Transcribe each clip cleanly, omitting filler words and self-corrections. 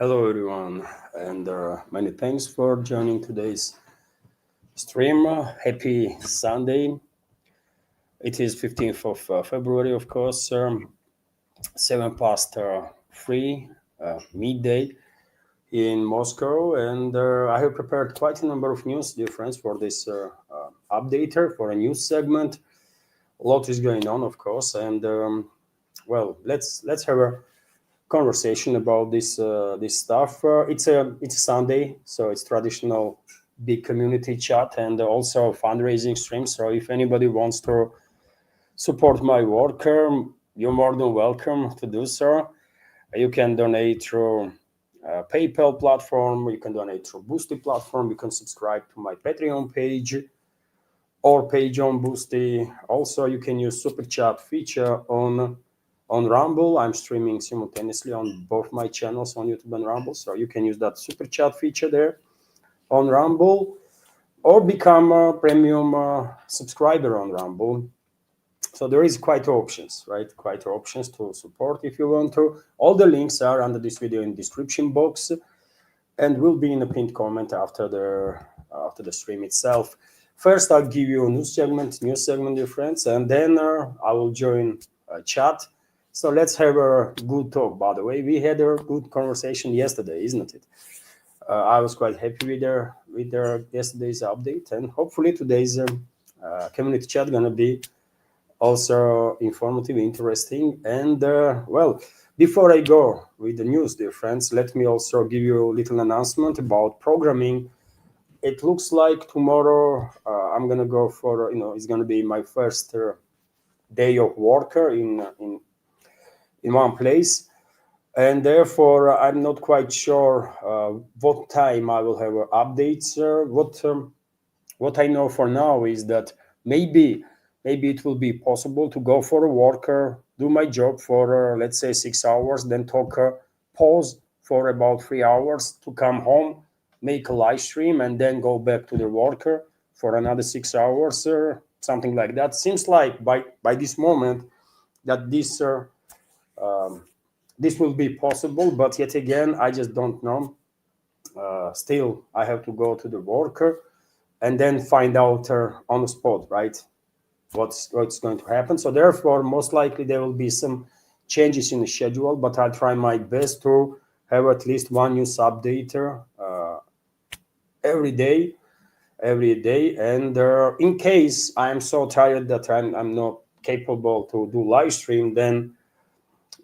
Hello, everyone, and many thanks for joining today's stream. Happy Sunday. It is 15th of February, of course, 7 past 3 midday in Moscow, and I have prepared quite a number of news, dear friends, for this updater, for a news segment. A lot is going on, of course, and let's have a conversation about this stuff. It's a Sunday, so it's traditional big community chat and also fundraising stream. So if anybody wants to support my work, you're more than welcome to do so. You can donate through PayPal platform. You can donate through Boosty platform. You can subscribe to my Patreon page or page on Boosty. Also, you can use super chat feature on Rumble. I'm streaming simultaneously on both my channels on YouTube and Rumble, so you can use that super chat feature there on Rumble or become a premium subscriber on Rumble. So there is quite options, right? Quite options to support if you want to. All the links are under this video in the description box and will be in the pinned comment after the stream itself. First, I'll give you a news segment, dear friends, and then I will join a chat. So let's have a good talk. By the way, we had a good conversation yesterday, isn't it? I was quite happy with their yesterday's update, and hopefully today's community chat gonna be also informative, interesting. And before I go with the news, dear friends, let me also give you a little announcement about programming. It looks like tomorrow I'm gonna go for it's gonna be my first day of work in one place, and therefore I'm not quite sure what time I will have updates. What I know for now is that maybe it will be possible to go for a walk, do my job for let's say 6 hours, then pause for about 3 hours to come home, make a live stream, and then go back to the work for another 6 hours, something like that. Seems like by this moment that this will be possible, but yet again, I just don't know. Still, I have to go to the worker and then find out on the spot, right, what's going to happen. So therefore, most likely there will be some changes in the schedule, but I'll try my best to have at least one news update every day. And in case I'm so tired that I'm not capable to do live stream, then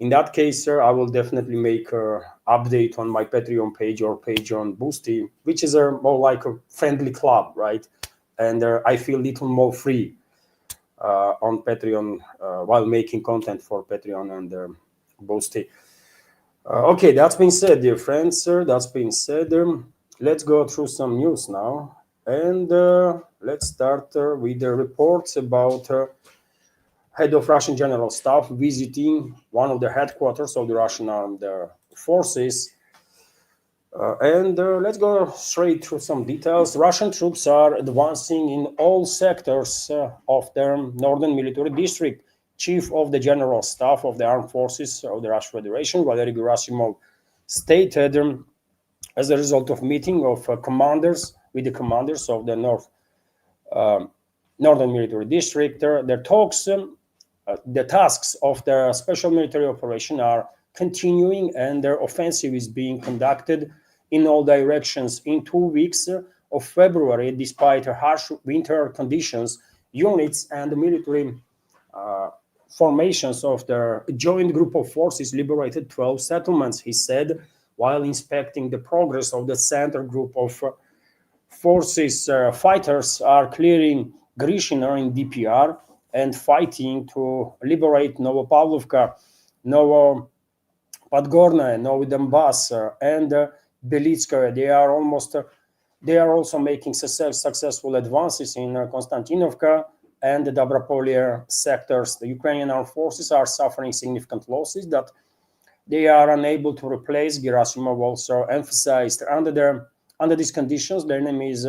in that case, sir, I will definitely make an update on my Patreon page or page on Boosty, which is more like a friendly club, right? And I feel a little more free on Patreon while making content for Patreon and Boosty. Okay, that's been said, dear friends, sir. That's been said. Let's go through some news now. And let's start with the reports about head of Russian General Staff visiting one of the headquarters of the Russian armed forces. Let's go straight through some details. Russian troops are advancing in all sectors of their northern military district. Chief of the General Staff of the Armed Forces of the Russian Federation, Valery Gerasimov, stated as a result of meeting of commanders with the commanders of the northern military district, their talks. The tasks of the special military operation are continuing, and their offensive is being conducted in all directions. In 2 weeks of February, despite harsh winter conditions, units and military formations of the joint group of forces liberated 12 settlements, he said, while inspecting the progress of the center group of forces. Fighters are clearing Grishina in DPR and fighting to liberate Novopavlovka, Novopodgornaya, Novodonbass, and Belitskaya. They are also making successful advances in Konstantinovka and the Dobropolye sectors. The Ukrainian armed forces are suffering significant losses that they are unable to replace. Gerasimov also emphasized under these conditions, the enemy is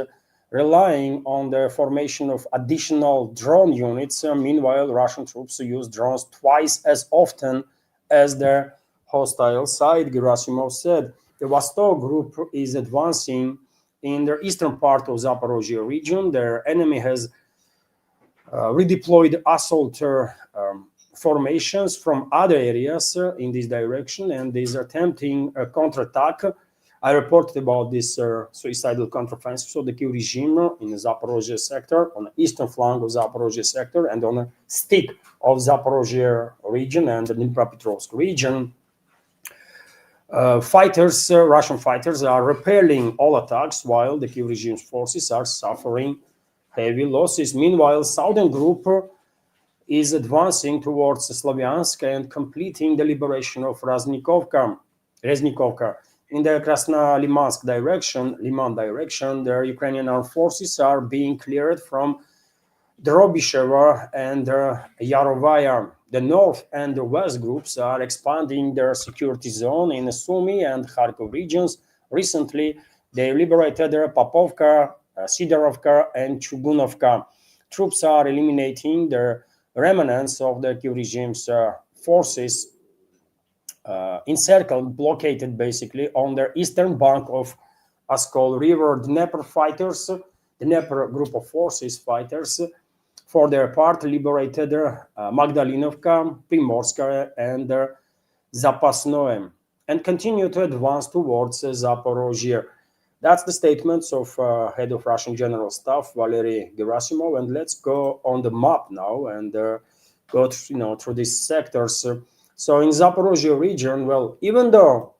relying on the formation of additional drone units. Meanwhile, Russian troops use drones twice as often as their hostile side, Gerasimov said. the Vostok group is advancing in the eastern part of Zaporozhye region. Their enemy has redeployed assault formations from other areas in this direction, and is attempting a counterattack. I reported about this suicidal counteroffensive of the Kiev regime in the Zaporozhye sector, on the eastern flank of Zaporozhye sector, and on a stick of Zaporozhye region and the Dnipropetrovsk region. Russian fighters are repelling all attacks, while the Kiev regime's forces are suffering heavy losses. Meanwhile, southern group is advancing towards Slavyansk and completing the liberation of Reznikovka. In the Krasnolimansk direction, the Ukrainian armed forces are being cleared from Drobisheva and Yarovaya. The north and the west groups are expanding their security zone in the Sumy and Kharkov regions. Recently, they liberated Popovka, Sidorovka, and Chugunovka. Troops are eliminating the remnants of the Kiev regime's forces encircled, blockaded basically on the eastern bank of Oskol River. The Dnieper group of forces fighters, for their part, liberated Magdalinovka, Primorskaya, and Zapasnoe, and continue to advance towards Zaporozhye. That's the statements of head of Russian General Staff Valery Gerasimov. And let's go on the map now and go through these sectors. So in Zaporozhye region, well, even though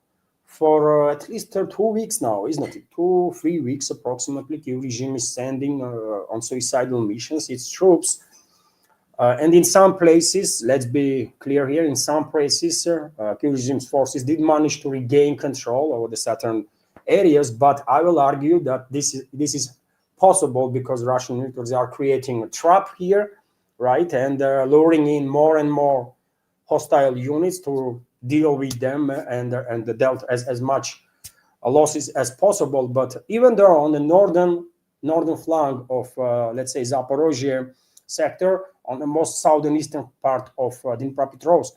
for at least 2 weeks now, isn't it? 2-3 weeks approximately, Kiev regime is sending on suicidal missions its troops. And in some places, let's be clear here, in some places, Kiev regime's forces did manage to regain control over the southern areas, but I will argue that this is possible because Russian militaries are creating a trap here, right, and luring in more and more hostile units to deal with them and dealt as much losses as possible. But even though on the northern flank of let's say Zaporozhye sector, on the most southern eastern part of Dnipropetrovsk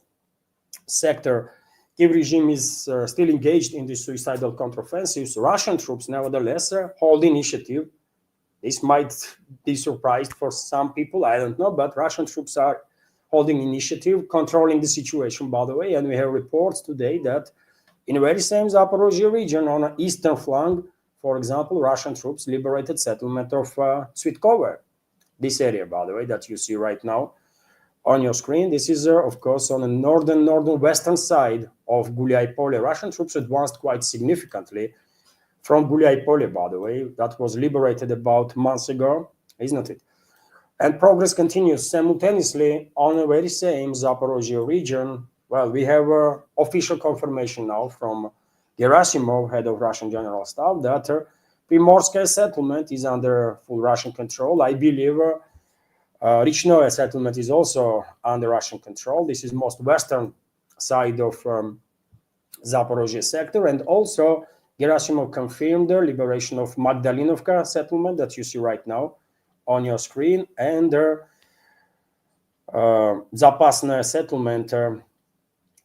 sector, Kiev regime is still engaged in the suicidal counteroffensives. Russian troops, nevertheless, hold initiative. This might be surprised for some people, I don't know, but Russian troops are holding initiative, controlling the situation, by the way. And we have reports today that in the very same Zaporozhye region, on the eastern flank, for example, Russian troops liberated settlement of Tsvitkovo. This area, by the way, that you see right now on your screen. This is, of course, on the northern-western side of Gulyai-Pole. Russian troops advanced quite significantly from Gulyai-Pole, by the way. That was liberated about months ago, isn't it? And progress continues simultaneously on the very same Zaporozhye region. Well, we have official confirmation now from Gerasimov, head of Russian General Staff, that Primorskaya settlement is under full Russian control. I believe Richnoye settlement is also under Russian control. This is most western side of Zaporozhye sector. And also Gerasimov confirmed the liberation of Magdalinovka settlement that you see right now on your screen, and Zapasnoye settlement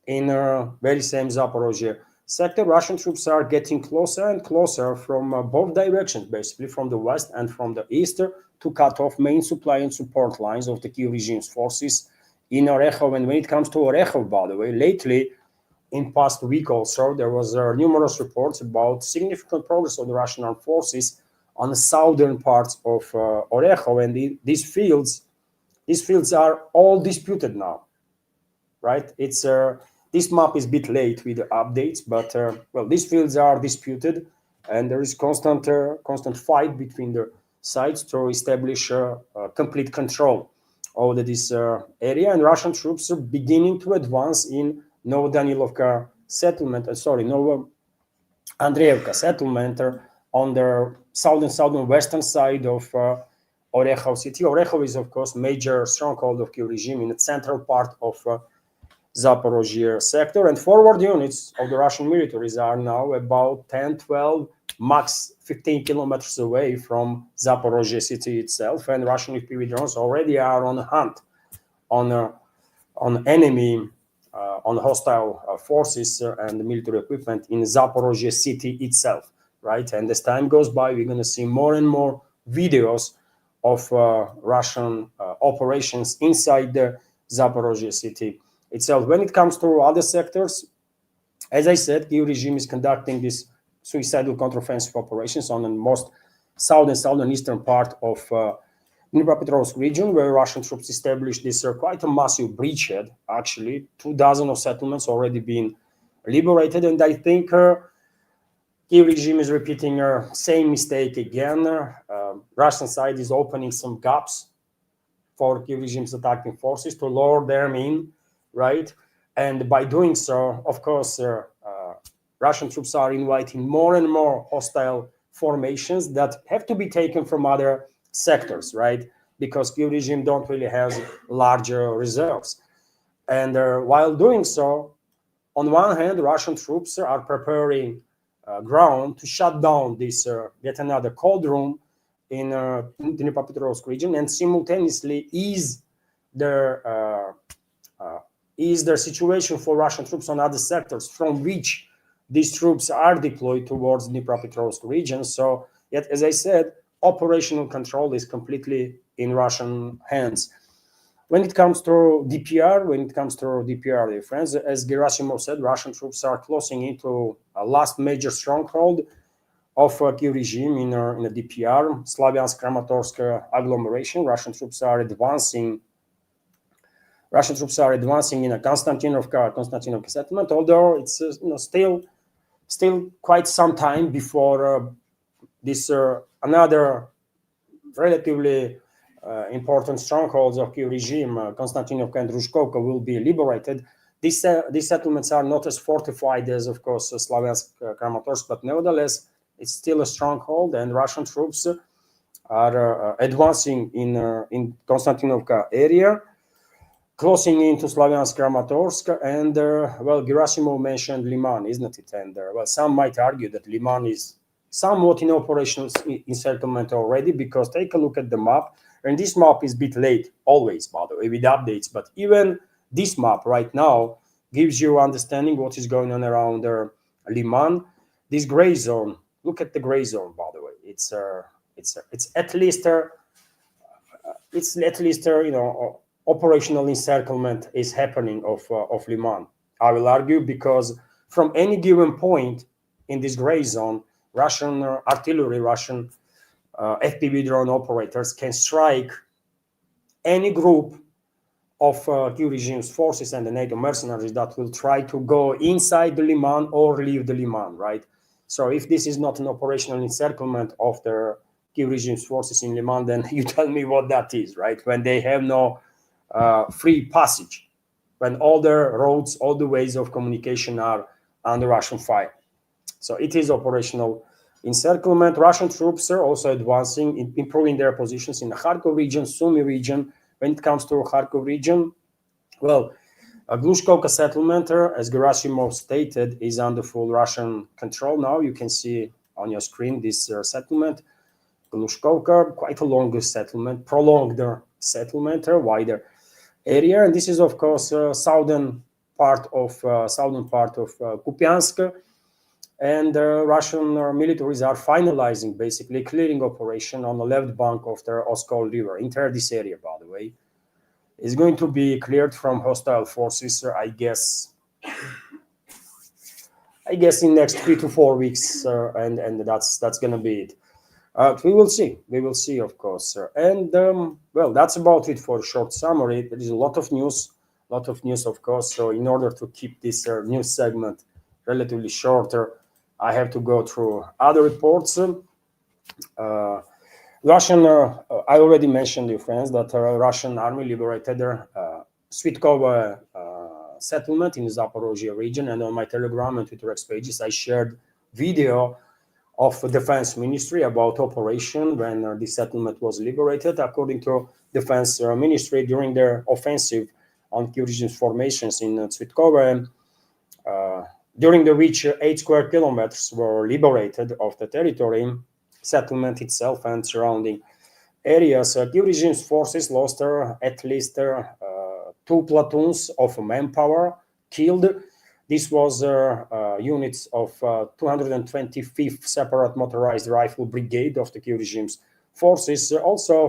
in very same Zaporozhye sector. Russian troops are getting closer and closer from both directions, basically from the west and from the east, to cut off main supply and support lines of the Kiev regime's forces in Orekhov. And when it comes to Orekhov, by the way, lately, in past week also, there was numerous reports about significant progress of the Russian armed forces on the southern parts of Orekhov, and these fields are all disputed now, right? It's this map is a bit late with the updates, but well, these fields are disputed, and there is constant fight between the sides to establish complete control over this area. And Russian troops are beginning to advance in Novodanilovka settlement. Andreevka settlement on the southern-western side of Orekhov city. Orekhov is, of course, major stronghold of Kiev regime in the central part of Zaporozhye sector. And forward units of the Russian militaries are now about 10, 12, max 15 kilometers away from Zaporozhye city itself. And Russian FPV drones already are on the hunt on enemy on hostile forces and military equipment in Zaporozhye city itself, right? And as time goes by, we're going to see more and more videos of Russian operations inside the Zaporozhye city itself. When it comes to other sectors, as I said, Kyiv regime is conducting these suicidal counteroffensive operations on the most southern eastern part of Dnipropetrovsk region, where Russian troops established this quite a massive bridgehead. Actually, 2 dozen of settlements already been liberated, and I think Kyiv regime is repeating the same mistake again. Russian side is opening some gaps for Kyiv regime's attacking forces to lure them in, right? And by doing so, of course, Russian troops are inviting more and more hostile formations that have to be taken from other sectors, right? Because Kyiv regime don't really have larger reserves. And while doing so, on one hand, Russian troops are preparing ground to shut down this yet another cold room in the Dnipropetrovsk region, and simultaneously ease their situation for Russian troops on other sectors from which these troops are deployed towards Dnipropetrovsk region. So, yet, as I said, operational control is completely in Russian hands. When it comes to DPR, dear friends, as Gerasimov said, Russian troops are closing into a last major stronghold of Kyiv regime in the DPR, Slavyansk-Kramatorsk agglomeration. Russian troops are advancing in a Konstantinovka settlement, although it's still quite some time before this another relatively important strongholds of Kyiv regime, Konstantinovka and Ruzhkovka, will be liberated. These settlements are not as fortified as, of course, Slavyansk-Kramatorsk, but nevertheless, it's still a stronghold, and Russian troops are advancing in Konstantinovka area, closing into Slavyansk-Kramatorsk, and well, Gerasimov mentioned Liman, isn't it? And well, some might argue that Liman is somewhat in operational encirclement already, because take a look at the map, and this map is a bit late, always, by the way, with updates, but even this map right now gives you understanding what is going on around Liman. This gray zone, look at the gray zone, by the way. It's at least operational encirclement is happening of Liman. I will argue, because from any given point in this gray zone, Russian artillery, Russian FPV drone operators can strike any group of Kyiv regime's forces and the NATO mercenaries that will try to go inside the Liman or leave the Liman, right? So if this is not an operational encirclement of the Kyiv regime's forces in Liman, then you tell me what that is, right? When they have no free passage, when all the roads, all the ways of communication are under Russian fire. So it is operational encirclement. Russian troops are also advancing, improving their positions in the Kharkov region, Sumy region. When it comes to Kharkov region, well, Glushkovka settlement, as Gerasimov stated, is under full Russian control now. You can see on your screen this settlement, Glushkovka, quite a longer settlement, prolonged settlement, wider area, and this is, of course, southern part of Kupiansk, and Russian militaries are finalizing, basically clearing operation on the left bank of the Oskol River. Entire this area, by the way, is going to be cleared from hostile forces, I guess in next 3 to 4 weeks, and that's going to be it. We will see, of course. And well, that's about it for a short summary. There is a lot of news, of course. So in order to keep this news segment relatively shorter, I have to go through other reports. Russian, I already mentioned, dear friends, that Russian army liberated Svitkova settlement in the Zaporozhye region, and on my Telegram and Twitter X pages, I shared video of the Defense Ministry about operation when this settlement was liberated. According to Defense Ministry, during their offensive on Kyiv regime's formations in Svitkova, during the which 8 square kilometers were liberated of the territory, settlement itself and surrounding areas, Kyiv regime's forces lost at least 2 platoons of manpower, killed. This was units of 225th Separate Motorized Rifle Brigade of the Kiev regime's forces. Also,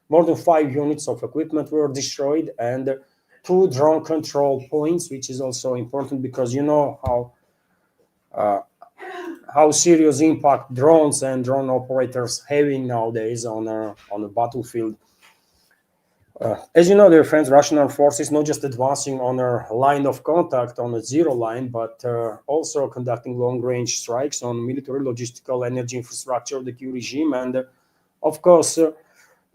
more than 5 units of equipment were destroyed, and 2 drone control points, which is also important because you know how serious impact drones and drone operators having nowadays on a battlefield. As you know, dear friends, Russian armed forces not just advancing on a line of contact, on a zero line, but also conducting long-range strikes on military, logistical, energy infrastructure of the Kiev regime. And of course,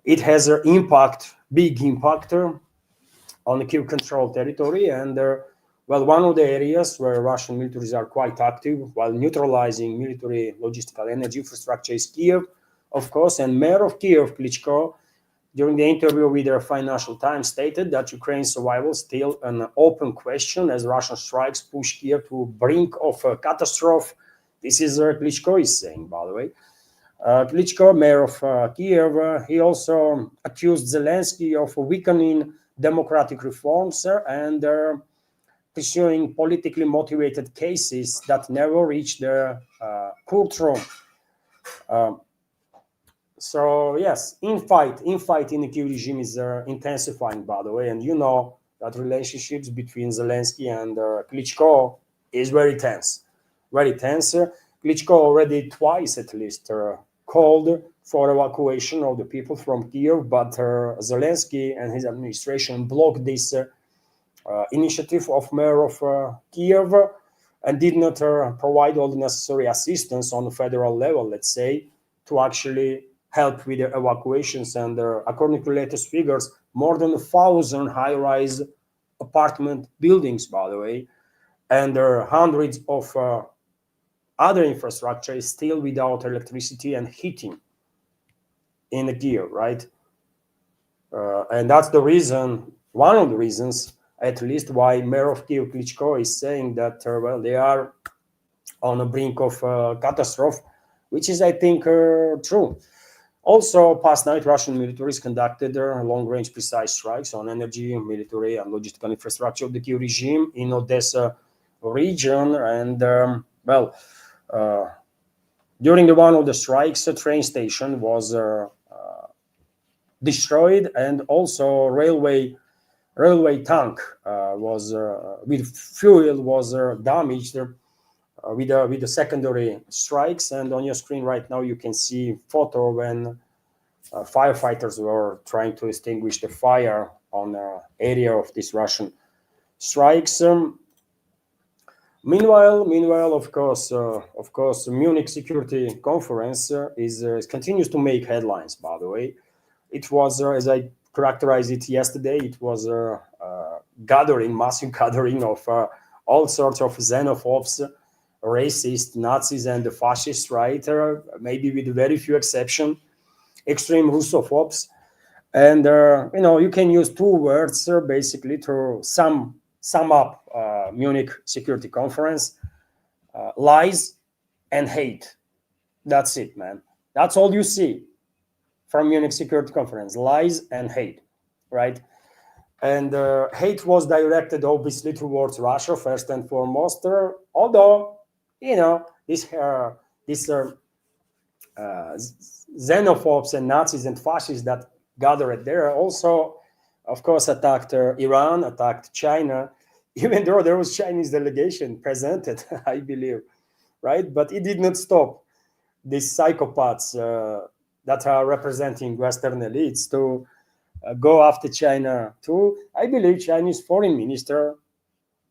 it has an impact, big impact on the Kiev controlled territory. And well, one of the areas where Russian militaries are quite active while neutralizing military, logistical, energy infrastructure is Kiev, of course. And Mayor of Kiev, Klitschko, during the interview with the Financial Times, stated that Ukraine's survival is still an open question as Russian strikes push Kiev to brink of a catastrophe. This is Klitschko is saying, by the way. Klitschko, mayor of Kiev, he also accused Zelensky of weakening democratic reforms and pursuing politically motivated cases that never reached the courtroom. So yes, infight in the Kiev regime is intensifying, by the way, and you know that relationships between Zelensky and Klitschko is very tense, very tense. Klitschko already twice, at least, called for evacuation of the people from Kiev, but Zelensky and his administration blocked this initiative of mayor of Kiev and did not provide all the necessary assistance on the federal level, let's say, to actually help with the evacuations. And according to latest figures, more than 1,000 high-rise apartment buildings, by the way, and hundreds of other infrastructure is still without electricity and heating in Kiev, right? And that's the reason, one of the reasons, at least, why Mayor of Kiev Klitschko is saying that, well, they are on the brink of catastrophe, which is, I think, true. Also, past night, Russian militaries conducted long-range precise strikes on energy, military, and logistical infrastructure of the Kiev regime in Odessa region. And, well, during one of the strikes, a train station was destroyed, and also railway tank was with fuel was damaged with the secondary strikes. And on your screen right now you can see photo when firefighters were trying to extinguish the fire on an area of these Russian strikes. Meanwhile, of course, the Munich Security Conference continues to make headlines. By the way, it was, as I characterized it yesterday, it was a massive gathering of all sorts of xenophobes, racist, Nazis, and the fascists, right? Maybe with very few exceptions, extreme Russophobes. And you can use 2 words basically to sum up Munich Security Conference: lies and hate. That's it, man. That's all you see from Munich Security Conference: lies and hate, right? And hate was directed obviously towards Russia first and foremost, although these xenophobes and Nazis and fascists that gathered there also, of course, attacked Iran, attacked China, even though there was Chinese delegation presented, I believe, right? But it did not stop these psychopaths that are representing Western elites to go after China too. I believe Chinese foreign minister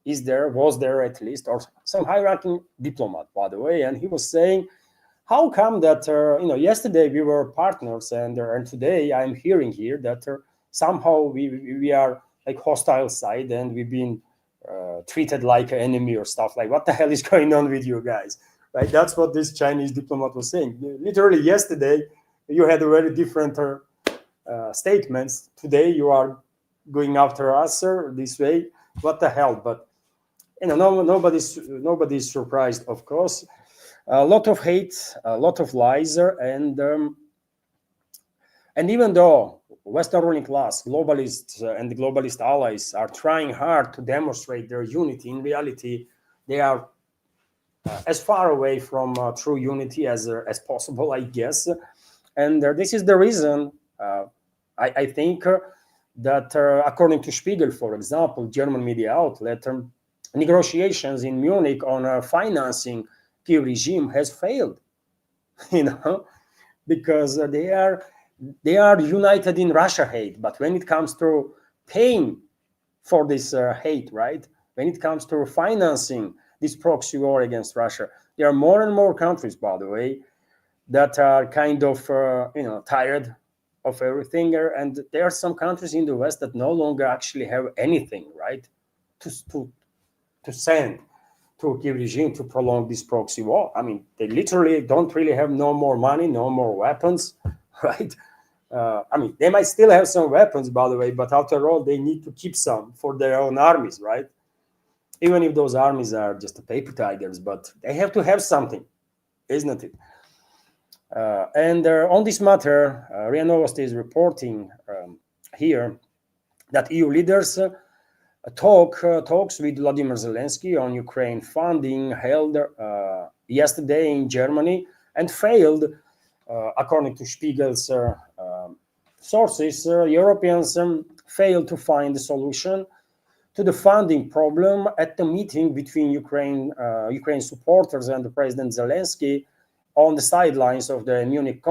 was there at least, or some high-ranking diplomat, by the way, and he was saying, how come that yesterday we were partners, and today I'm hearing here that somehow we are like hostile side and we've been treated like an enemy or stuff like, what the hell is going on with you guys, right? That's what this Chinese diplomat was saying. Literally yesterday you had a very different statements. Today you are going after us this way. What the hell? But nobody's surprised, of course. A lot of hate, a lot of lies, and even though Western ruling class, globalists, and the globalist allies are trying hard to demonstrate their unity. In reality, they are as far away from true unity as possible, I guess. And this is the reason I think that, according to Spiegel, for example, German media outlet, negotiations in Munich on financing Kiev regime has failed, you know, because they are united in Russia hate. But when it comes to paying for this hate, right? When it comes to financing this proxy war against Russia, there are more and more countries, by the way, that are kind of tired of everything, and there are some countries in the West that no longer actually have anything, right, to send to a Kiev regime to prolong this proxy war. I mean, they literally don't really have no more money, no more weapons, right? I mean, they might still have some weapons, by the way, but after all, they need to keep some for their own armies, right? Even if those armies are just paper tigers, but they have to have something, isn't it? And on this matter, RIA Novosti is reporting here that EU leaders talks with Vladimir Zelensky on Ukraine funding held yesterday in Germany and failed, according to Spiegel's sources. Europeans failed to find a solution to the funding problem at the meeting between Ukraine supporters and President Zelensky on the sidelines of the Munich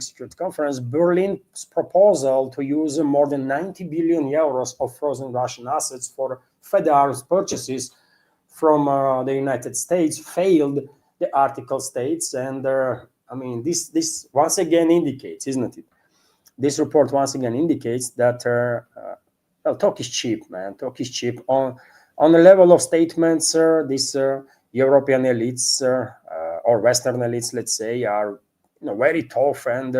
Security Conference. Berlin's proposal to use more than 90 billion euros of frozen Russian assets for Fed arms purchases from the United States failed, the article states. And I mean, this once again indicates, isn't it? This report once again indicates that talk is cheap, man. Talk is cheap. On the level of statements, these European elites or Western elites, let's say, are very tough, and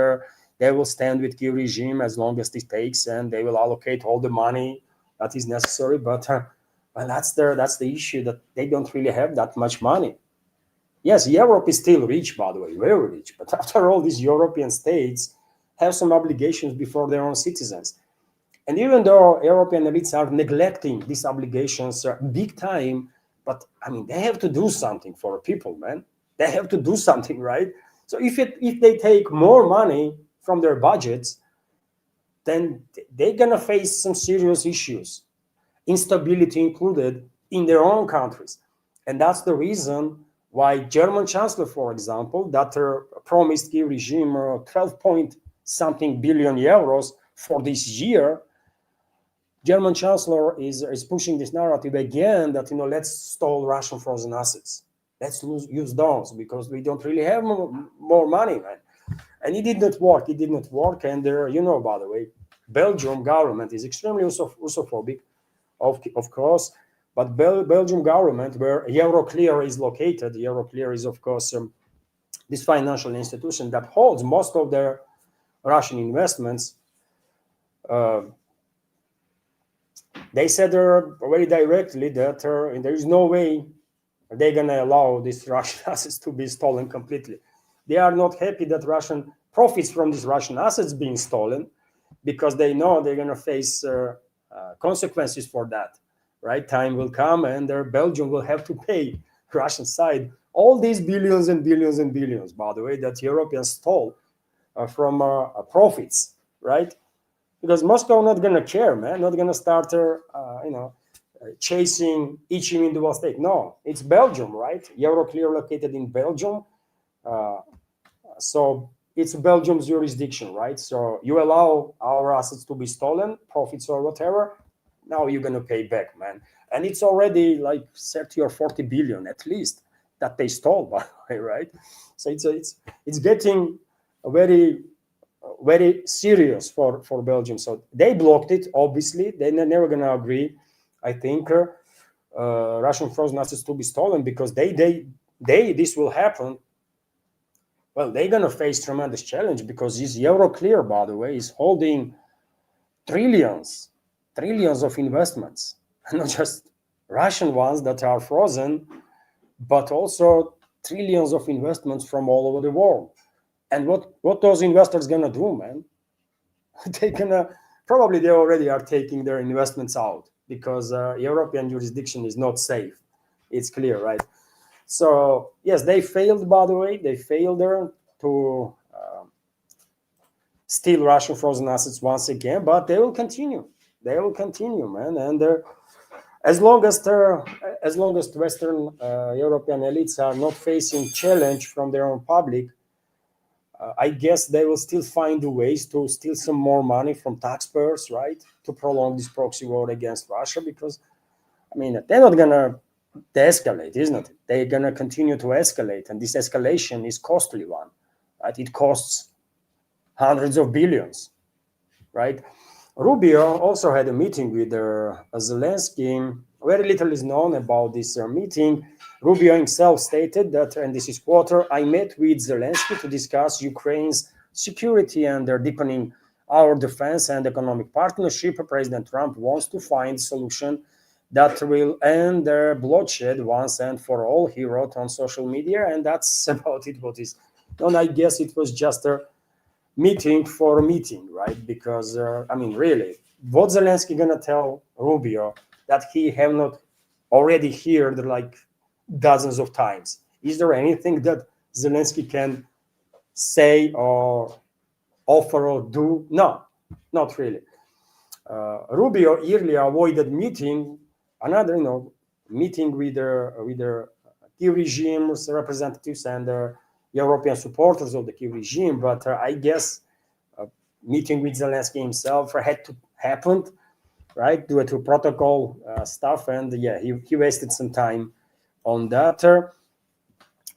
they will stand with Kiev regime as long as it takes, and they will allocate all the money that is necessary. But well, that's the issue, that they don't really have that much money. Yes, Europe is still rich, by the way, very rich. But after all, these European states have some obligations before their own citizens. And even though European elites are neglecting these obligations big time, but I mean, they have to do something for people, man. They have to do something, right? So if they take more money from their budgets, then they're gonna face some serious issues, instability included, in their own countries. And that's the reason why German Chancellor, for example, that promised Kiev regime 12 point something billion euros for this year. German Chancellor is pushing this narrative again that, let's stall Russian frozen assets. Let's use those because we don't really have more money, man. And it did not work. It did not work. And by the way, Belgium government is extremely Russophobic, of course. But Belgium government, where Euroclear is located, Euroclear is, of course, this financial institution that holds most of their Russian investments. They said very directly that there is no way they're going to allow these Russian assets to be stolen completely. They are not happy that Russian profits from these Russian assets being stolen, because they know they're going to face consequences for that. Right? Time will come, and Belgium will have to pay Russian side all these billions and billions and billions, by the way, that Europeans stole from profits, right? Because Moscow not going to care, man, not going to start, chasing each individual state. No, it's Belgium, right? Euroclear located in Belgium. So it's Belgium's jurisdiction, right? So you allow our assets to be stolen, profits or whatever. Now you're going to pay back, man. And it's already like 30 or 40 billion at least that they stole, by the way, right? So it's getting very, very serious for Belgium. So they blocked it, obviously. They're never going to agree, I think, Russian frozen assets to be stolen, because this will happen. Well, they're going to face tremendous challenge, because this Euroclear, by the way, is holding trillions of investments, not just Russian ones that are frozen, but also trillions of investments from all over the world. And what those investors gonna do, man? they're gonna probably they already are taking their investments out because European jurisdiction is not safe. It's clear, right? So yes, they failed. By the way, they failed there to steal Russian frozen assets once again, but they will continue. They will continue, man. And as long as Western European elites are not facing challenge from their own public, I guess they will still find ways to steal some more money from taxpayers, right? To prolong this proxy war against Russia, because I mean they're not gonna de-escalate, isn't it? They're gonna continue to escalate, and this escalation is costly one, right? It costs hundreds of billions, right? Rubio also had a meeting with Zelensky. Very little is known about this meeting. Rubio himself stated that, and this is quote, "I met with Zelensky to discuss Ukraine's security and deepening our defense and economic partnership. President Trump wants to find a solution that will end their bloodshed once and for all," he wrote on social media, and that's about it. What is, and I guess it was just a meeting for a meeting, right? Because I mean, really, what Zelensky gonna tell Rubio that he have not already heard like dozens of times? Is there anything that Zelensky can say or offer or do? No, not really. Rubio earlier avoided meeting another, meeting with the Kiev regime's representatives and European supporters of the Kiev regime, but I guess meeting with Zelensky himself had to happen, right, due to protocol stuff, and yeah, he wasted some time on that.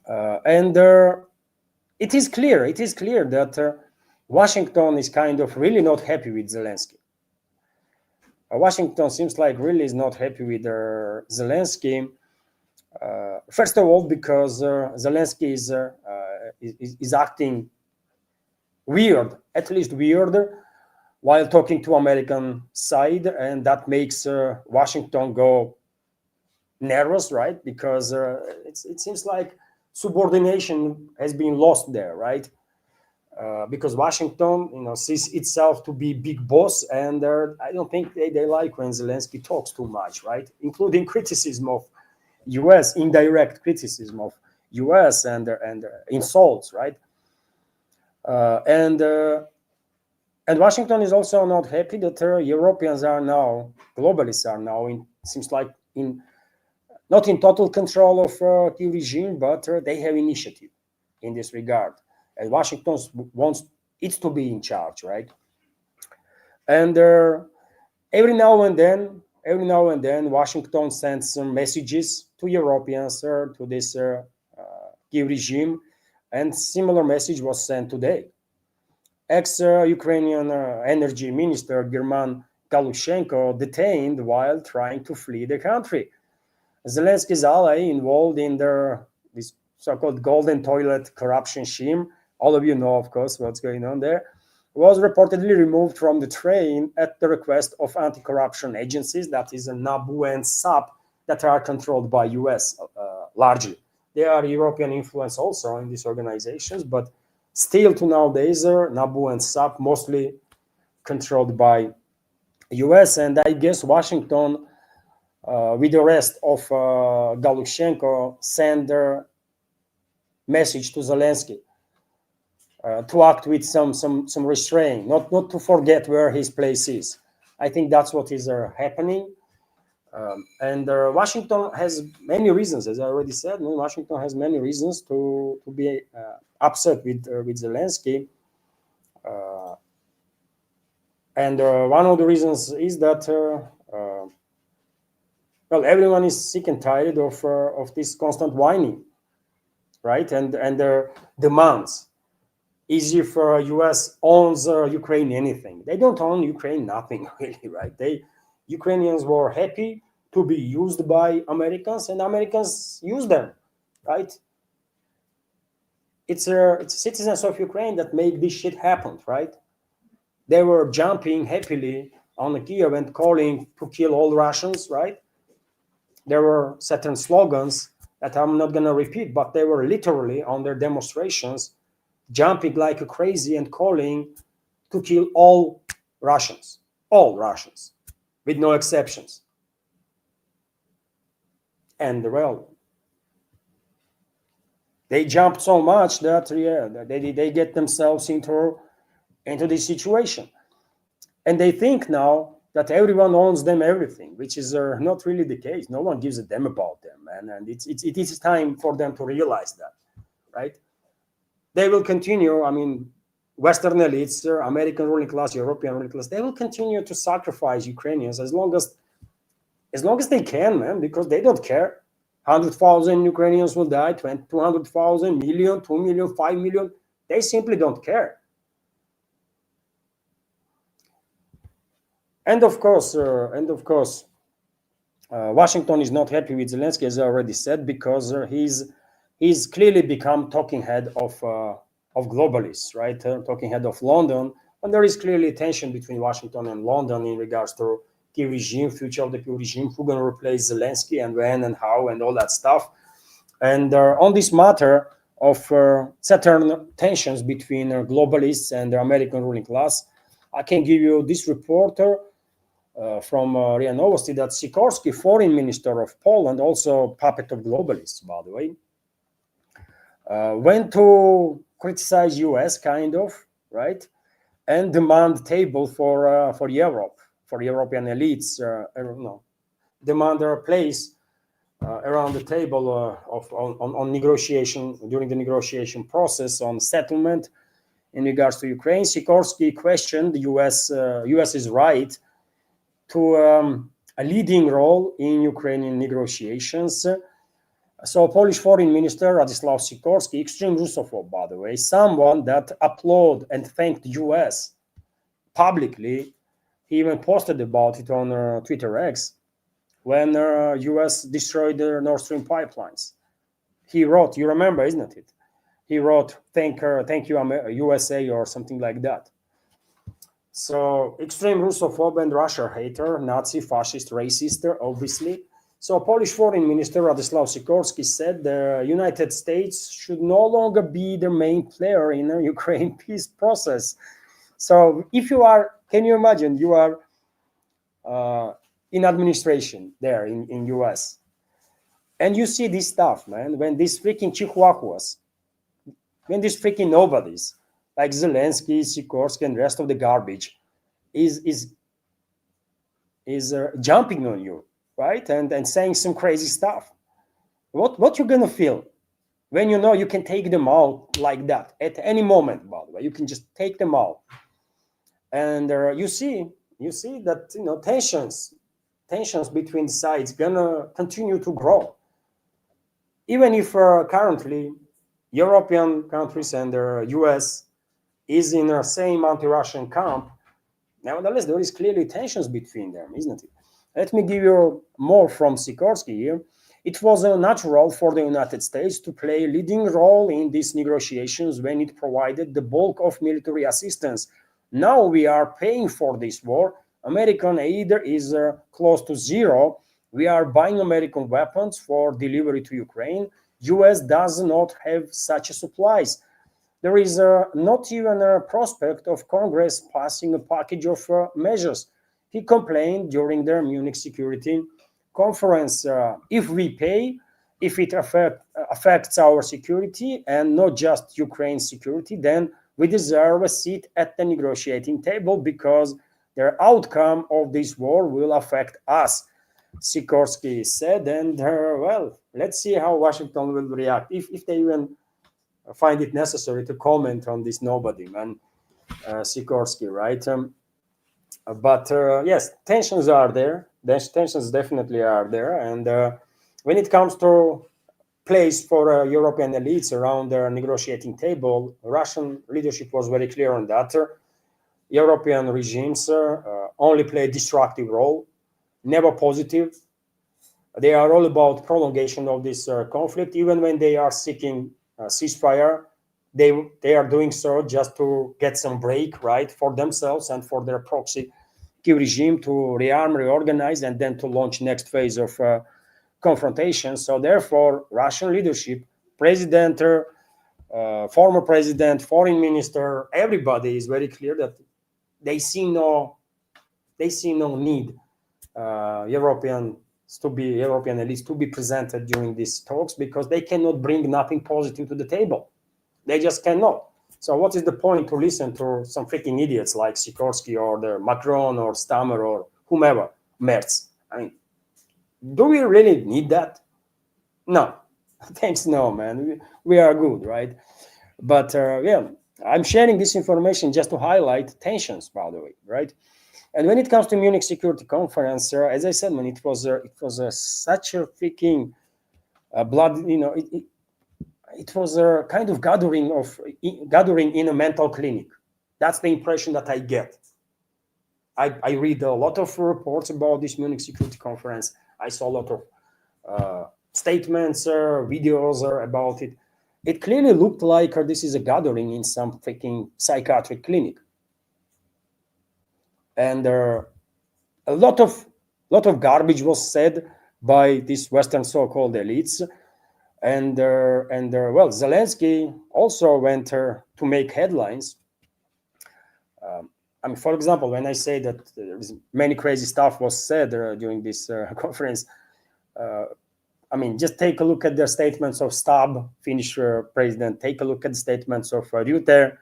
And it is clear that Washington is kind of really not happy with Zelensky. Washington seems like really is not happy with Zelensky. First of all, because Zelensky is acting weird, at least weirder, while talking to American side, and that makes Washington go nervous, right? Because it seems like subordination has been lost there, right? Because Washington, sees itself to be big boss, and I don't think they like when Zelensky talks too much, right? Including criticism of U.S., indirect criticism of U.S. and insults, right? And Washington is also not happy that Europeans are now, globalists are now, seems like not in total control of the regime, but they have initiative in this regard. And Washington wants it to be in charge, right? And every now and then, Washington sends some messages to Europeans, to this Kiev regime, and similar message was sent today. Ex-Ukrainian energy minister German Galushenko detained while trying to flee the country. Zelensky's ally involved in this so-called golden toilet corruption scheme, all of you know, of course, what's going on there, was reportedly removed from the train at the request of anti-corruption agencies, that is NABU and SAP, that are controlled by US largely. There are European influence also in these organizations, but still to nowadays, NABU and SAP mostly controlled by US, and I guess Washington, with the rest of Galushenko, send their message to Zelensky to act with some restraint, not to forget where his place is. I think that's what is happening. And Washington has many reasons, as I already said. Washington has many reasons to be upset with Zelensky. And one of the reasons is that everyone is sick and tired of this constant whining, right? And their demands. Is if US owns Ukraine anything? They don't own Ukraine nothing, really, right? Ukrainians were happy to be used by Americans, and Americans use them, right? It's citizens of Ukraine that make this shit happen, right? They were jumping happily on Kiev and calling to kill all Russians, right? There were certain slogans that I'm not going to repeat, but they were literally on their demonstrations jumping like a crazy and calling to kill all Russians, all Russians, with no exceptions. And well, they jumped so much that they get themselves into this situation, and they think now that everyone owns them everything, which is not really the case. No one gives a damn about them, and it is time for them to realize that, right? They will continue. I mean, Western elites, American ruling class, European ruling class, they will continue to sacrifice Ukrainians as long as they can, man, because they don't care. 100,000 Ukrainians will die, 200,000, million, 2 million, 5 million. They simply don't care. And of course, Washington is not happy with Zelensky, as I already said, because he's clearly become talking head of globalists, right? Talking head of London, and there is clearly tension between Washington and London in regards to key regime, future of the key regime, who's going to replace Zelensky and when and how and all that stuff. And on this matter of certain tensions between globalists and the American ruling class, I can give you this reporter from RIA Novosti that Sikorski, foreign minister of Poland, also puppet of globalists, by the way, went to criticize US, kind of, right, and demand table for Europe, for European elites, demand their place around the table on negotiation, during the negotiation process on settlement in regards to Ukraine. Sikorski questioned the US's right to a leading role in Ukrainian negotiations. So Polish foreign minister Radosław Sikorski, extreme Russophobe, by the way, someone that applauded and thanked the US publicly. He even posted about it on Twitter X when US destroyed the Nord Stream pipelines. He wrote, you remember, isn't it? He wrote, thank you, USA, or something like that. So extreme Russophobe and Russia hater, Nazi, fascist, racist, obviously. So Polish foreign minister Radosław Sikorski said the United States should no longer be the main player in the Ukraine peace process. So if you are, can you imagine, you are in administration there in US, and you see this stuff, man, when these freaking chihuahuas, when these freaking nobodies, like Zelensky, Sikorski, and the rest of the garbage is jumping on you, right? And saying some crazy stuff. What you're gonna feel when you know you can take them out like that at any moment, by the way? You can just take them out. And you see that tensions between sides gonna continue to grow. Even if currently European countries and the US is in the same anti-Russian camp, nevertheless, there is clearly tensions between them, isn't it? Let me give you more from Sikorski here. It was natural for the United States to play a leading role in these negotiations when it provided the bulk of military assistance. Now we are paying for this war. American aid is close to zero. We are buying American weapons for delivery to Ukraine. US does not have such supplies. There is not even a prospect of Congress passing a package of measures. He complained during their Munich security conference, if we pay, if it affects our security and not just Ukraine's security, then we deserve a seat at the negotiating table because the outcome of this war will affect us, Sikorski said. And well, let's see how Washington will react, if they even find it necessary to comment on this nobody, man, Sikorski, right? But yes, tensions are there. Tensions definitely are there. And when it comes to place for European elites around the negotiating table, Russian leadership was very clear on that. European regimes only play a destructive role, never positive. They are all about prolongation of this conflict, even when they are seeking ceasefire. They are doing so just to get some break, right, for themselves and for their proxy key regime to rearm, reorganize, and then to launch next phase of confrontation. So therefore, Russian leadership, president, former president, foreign minister, everybody is very clear that they see no They see no need European elites to be presented during these talks because they cannot bring nothing positive to the table. They just cannot. So what is the point to listen to some freaking idiots like Sikorsky or the Macron or Stammer or whomever, Merz? I mean, do we really need that? No. Thanks, no, man. We are good, right? But yeah, I'm sharing this information just to highlight tensions, by the way, right? And when it comes to Munich Security Conference, as I said, man, it was such a freaking blood, it was a kind of gathering in a mental clinic. That's the impression that I get. I read a lot of reports about this Munich Security Conference. I saw a lot of statements, videos about it. It clearly looked like this is a gathering in some freaking psychiatric clinic. And a lot of garbage was said by these Western so-called elites. And well, Zelensky also went to make headlines. I mean, for example, when I say that many crazy stuff was said during this conference, I mean, just take a look at the statements of Stab, Finnish president. Take a look at the statements of Rutte,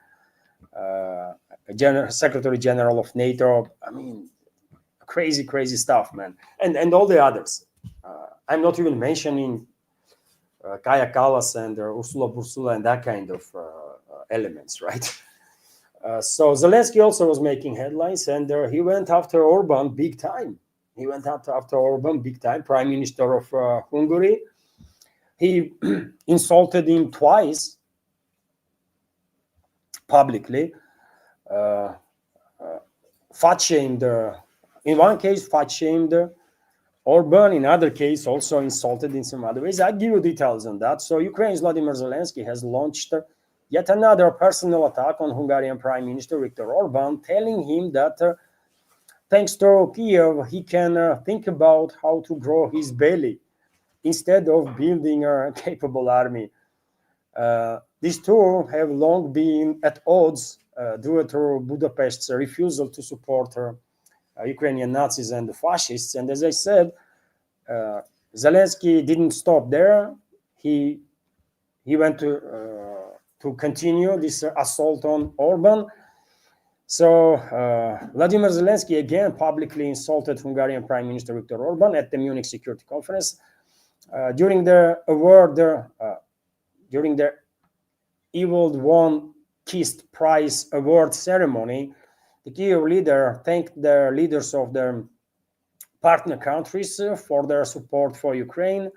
Secretary General of NATO. I mean, crazy stuff, man. And all the others. I'm not even mentioning Kaja Kallas and Ursula Bursula and that kind of elements, right? So Zelensky also was making headlines, and he went after Orban big time. Prime Minister of Hungary. He insulted him twice publicly, fat-shamed. In one case, fat-shamed Orban. In other case, also insulted in some other ways. I'll give you details on that. So Ukraine's Vladimir Zelensky has launched yet another personal attack on Hungarian Prime Minister Viktor Orban, telling him that thanks to Kiev, he can think about how to grow his belly instead of building a capable army. These two have long been at odds due to Budapest's refusal to support Ukrainian Nazis and the fascists. And as I said, Zelensky didn't stop there. He went to continue this assault on Orban. So Vladimir Zelensky again publicly insulted Hungarian Prime Minister Viktor Orban at the Munich Security Conference. During the Evil One Kissed Prize award ceremony, the Kiev leader thanked the leaders of the partner countries for their support for Ukraine.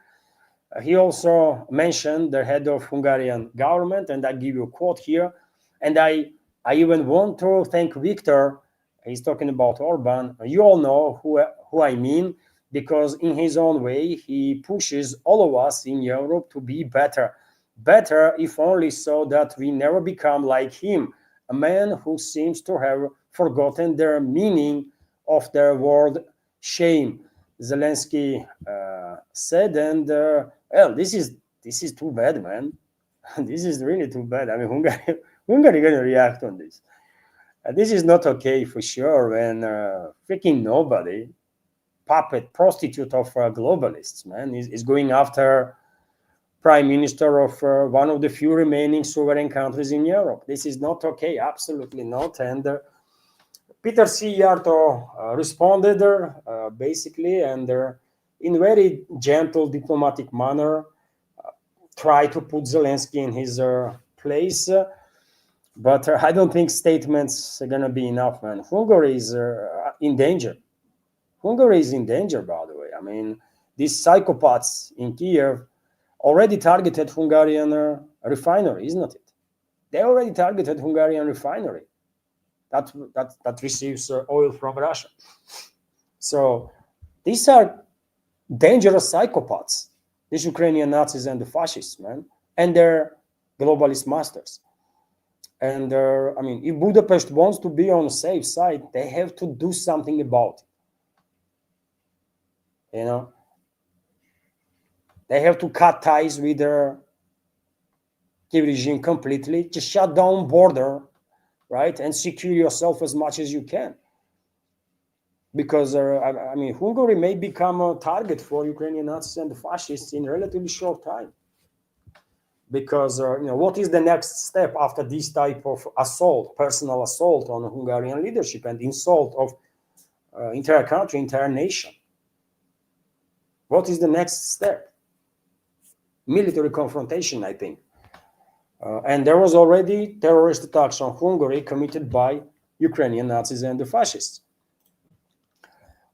He also mentioned the head of Hungarian government, and I give you a quote here. And I even want to thank Viktor. He's talking about Orban. You all know who I mean, because in his own way, he pushes all of us in Europe to be better. Better, if only so that we never become like him, a man who seems to have forgotten the meaning of the word shame, Zelensky said. And well, this is too bad, man. This is really too bad. I mean, Hungary going to react on this. This is not okay for sure when freaking nobody, puppet, prostitute of globalists, man, is going after prime minister of one of the few remaining sovereign countries in Europe. This is not okay, absolutely not. And Peter Szijjártó responded basically, and in very gentle diplomatic manner, try to put Zelensky in his place. But I don't think statements are going to be enough, man. Hungary is in danger. Hungary is in danger, by the way. I mean, these psychopaths in Kiev already targeted Hungarian refinery, isn't it? They already targeted Hungarian refinery that receives oil from Russia. So these are dangerous psychopaths, these Ukrainian Nazis and the fascists, man, and their globalist masters. And I mean, if Budapest wants to be on the safe side, they have to do something about it. You know, they have to cut ties with the Kiev regime completely, just shut down border, right, and secure yourself as much as you can. because I mean, Hungary may become a target for Ukrainian Nazis and the fascists in a relatively short time. Because what is the next step after this type of assault, personal assault on Hungarian leadership and insult of entire country, entire nation? What is the next step? Military confrontation, I think. And there was already terrorist attacks on Hungary committed by Ukrainian Nazis and the fascists.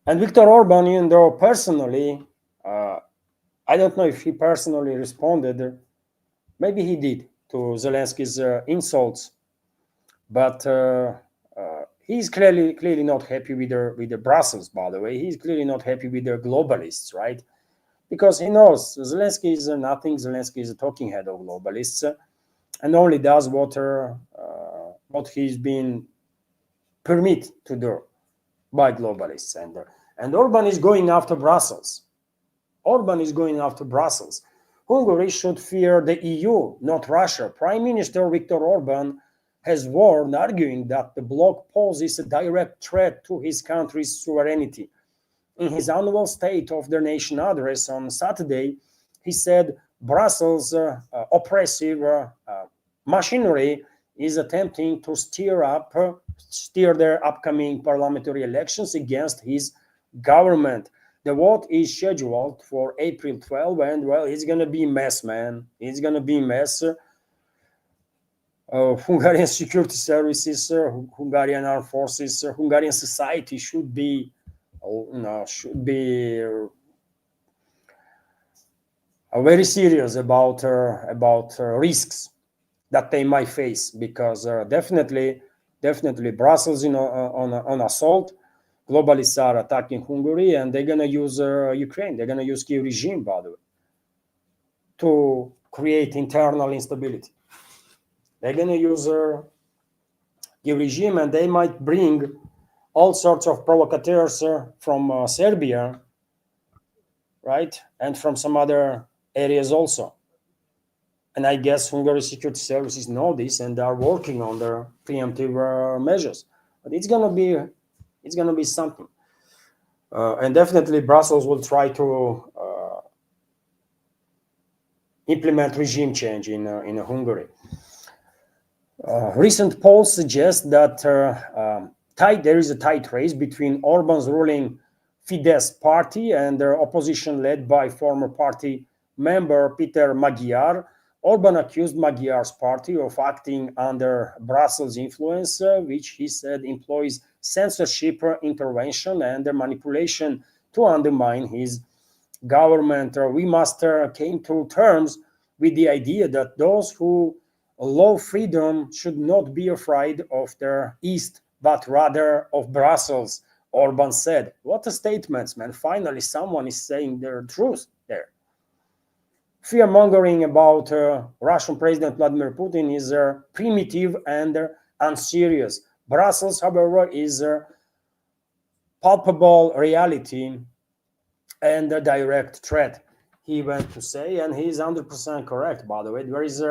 And Viktor Orban, even though personally, I don't know if he personally responded, maybe he did, to Zelensky's insults, but he's clearly not happy with the Brussels, by the way. He's clearly not happy with the globalists, right? Because he knows Zelensky is nothing. Zelensky is a talking head of globalists and only does what he's been permitted to do by globalists. And Orban is going after Brussels. Orban is going after Brussels. Hungary should fear the EU, not Russia. Prime Minister Viktor Orban has warned, arguing that the bloc poses a direct threat to his country's sovereignty. In his annual State of the Nation address on Saturday, he said Brussels' oppressive machinery is attempting to steer their upcoming parliamentary elections against his government. The vote is scheduled for April 12, and well, it's going to be a mess, man. It's going to be a mess. Hungarian security services, Hungarian armed forces, Hungarian society should be very serious about risks that they might face, because definitely Brussels, on assault. Globalists are attacking Hungary, and they're going to use Ukraine. They're going to use Kiev regime, by the way, to create internal instability. They're going to use Kiev regime, and they might bring all sorts of provocateurs from Serbia, right, and from some other areas also. And I guess Hungary security services know this and are working on their preemptive measures. But it's going to be something. And definitely Brussels will try to implement regime change in Hungary. Recent polls suggest that there is a tight race between Orban's ruling Fidesz party and their opposition led by former party member Peter Magyar. Orban accused Magyar's party of acting under Brussels' influence, which he said employs censorship, intervention, and manipulation to undermine his government. We must came to terms with the idea that those who love freedom should not be afraid of their East, but rather of Brussels, Orban said. What a statement, man. Finally, someone is saying their truth there. Fear-mongering about Russian President Vladimir Putin is primitive and unserious. Brussels, however, is a palpable reality and a direct threat, he went to say, and he's 100% correct, by the way. There is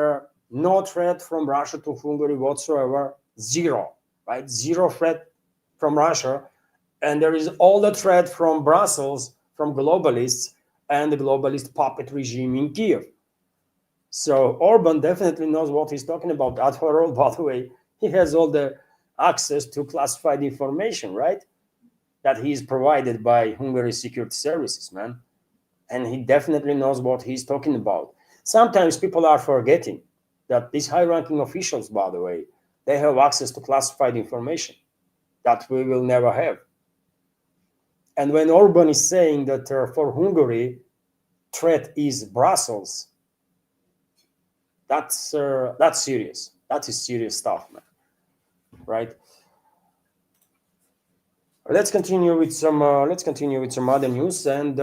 no threat from Russia to Hungary whatsoever, zero, right? Zero threat from Russia, and there is all the threat from Brussels, from globalists, and the globalist puppet regime in Kiev. So Orban definitely knows what he's talking about. After all, by the way, he has all the access to classified information, right? That he is provided by Hungary's security services, man. And he definitely knows what he's talking about. Sometimes people are forgetting that these high-ranking officials, by the way, they have access to classified information that we will never have. And when Orban is saying that for Hungary, threat is Brussels, that's serious. That is serious stuff, man. Right? Let's continue with some other news. And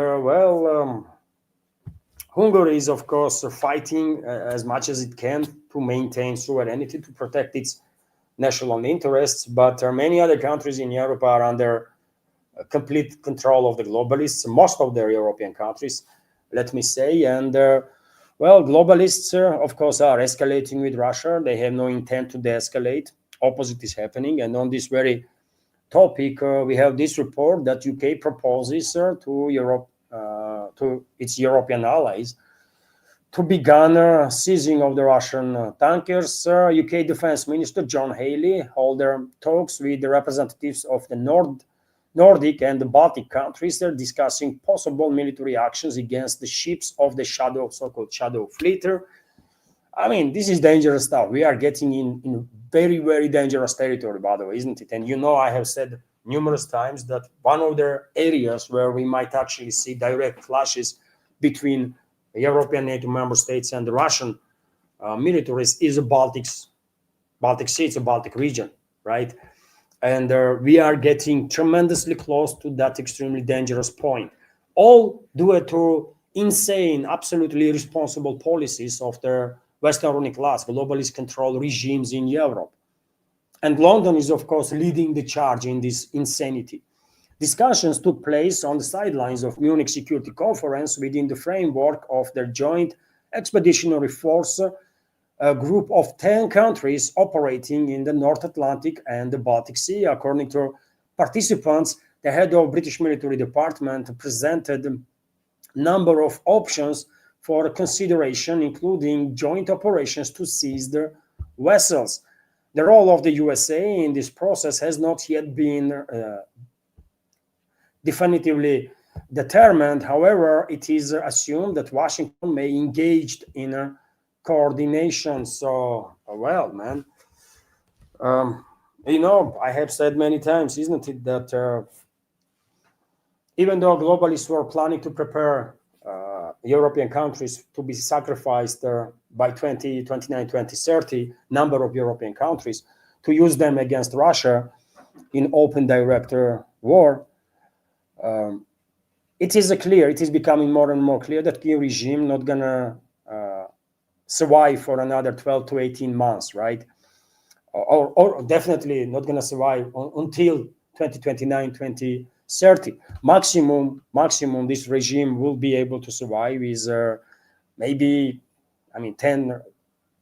Hungary is of course fighting as much as it can to maintain sovereignty, to protect its national interests. But many other countries in Europe are under complete control of the globalists. Most of the European countries, let me say, and globalists of course are escalating with Russia. They have no intent to de-escalate. Opposite is happening, and on this very topic, we have this report that UK proposes to Europe, to its European allies, to begin seizing of the Russian tankers. UK Defense Minister John Haley held talks with the representatives of the Nordic and the Baltic countries. They're discussing possible military actions against the ships of the so-called shadow fleet. I mean, this is dangerous stuff. We are getting in very, very dangerous territory, by the way, isn't it? And I have said numerous times that one of the areas where we might actually see direct clashes between European NATO member states and the Russian militaries is the Baltic Sea, it's a Baltic region, right? And we are getting tremendously close to that extremely dangerous point. All due to insane, absolutely irresponsible policies of the Western ruling class, globalist control regimes in Europe. And London is, of course, leading the charge in this insanity. Discussions took place on the sidelines of Munich Security Conference within the framework of their joint expeditionary force, a group of 10 countries operating in the North Atlantic and the Baltic Sea. According to participants, the head of British Military Department presented a number of options for consideration, including joint operations to seize the vessels. The role of the USA in this process has not yet been definitively determined. However, it is assumed that Washington may engage in a coordination. So, well, man, I have said many times, isn't it, that even though globalists were planning to prepare European countries to be sacrificed by 2029, 2030, number of European countries, to use them against Russia in open direct war, it is becoming more and more clear that the regime not gonna survive for another 12 to 18 months, right? Or definitely not gonna survive until 2029, 2030. Maximum this regime will be able to survive is maybe, 10,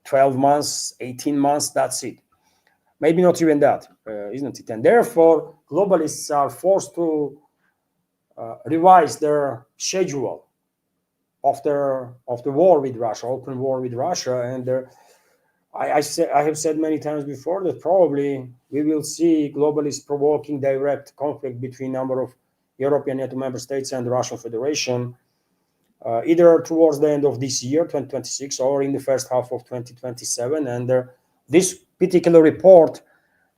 12 months, 18 months, that's it. Maybe not even that, isn't it? And therefore, globalists are forced to revise their schedule of the war with Russia, open war with Russia. And I have said many times before that probably we will see globalists provoking direct conflict between a number of European NATO member states and the Russian Federation, either towards the end of this year, 2026, or in the first half of 2027. And this particular report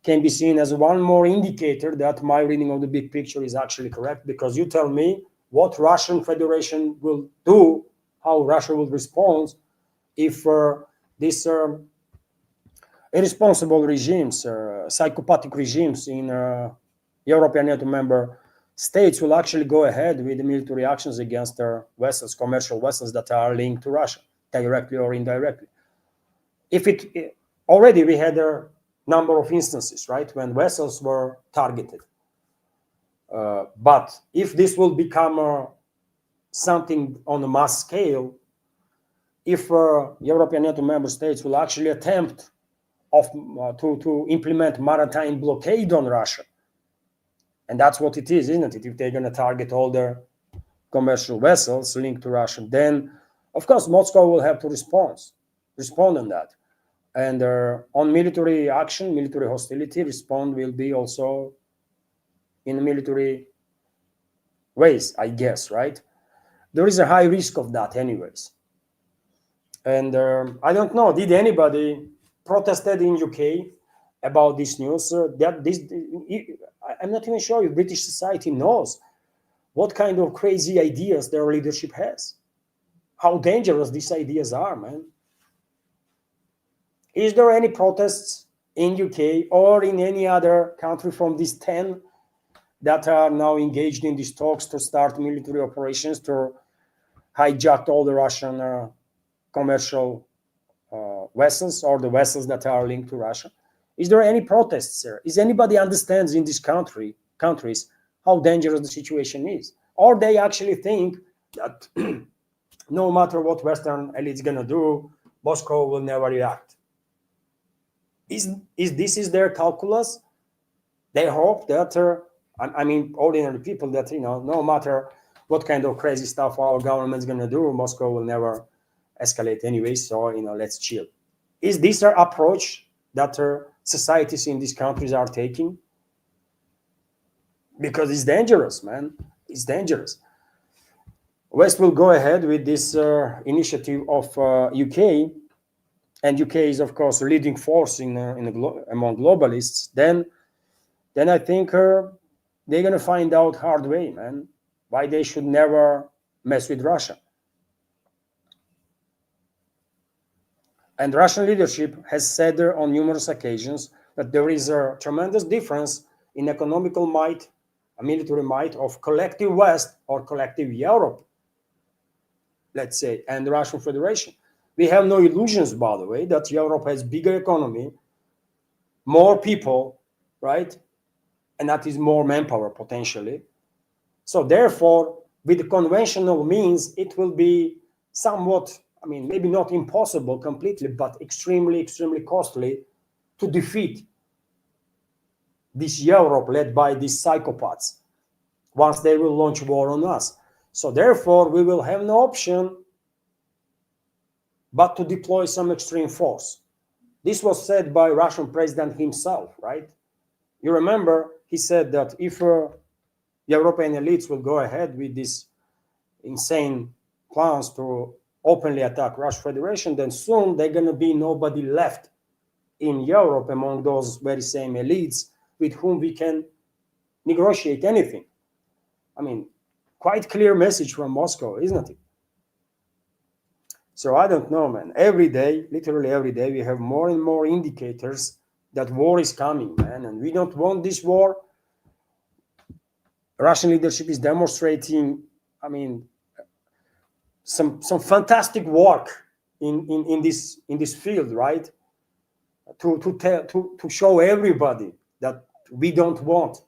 can be seen as one more indicator that my reading of the big picture is actually correct, because you tell me what Russian Federation will do, how Russia will respond if these irresponsible regimes, psychopathic regimes in European NATO member states will actually go ahead with the military actions against their vessels, commercial vessels that are linked to Russia, directly or indirectly. Already we had a number of instances, right, when vessels were targeted. But if this will become something on a mass scale, if European NATO member states will actually attempt to implement maritime blockade on Russia, and that's what it is, isn't it? If they're going to target all their commercial vessels linked to Russia, then of course Moscow will have to respond on that. And on military action, military hostility, respond will be also in military ways, I guess, right? There is a high risk of that anyways. And I don't know, did anybody protested in UK about this news? I'm not even sure if British society knows what kind of crazy ideas their leadership has. How dangerous these ideas are, man. Is there any protests in UK or in any other country from these 10 that are now engaged in these talks to start military operations to hijack all the Russian commercial vessels or the vessels that are linked to Russia? Is there any protests there? Is anybody understands in these countries how dangerous the situation is? Or they actually think that no matter what Western elite's gonna do, Moscow will never react? Is this their calculus? They hope that, I mean, ordinary people that, no matter what kind of crazy stuff our government's going to do, Moscow will never escalate anyway. So, let's chill. Is this our approach that societies in these countries are taking? Because it's dangerous, man. It's dangerous. West will go ahead with this initiative of UK, and UK is, of course, a leading force among globalists. Then I think they're going to find out hard way, man, why they should never mess with Russia. And Russian leadership has said on numerous occasions that there is a tremendous difference in economical might, military might of collective West or collective Europe, let's say, and the Russian Federation. We have no illusions, by the way, that Europe has bigger economy, more people, right? And that is more manpower potentially. So therefore, with the conventional means, it will be somewhat, I mean, maybe not impossible completely, but extremely, extremely costly to defeat this Europe led by these psychopaths once they will launch war on us. So therefore, we will have no option but to deploy some extreme force. This was said by Russian president himself, right? You remember, he said that if European elites will go ahead with these insane plans to openly attack Russian Federation, then soon they're going to be nobody left in Europe among those very same elites with whom we can negotiate anything. I mean, quite clear message from Moscow, isn't it? So I don't know, man. Every day, literally every day, we have more and more indicators that war is coming, man, and we don't want this war. Russian leadership is demonstrating, I mean, some fantastic work in this field, right? To show everybody that we don't want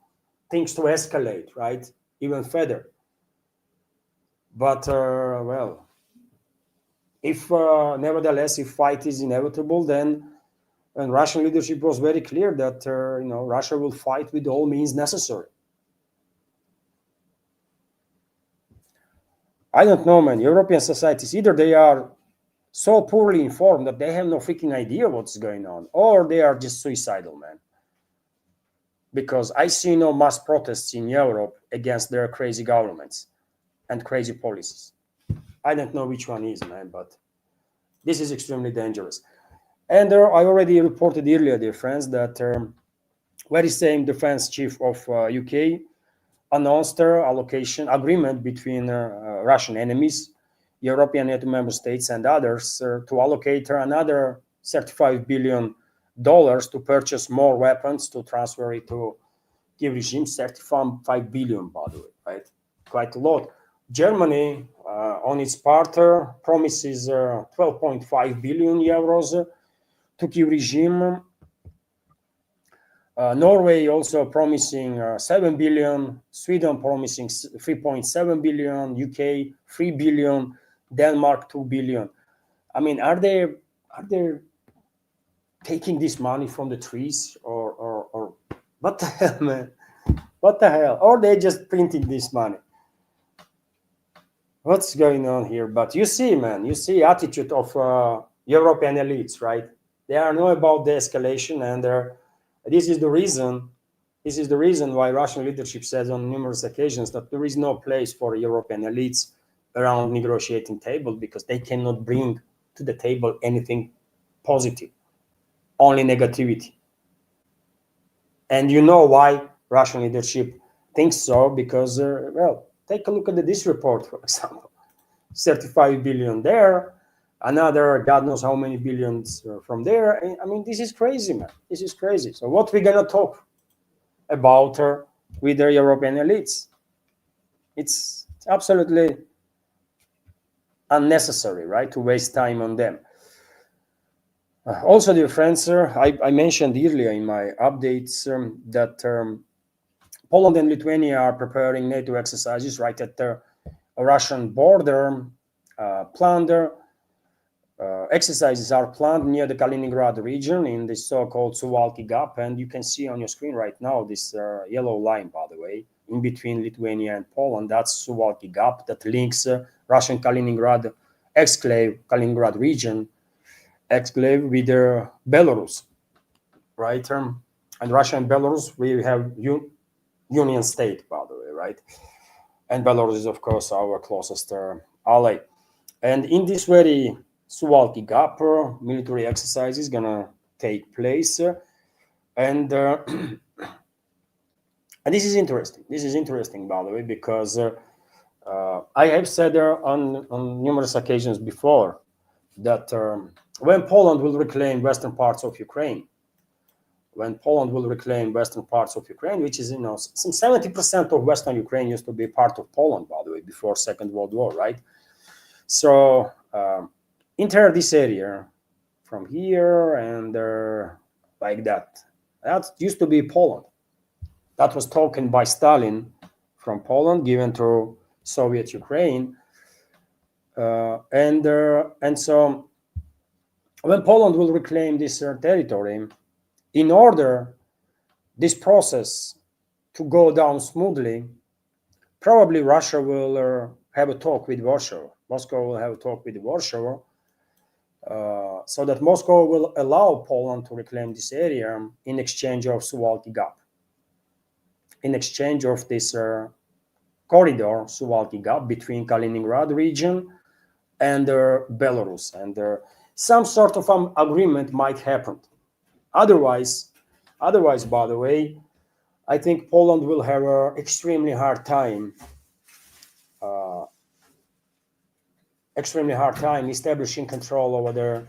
things to escalate, right, even further. But well, if nevertheless, if fight is inevitable, then and Russian leadership was very clear that Russia will fight with all means necessary. I don't know, man. European societies, either they are so poorly informed that they have no freaking idea what's going on, or they are just suicidal, man. Because I see no mass protests in Europe against their crazy governments and crazy policies. I don't know which one is, man, but this is extremely dangerous. And I already reported earlier, dear friends, that very same defense chief of UK announced allocation agreement between Russian enemies, European NATO member states, and others to allocate another $35 billion to purchase more weapons to transfer it to Kiev regime. 35 billion, by the way, right? Quite a lot. Germany, on its part, promises 12.5 billion euros to Kiev regime. Norway also promising 7 billion, Sweden promising 3.7 billion, UK 3 billion, Denmark 2 billion. I mean, are they taking this money from the trees or what the hell, man? What the hell? Or they just printing this money? What's going on here? But you see, man, you see attitude of European elites, right? They are know about the escalation, and this is the reason. This is the reason why Russian leadership says on numerous occasions that there is no place for European elites around negotiating table, because they cannot bring to the table anything positive, only negativity. And you know why Russian leadership thinks so? Because, well, take a look at this report, for example. 35 billion there, another God knows how many billions from there. I mean, this is crazy, man. This is crazy. So what we're going to talk about with the European elites? It's absolutely unnecessary, right, to waste time on them. Also, dear friends, I mentioned earlier in my updates that Poland and Lithuania are preparing NATO exercises right at the Russian border, planned exercises are planned near the Kaliningrad region in the so-called Suwalki Gap, and you can see on your screen right now this yellow line, by the way, in between Lithuania and Poland. That's Suwalki Gap that links Russian Kaliningrad exclave, Kaliningrad region exclave with Belarus, right? And Russia and Belarus, we have union state, by the way, right? And Belarus is, of course, our closest ally. And in this very Suwalki Gap, military exercise is gonna take place, and and this is interesting. This is interesting, by the way, because I have said on numerous occasions before that when Poland will reclaim western parts of Ukraine, which is, some 70% of Western Ukraine used to be part of Poland, by the way, before Second World War, right? So enter this area from here and like that. That used to be Poland. That was taken by Stalin from Poland, given to Soviet Ukraine, and so when Poland will reclaim this territory, in order this process to go down smoothly, probably Russia will have a talk with Warsaw. Moscow will have a talk with Warsaw, so that Moscow will allow Poland to reclaim this area in exchange of Suwalki Gap, in exchange of this corridor, Suwalki Gap, between Kaliningrad region and Belarus, and some sort of agreement might happen. Otherwise, by the way, I think Poland will have an extremely hard time establishing control over the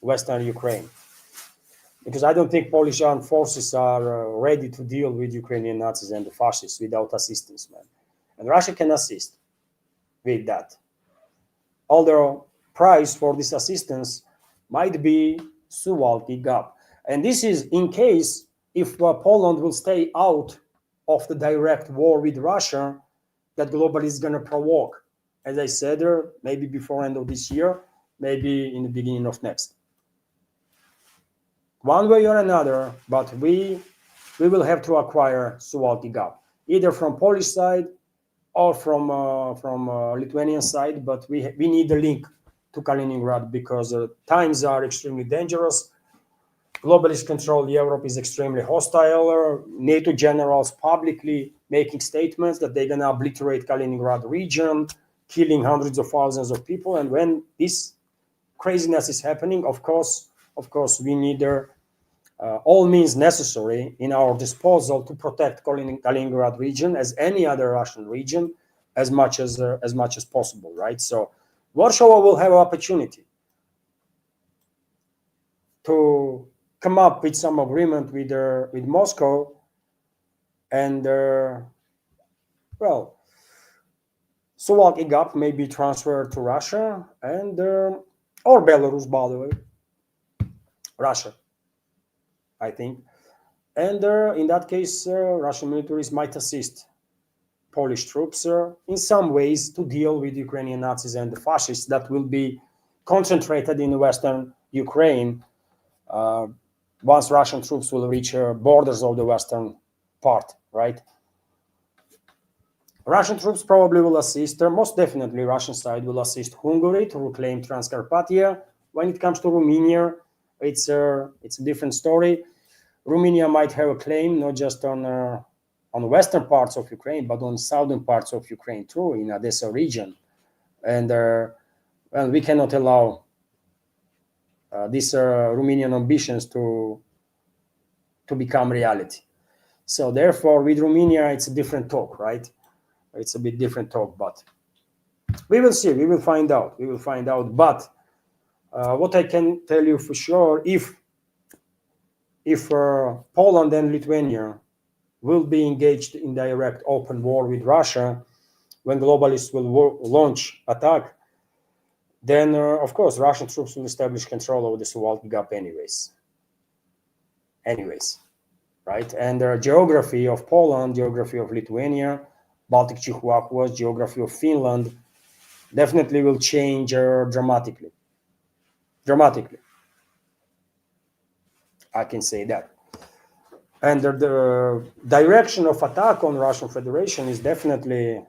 Western Ukraine, because I don't think Polish armed forces are ready to deal with Ukrainian Nazis and the fascists without assistance, man. And Russia can assist with that. Although price for this assistance might be Suwalki Gap. And this is in case if Poland will stay out of the direct war with Russia that globally is going to provoke. As I said, maybe before end of this year, maybe in the beginning of next. One way or another, but we will have to acquire Suwalki Gap, either from Polish side or from Lithuanian side, but we need a link to Kaliningrad because times are extremely dangerous. Globalist controlled Europe is extremely hostile. NATO generals publicly making statements that they're going to obliterate Kaliningrad region, killing hundreds of thousands of people. And when this craziness is happening, of course, we need all means necessary in our disposal to protect Kaliningrad region as any other Russian region as much as possible, right? So Warsaw will have an opportunity to come up with some agreement with Moscow, and Suwalki Gap may be transferred to Russia and or Belarus, by the way, Russia, I think, and in that case, Russian militaries might assist Polish troops in some ways to deal with Ukrainian Nazis and the fascists that will be concentrated in Western Ukraine. Once Russian troops will reach borders of the western part, right? Russian troops probably will assist, most definitely Russian side will assist Hungary to reclaim Transcarpathia. When it comes to Romania, it's a different story. Romania might have a claim not just on western parts of Ukraine, but on southern parts of Ukraine too, in Odessa region. And we cannot allow these Romanian ambitions to become reality. So therefore, with Romania, it's a different talk, right? It's a bit different talk, but we will see. We will find out. But what I can tell you for sure, if Poland and Lithuania will be engaged in direct open war with Russia, when globalists will launch attack, then of course Russian troops will establish control over the Suwalki Gap anyways, right? And the geography of Poland, geography of Lithuania, Baltic Chihuahuas, geography of Finland definitely will change dramatically. dramatically. I can say that. And the direction of attack on Russian Federation is definitely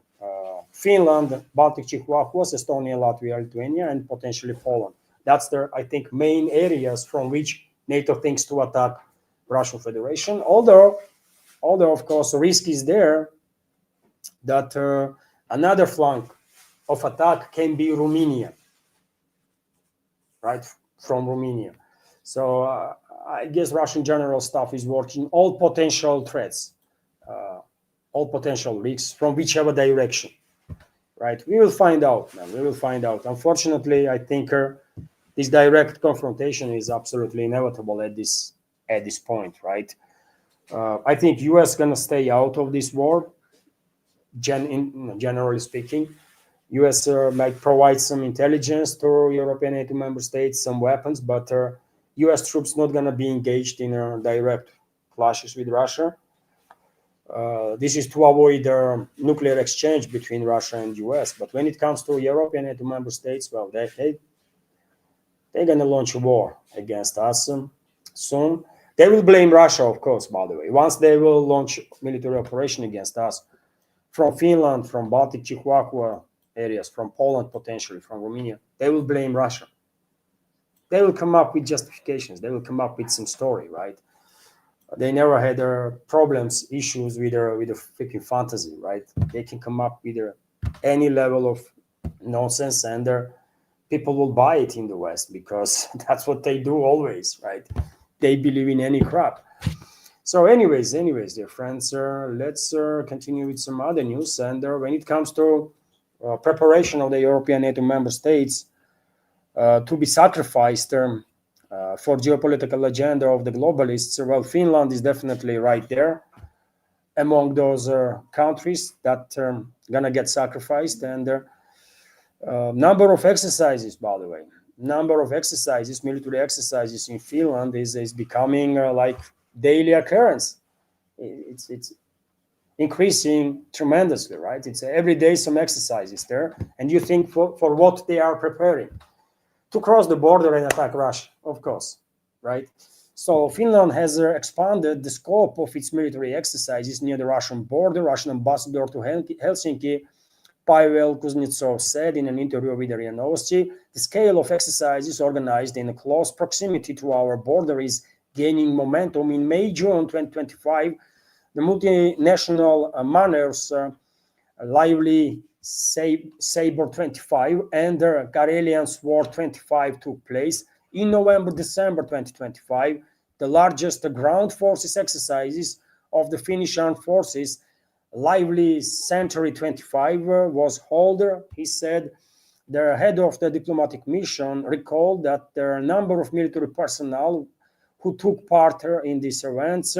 Finland, Baltic Czechoslovakia, Estonia, Latvia, Lithuania, and potentially Poland. That's the, I think, main areas from which NATO thinks to attack Russian Federation. Although of course, the risk is there that another flank of attack can be Romania, right, from Romania. So I guess Russian general staff is working all potential threats, all potential risks from whichever direction, right? We will find out, man. We will find out. Unfortunately, I think this direct confrontation is absolutely inevitable at this point, right? I think U.S. gonna stay out of this war. Generally speaking, U.S. Might provide some intelligence to European NATO member states, some weapons, but U.S. troops not gonna be engaged in direct clashes with Russia. This is to avoid nuclear exchange between Russia and U.S. But when it comes to European NATO member states, well, they're gonna launch a war against us soon. They will blame Russia, of course, by the way. Once they will launch military operation against us, from Finland, from Baltic Czechoslovakia areas, from Poland, potentially, from Romania, they will blame Russia. They will come up with justifications. They will come up with some story, right? They never had problems, issues with a freaking fantasy, right? They can come up with any level of nonsense, and people will buy it in the West because that's what they do always, right? They believe in any crap. So anyways, dear friends, let's continue with some other news. And when it comes to preparation of the European NATO member states to be sacrificed for geopolitical agenda of the globalists, well, Finland is definitely right there among those countries that gonna get sacrificed. And number of exercises, by the way, military exercises in Finland is becoming like daily occurrence. It's increasing tremendously, right? It's every day some exercises there, and you think for what they are preparing to cross the border and attack Russia, of course, right? So Finland has expanded the scope of its military exercises near the Russian border. Russian ambassador to Helsinki, Pavel Kuznetsov, said in an interview with RIA Novosti, the scale of exercises organized in close proximity to our border is gaining momentum. In May, June 2025, the multinational maneuvers Lively Sabre 25 and Karelian Sword 25 took place. In November, December 2025, the largest ground forces exercises of the Finnish armed forces, Lively Century 25, was held. He said the head of the diplomatic mission recalled that there are a number of military personnel who took part in these events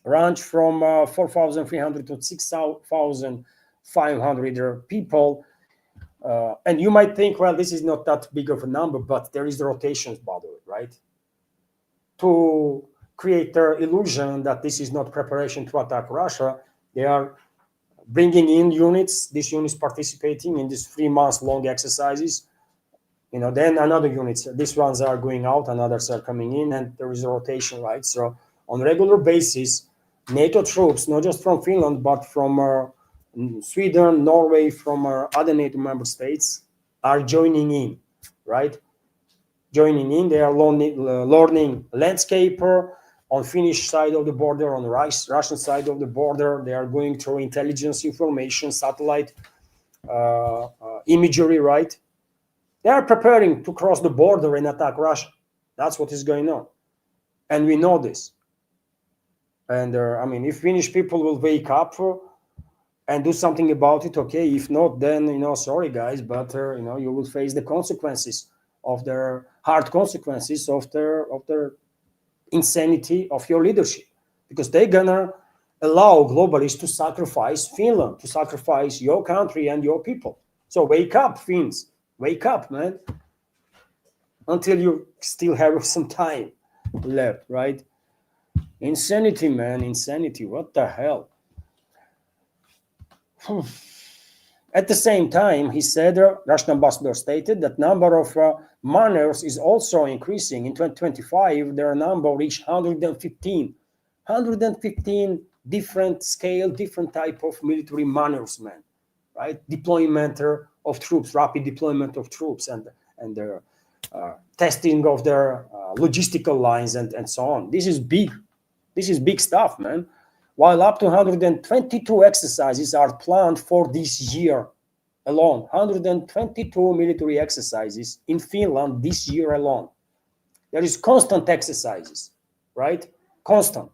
range from 4,300 to 6,500 people. And you might think, well, this is not that big of a number, but there is the rotations, by the way, right? To create the illusion that this is not preparation to attack Russia, they are bringing in units, these units participating in these 3 months long exercises. Then another units, these ones are going out, and others are coming in, and there is a rotation, right? So on a regular basis, NATO troops, not just from Finland, but from Sweden, Norway, from other NATO member states, are joining in, right? Joining in, they are learning landscape on Finnish side of the border, on the Russian side of the border. They are going through intelligence information, satellite imagery, right? They are preparing to cross the border and attack Russia. That's what is going on. And we know this. And if Finnish people will wake up and do something about it, okay. If not, then, sorry guys, but, you will face the consequences of their hard consequences of their insanity of your leadership, because they're gonna allow globalists to sacrifice Finland, to sacrifice your country and your people. So wake up, Finns. Wake up, man. Until you still have some time left, right? Insanity, man. Insanity. What the hell? At the same time, he said, Russian ambassador stated that number of miners is also increasing. In 2025, their number reached 115. 115 different scale, different type of military miners, man, right? Deployment of troops, rapid deployment of troops, and their testing of their logistical lines and so on. This is big. This is big stuff, man. While up to 122 exercises are planned for this year alone. 122 military exercises in Finland this year alone. There is constant exercises, right? Constant.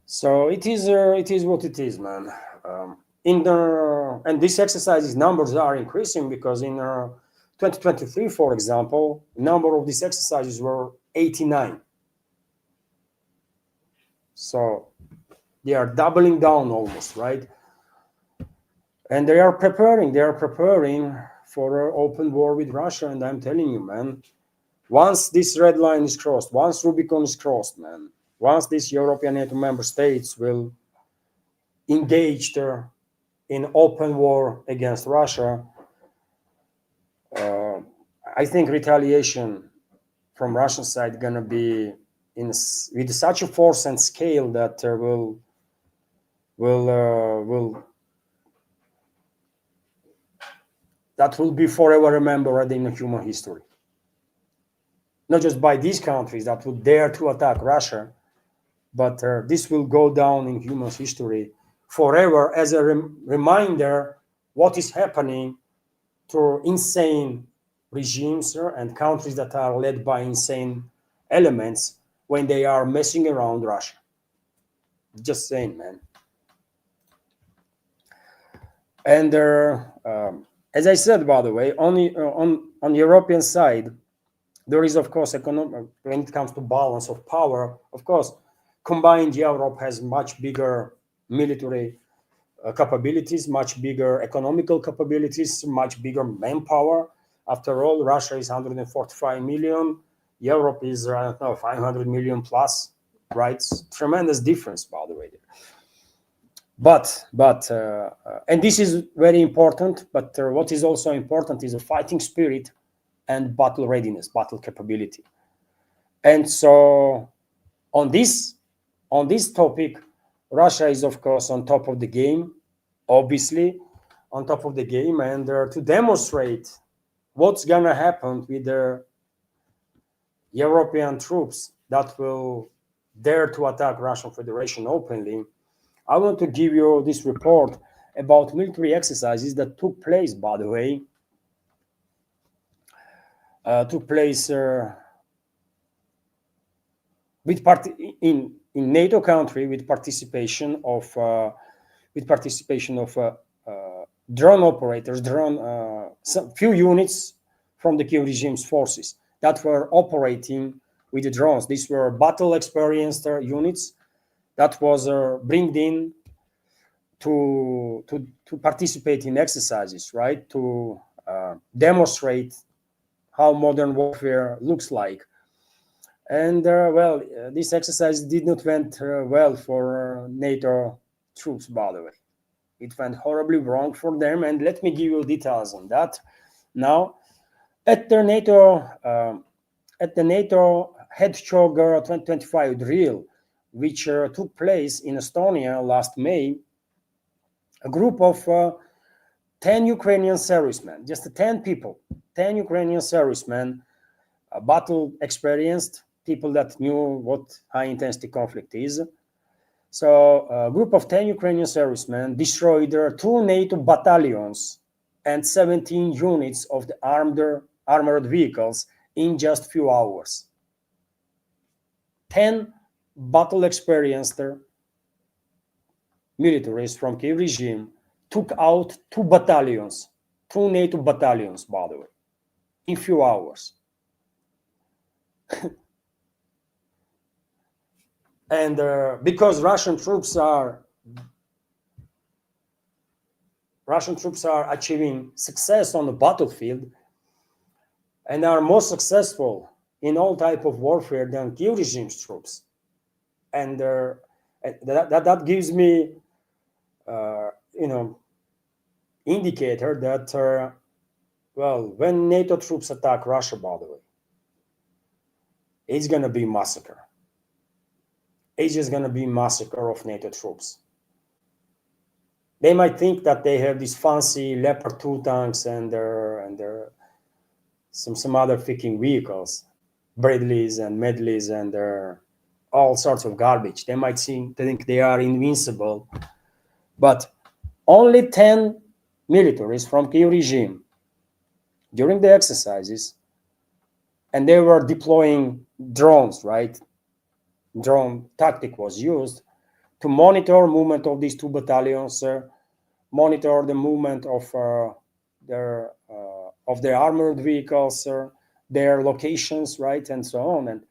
So it is what it is, man. And these exercises numbers are increasing because in 2023, for example, number of these exercises were 89. So they are doubling down almost, right? And they are preparing for an open war with Russia. And I'm telling you, man, once this red line is crossed, once Rubicon is crossed, man, once these European NATO member states will engage in open war against Russia, I think retaliation from Russian side gonna be with such a force and scale that that will be forever remembered in human history. Not just by these countries that would dare to attack Russia, but this will go down in human history forever as a reminder what is happening to insane regimes and countries that are led by insane elements when they are messing around Russia. Just saying, man. And as I said, by the way, on the European side, there is, of course, when it comes to balance of power, of course, combined Europe has much bigger military capabilities, much bigger economical capabilities, much bigger manpower. After all, Russia is 145 million. Europe is, I don't know, 500 million plus, right? Tremendous difference, by the way. But and this is very important, but what is also important is a fighting spirit and battle readiness, battle capability. And so on this topic, Russia is, of course, on top of the game, obviously, on top of the game, and to demonstrate what's going to happen with the European troops that will dare to attack Russian Federation openly, I want to give you this report about military exercises that took place, by the way, in NATO country with participation of drone operators, few units from the Kiev regime's forces that were operating with the drones. These were battle experienced units that was brought in to participate in exercises, right? To demonstrate how modern warfare looks like. And this exercise did not went well for NATO troops, by the way. It went horribly wrong for them, and let me give you details on that. Now, at the NATO Hedgehog 2025 drill, which took place in Estonia last May, a group of 10 Ukrainian servicemen, just 10 people, 10 Ukrainian servicemen, battle experienced, people that knew what high-intensity conflict is. So a group of 10 Ukrainian servicemen destroyed 2 NATO battalions and 17 units of the armored vehicles in just few hours. 10 battle-experienced militaries from Kiev regime took out 2 battalions, 2 NATO battalions, by the way, in few hours. And because Russian troops are achieving success on the battlefield and are more successful in all type of warfare than Kiev regime's troops, and that gives me you know, indicator that, well, when NATO troops attack Russia, by the way, it's going to be massacre. It's just going to be massacre of NATO troops. They might think that they have these fancy Leopard 2 tanks and their some other freaking vehicles, Bradleys and Medleys and all sorts of garbage. They might think they are invincible, but only 10 militaries from Kiev regime during the exercises, and they were deploying drones, right? Drone tactic was used to monitor movement of these two battalions, monitor the movement of their armored vehicles, their locations, right, and so on. And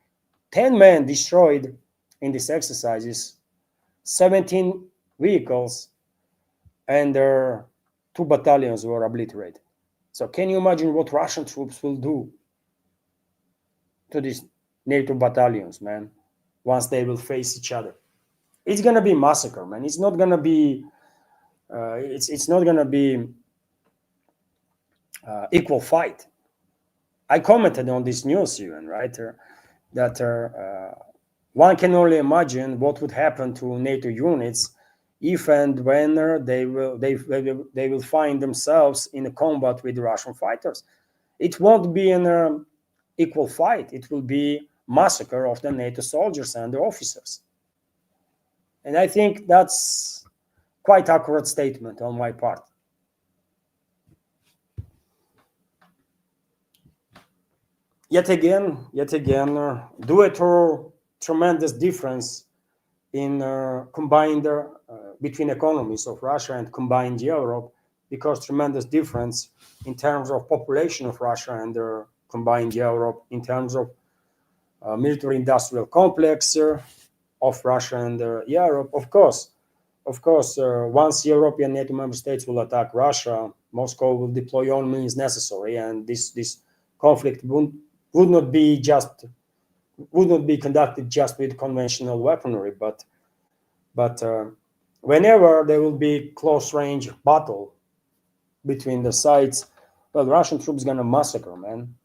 10 men destroyed in these exercises, 17 vehicles, and their 2 battalions were obliterated. So can you imagine what Russian troops will do to these NATO battalions, man, once they will face each other? It's gonna be massacre, man. It's not gonna be it's not gonna be equal fight. I commented on this news even, right, that one can only imagine what would happen to NATO units if and when they will find themselves in a combat with Russian fighters. It won't be an equal fight. It will be massacre of the NATO soldiers and the officers. And I think that's quite accurate statement on my part. Yet again, due to tremendous difference in combined between economies of Russia and combined Europe, because tremendous difference in terms of population of Russia and combined Europe, in terms of military industrial complex of Russia and Europe. Of course, once European NATO member states will attack Russia, Moscow will deploy all means necessary, and this conflict would not be conducted just with conventional weaponry, but whenever there will be close range battle between the sides, well, Russian troops gonna massacre, man,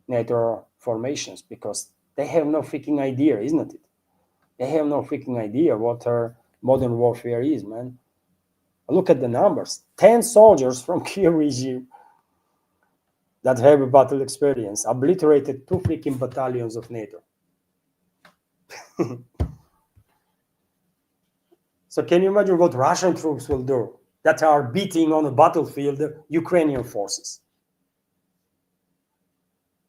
NATO formations, because they have no freaking idea, isn't it? They have no freaking idea what modern warfare is, man. Look at the numbers. 10 soldiers from Kiev regime that have a battle experience obliterated 2 freaking battalions of NATO. So can you imagine what Russian troops will do that are beating on the battlefield Ukrainian forces?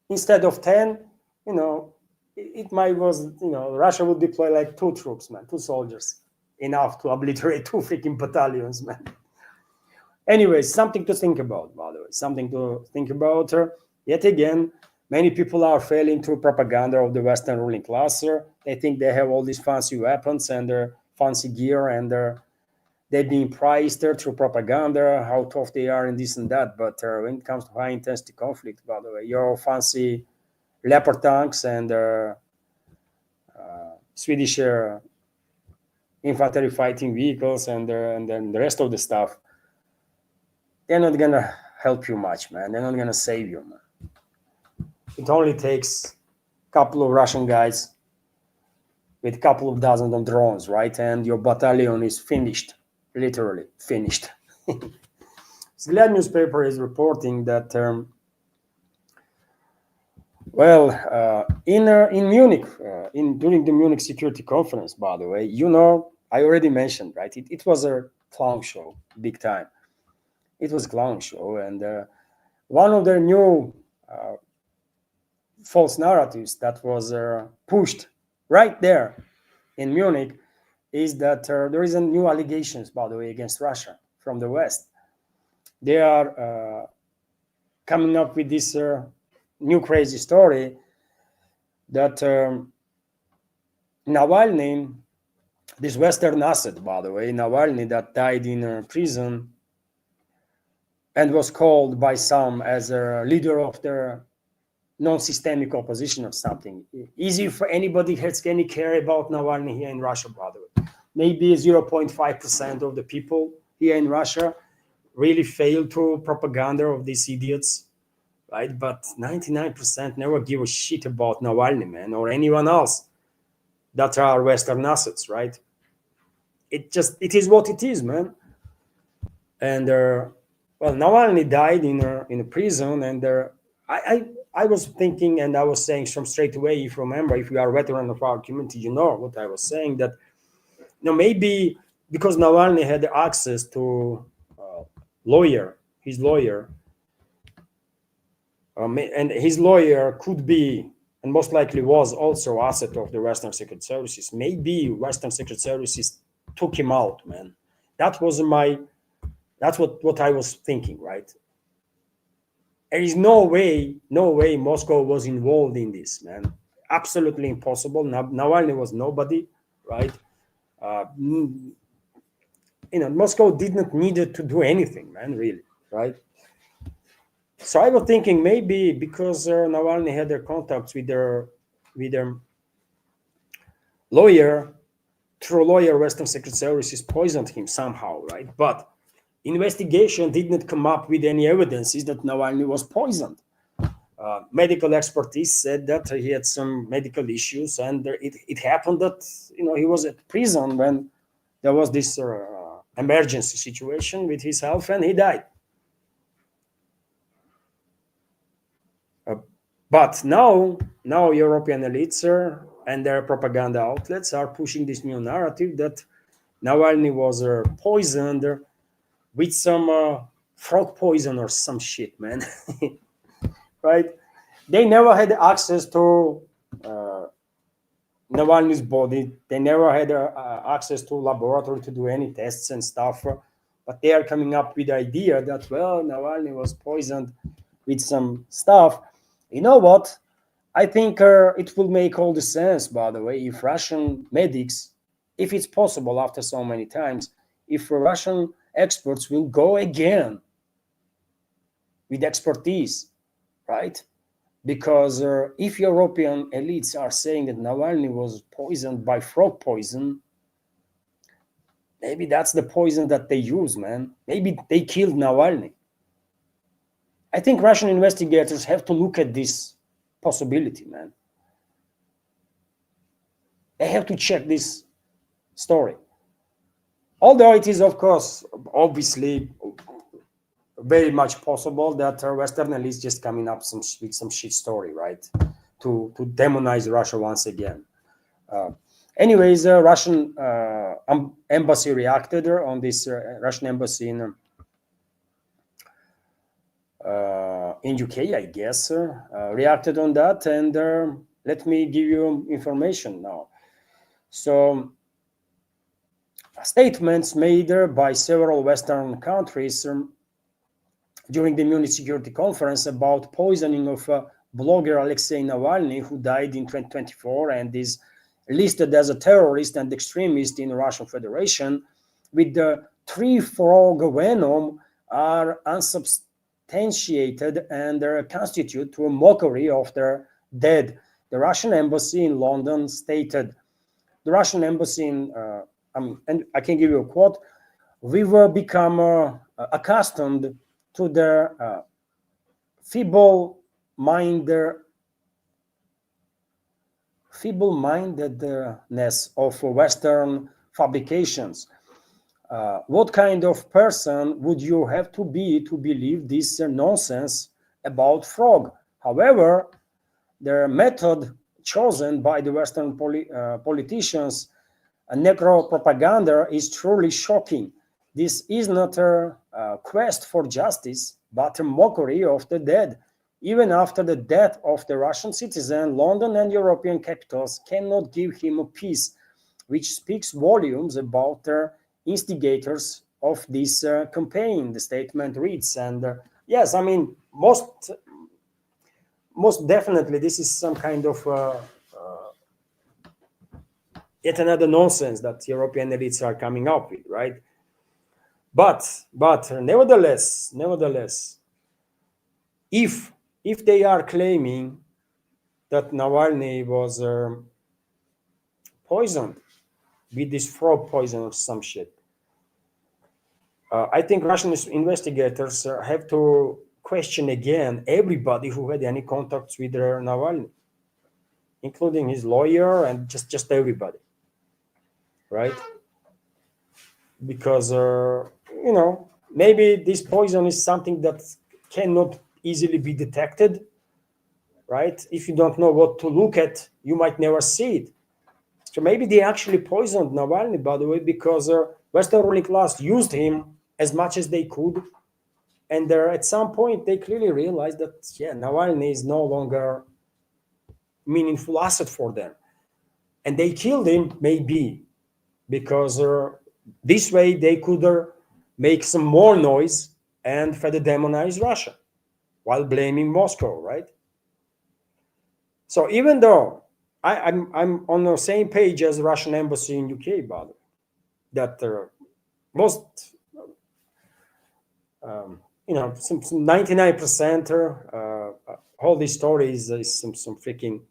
Instead of 10, it might was, Russia would deploy like 2 troops, man, 2 soldiers, enough to obliterate 2 freaking battalions, man. Anyway, something to think about, by the way, something to think about. Yet again, many people are failing through propaganda of the Western ruling class. They think they have all these fancy weapons and fancy gear, and they're being priced through propaganda, how tough they are and this and that. But when it comes to high intensity conflict, by the way, your fancy Leopard tanks and Swedish infantry fighting vehicles and then the rest of the stuff, they're not gonna help you much, man. They're not gonna save you, man. It only takes a couple of Russian guys with a couple of dozen of drones, right? And your battalion is finished, literally finished. Zgled newspaper is reporting that, in Munich, during the Munich Security Conference, by the way, I already mentioned, right? It was a clown show, big time. It was a clown show, and one of their new false narratives that was pushed right there in Munich is that there is a new allegations, by the way, against Russia from the West. They are coming up with this new crazy story that Navalny, this Western asset, by the way, Navalny, that died in prison and was called by some as a leader of the non-systemic opposition or something. Easy for anybody who has any care about Navalny here in Russia, by the way. maybe 0.5% of the people here in Russia really fail to propaganda of these idiots, right? But 99% never give a shit about Navalny, man, or anyone else that are Western assets, right? It is what it is, man. And well, Navalny died in a prison, and I was thinking, and I was saying from straight away, if you remember, if you are a veteran of our community, you know what I was saying, that maybe because Navalny had access to his lawyer, and his lawyer could be, and most likely was also asset of the Western Secret Services. Maybe Western Secret Services took him out, man. That's what I was thinking, right? There is no way Moscow was involved in this, man. Absolutely impossible. Navalny was nobody, right? Moscow didn't need to do anything, man, really, right? So I was thinking maybe because Navalny had their contacts with their lawyer, through lawyer, Western Secret Services poisoned him somehow, right? But investigation didn't come up with any evidences that Navalny was poisoned. Medical expertise said that he had some medical issues, and it happened that he was at prison when there was this emergency situation with his health, and he died. But now European elites and their propaganda outlets are pushing this new narrative that Navalny was poisoned with some frog poison or some shit, man. Right? They never had access to Navalny's body. They never had access to laboratory to do any tests and stuff. But they are coming up with the idea that, well, Navalny was poisoned with some stuff. You know what? I think it will make all the sense, by the way, if Russian medics, if it's possible after so many times, if Russian experts will go again with expertise, right? Because if European elites are saying that Navalny was poisoned by frog poison, maybe that's the poison that they use, man. Maybe they killed Navalny. I think Russian investigators have to look at this possibility, man. They have to check this story. Although it is, of course, obviously very much possible that Western elites just coming up with some shit story, right? To demonize Russia once again. Anyways, Russian embassy reacted on this Russian embassy in UK, I guess, reacted on that. And let me give you information now. So statements made by several Western countries during the Munich Security Conference about poisoning of blogger Alexei Navalny, who died in 2024 and is listed as a terrorist and extremist in the Russian Federation, with the three frog venom, are unsubstantiated and constitute to a mockery of their dead. The Russian embassy in London stated, the Russian embassy in, and I can give you a quote, "We will become accustomed to the feeble-mindedness of Western fabrications. What kind of person would you have to be to believe this nonsense about frog? However, the method chosen by the Western politicians, necro propaganda, is truly shocking. This is not a quest for justice, but a mockery of the dead. Even after the death of the Russian citizen, London and European capitals cannot give him a peace, which speaks volumes about the instigators of this campaign," the statement reads. And yes, I mean, most definitely this is some kind of yet another nonsense that European elites are coming up with, right? But nevertheless, if they are claiming that Navalny was poisoned with this frog poison or some shit. I think Russian investigators have to question again everybody who had any contacts with Navalny, including his lawyer and just everybody, right? Because maybe this poison is something that cannot easily be detected, right? If you don't know what to look at, you might never see it. So maybe they actually poisoned Navalny, by the way, because Western ruling class used him as much as they could. And at some point, they clearly realized that, Navalny is no longer meaningful asset for them. And they killed him, maybe, because this way they could make some more noise and further demonize Russia while blaming Moscow, right? So even though I'm on the same page as the Russian embassy in UK, by the way, that most, some 99% all these stories is some freaking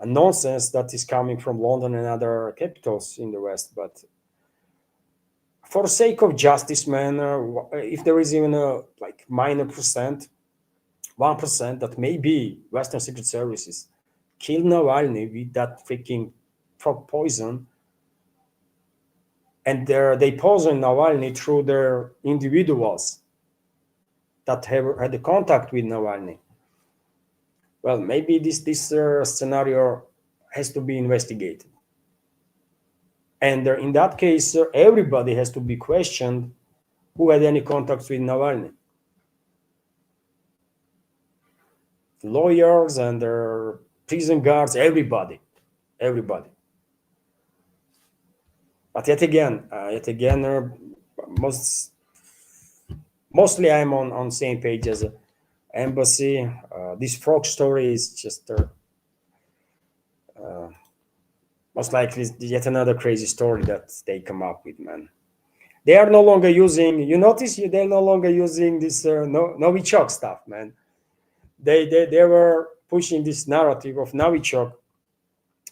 nonsense that is coming from London and other capitals in the West. But for the sake of justice, man, if there is even a minor percent, 1% that maybe Western secret services killed Navalny with that freaking frog poison, and they poisoned Navalny through their individuals that have had a contact with Navalny. Well, maybe this scenario has to be investigated. And in that case, everybody has to be questioned who had any contacts with Navalny. Lawyers and their prison guards, everybody. But yet again, mostly I'm on same page as embassy. This frog story is just most likely yet another crazy story that they come up with, man. They are no longer using. You notice they're no longer using this Novichok stuff, man. They were pushing this narrative of Novichok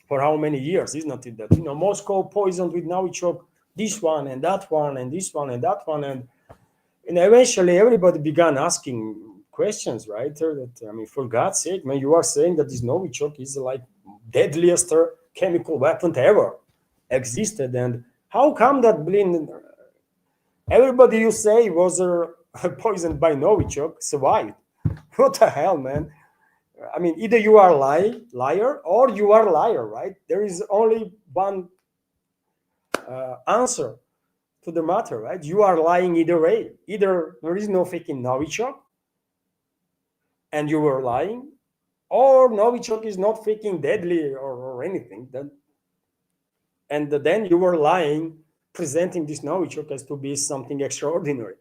for how many years, isn't it? That Moscow poisoned with Novichok this one and that one and this one and that one, and eventually everybody began asking questions, right? For God's sake, man, you are saying that this Novichok is like deadliest chemical weapon ever existed, and how come that everybody you say was poisoned by Novichok survived? What the hell, man? Either you are liar or you are liar, right? There is only one answer to the matter, right? You are lying either way. Either there is no freaking Novichok and you were lying, or Novichok is not freaking deadly or anything. Then you were lying, presenting this Novichok as to be something extraordinary.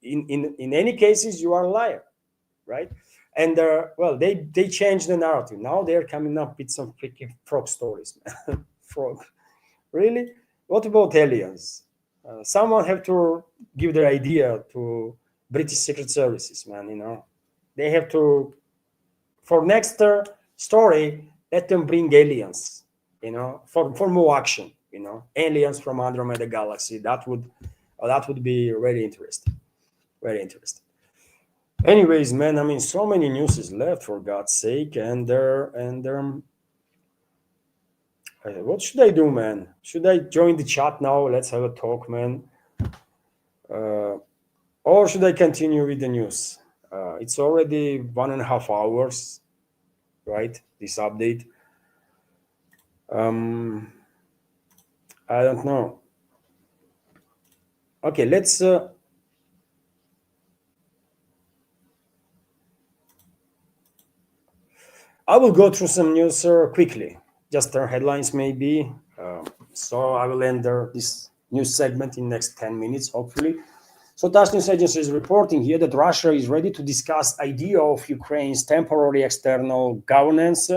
In any cases, you are a liar, right? And they changed the narrative. Now they're coming up with some freaking frog stories. Frog, really? What about aliens? Someone have to give their idea to British Secret Services, man. They have to, for next story, let them bring aliens, for more action, aliens from Andromeda Galaxy. That would be very interesting. Very interesting. Anyways, man, so many news is left, for God's sake, and what should I do, man? Should I join the chat now? Let's have a talk, man. Or should I continue with the news? It's already 1.5 hours, right? This update. I don't know. Okay, let's. I will go through some news quickly, just headlines maybe. So I will end this news segment in next 10 minutes, hopefully. So TASS News Agency is reporting here that Russia is ready to discuss idea of Ukraine's temporary external governance,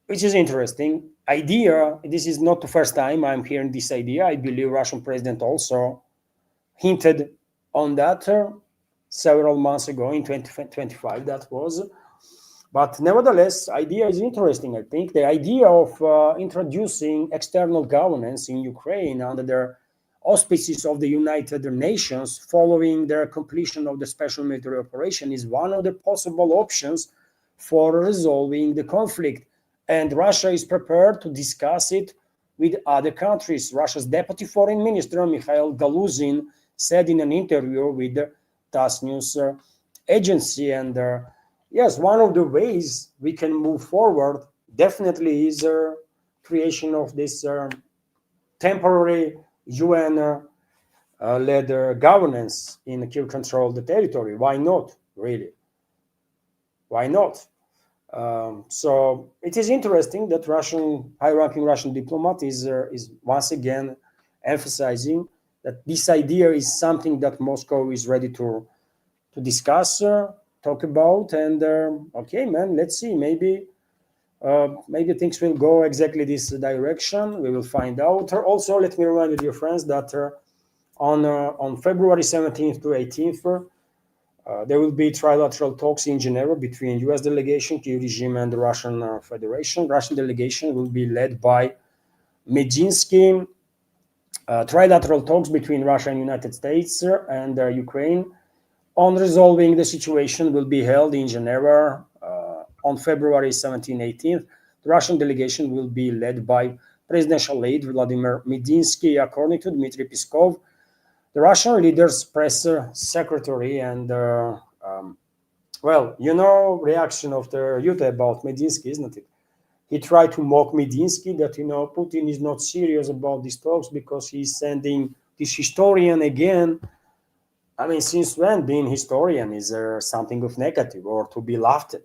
which is interesting. Idea, this is not the first time I'm hearing this idea. I believe Russian president also hinted on that several months ago in 2025, that was. But nevertheless, idea is interesting. I think the idea of introducing external governance in Ukraine under the auspices of the United Nations following their completion of the special military operation is one of the possible options for resolving the conflict. And Russia is prepared to discuss it with other countries. Russia's deputy foreign minister, Mikhail Galuzin, said in an interview with the TASS news agency. And yes, one of the ways we can move forward definitely is creation of this temporary UN-led governance in Kiev controlled the territory. Why not, really? Why not? So it is interesting that high-ranking Russian diplomat is once again emphasizing that this idea is something that Moscow is ready to discuss, talk about, and okay, man, let's see. Maybe things will go exactly this direction. We will find out. Also, let me remind you, dear friends, that on February 17th to 18th, there will be trilateral talks in Geneva between U.S. delegation, Kyiv regime, and the Russian Federation. Russian delegation will be led by Medinsky. Trilateral talks between Russia and United States and Ukraine on resolving the situation will be held in Geneva on February 17-18th. The Russian delegation will be led by presidential aide Vladimir Medinsky, according to Dmitry Peskov, the Russian leader's press secretary. And well, you know, reaction of the Ryuta about Medinsky, isn't it? He tried to mock Medinsky that, you know, Putin is not serious about these talks because he's sending this historian again. I mean, since when being historian is something of negative or to be laughed at?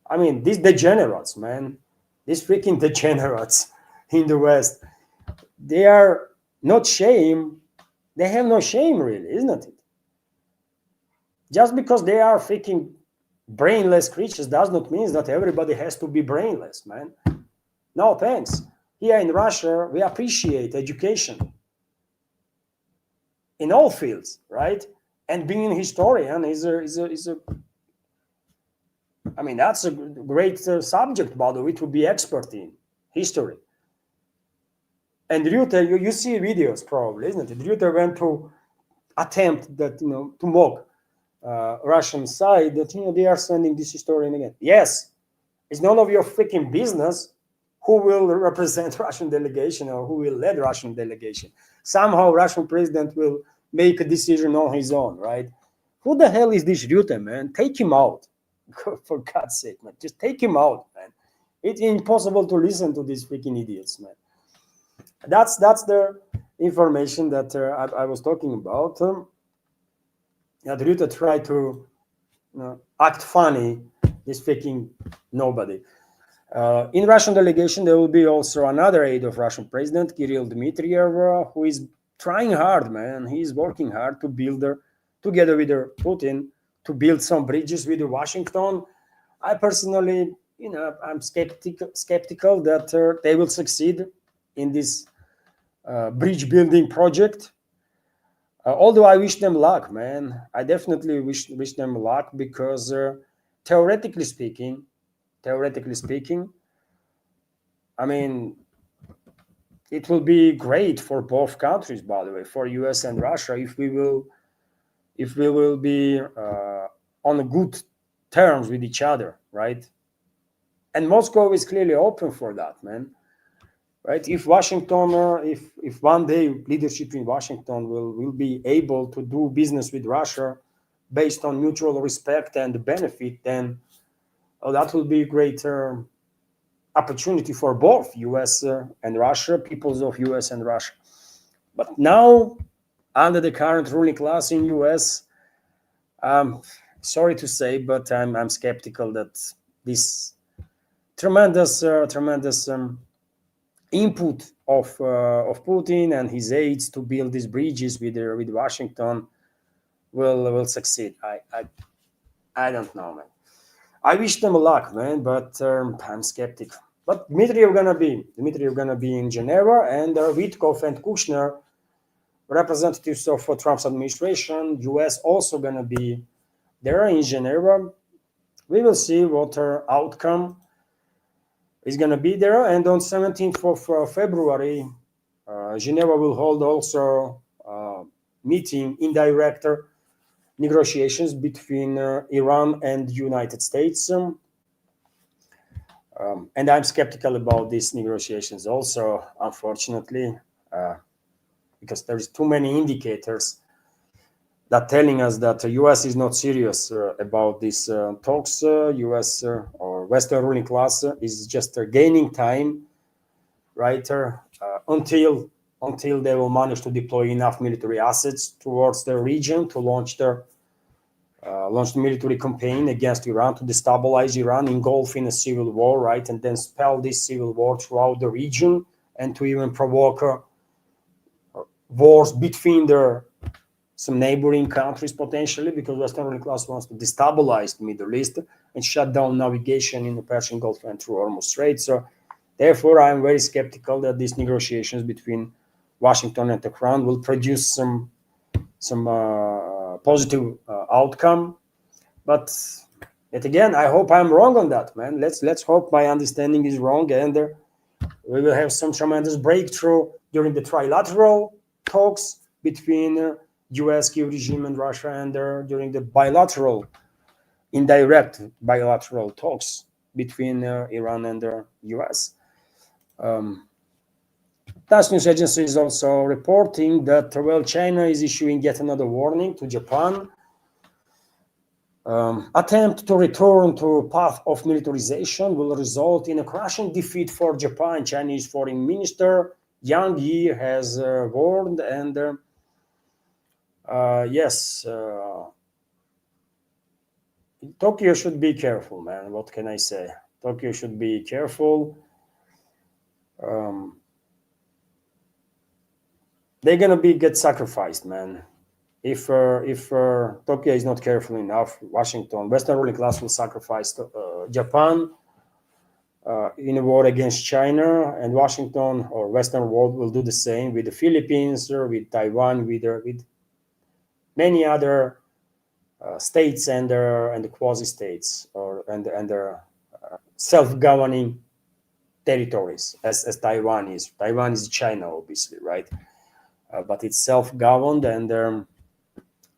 I mean, these degenerates, man, these freaking degenerates in the West, they are not shame. They have no shame, really, isn't it? Just because they are freaking brainless creatures does not mean that everybody has to be brainless, man. No, thanks. Here in Russia, we appreciate education in all fields, right? And being a historian is a I mean, that's a great subject, by the way, to be expert in history. And Ryuta, you see videos probably, isn't it? Ryuta went to attempt that, you know, to mock Russian side that, you know, they are sending this historian again. Yes, it's none of your freaking business who will represent Russian delegation or who will lead Russian delegation. Somehow Russian president will make a decision on his own, right? Who the hell is this Ryuta, man? Take him out. For God's sake, man. Just take him out, man. It's impossible to listen to these freaking idiots, man. That's the information that I was talking about. That Ryuta tried to act funny, this freaking nobody. In Russian delegation, there will be also another aide of Russian President, Kirill Dmitriev, who is trying hard, man. He's working hard to build, together with Putin, to build some bridges with Washington. I personally, you know, I'm skeptical that they will succeed in this bridge building project. Although I wish them luck, man. I definitely wish them luck because theoretically speaking, I mean, it will be great for both countries, by the way, for US and Russia, if we will be on good terms with each other, right? And Moscow is clearly open for that, man. Right? If Washington, if one day leadership in Washington will be able to do business with Russia based on mutual respect and benefit, then that will be a great opportunity for both US and Russia, peoples of US and Russia. But now, under the current ruling class in US, sorry to say, but I'm skeptical that this tremendous input of Putin and his aides to build these bridges with Washington will succeed. I don't know, man. I wish them luck, man, but I'm skeptical. But Dmitriev gonna be in Geneva, and Witkov and Kushner, representatives of Trump's administration, US, also gonna be there in Geneva. we will see what outcome is going to be there. And on 17th of February, Geneva will hold also meeting indirect negotiations between Iran and United States. And I'm skeptical about these negotiations also, unfortunately, because there's too many indicators that telling us that the US is not serious about these talks. US or Western ruling class is just gaining time, right, until they will manage to deploy enough military assets towards the region to launch the military campaign against Iran, to destabilize Iran, engulf in a civil war, right, and then spell this civil war throughout the region, and to even provoke wars between some neighboring countries potentially, because Western ruling class wants to destabilize the Middle East and shut down navigation in the Persian Gulf and through Hormuz Strait. So therefore, I'm very skeptical that these negotiations between Washington and Tehran will produce some positive outcome. But yet again, I hope I'm wrong on that, man. Let's hope my understanding is wrong, and we will have some tremendous breakthrough during the trilateral talks between U.S. Kyiv regime and Russia, and during the indirect bilateral talks between Iran and the U.S. TASS news agency is also reporting that, well, China is issuing yet another warning to Japan. Attempt to return to a path of militarization will result in a crushing defeat for Japan. Chinese Foreign Minister Yang Yi has warned, and yes, Tokyo should be careful, man. What can I say? Tokyo should be careful. They're gonna get sacrificed, man. If Tokyo is not careful enough, Western ruling class will sacrifice Japan in a war against China, and Washington or Western world will do the same with the Philippines, or with Taiwan, with many other states and the quasi states, and their self-governing territories, as Taiwan is. Taiwan is China, obviously, right? But it's self-governed, and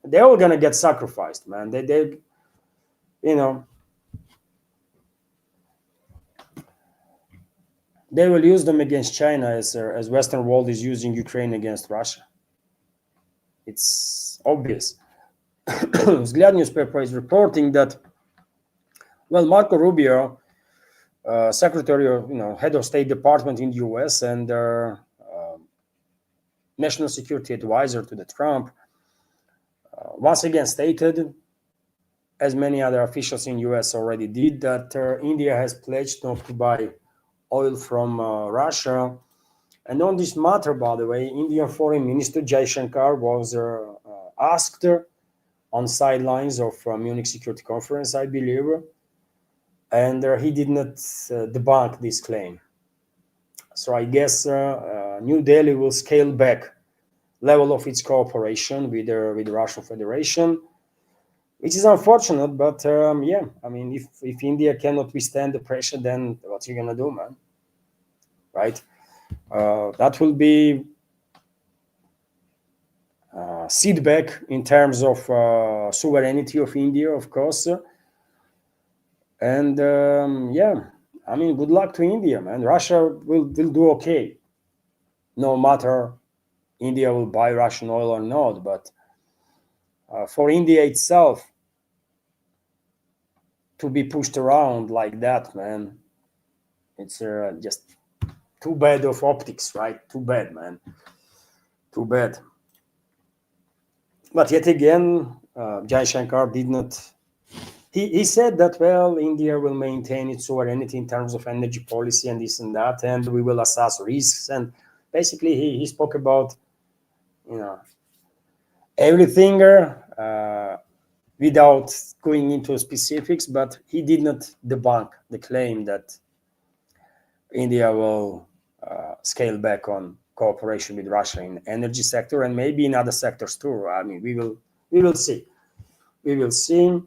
they're all gonna get sacrificed, man. They you know, they will use them against China as Western world is using Ukraine against Russia. It's obvious. Vzгляд newspaper is reporting that, well, Marco Rubio, secretary of, head of State Department in the U.S. and national security advisor to the Trump, once again stated, as many other officials in U.S. already did, that India has pledged not to buy oil from Russia. And on this matter, by the way, Indian Foreign Minister Jaishankar was asked on sidelines of Munich Security Conference, I believe, and he did not debunk this claim. So I guess New Delhi will scale back level of its cooperation with the Russian Federation, which is unfortunate. But yeah, I mean, if India cannot withstand the pressure, then what you gonna do, man? Right? That will be setback in terms of sovereignty of India, of course. And yeah, I mean, good luck to India, man. Russia will do okay, no matter India will buy Russian oil or not. But for India itself to be pushed around like that, man, it's just too bad of optics, right? Too bad, man. Too bad. But yet again, Jaishankar did not. He said that, well, India will maintain its sovereignty in terms of energy policy and this and that, and we will assess risks. And basically, he spoke about, everything without going into specifics, but he did not debunk the claim that India will scale back on cooperation with Russia in energy sector and maybe in other sectors too. I mean, we will see. We will see.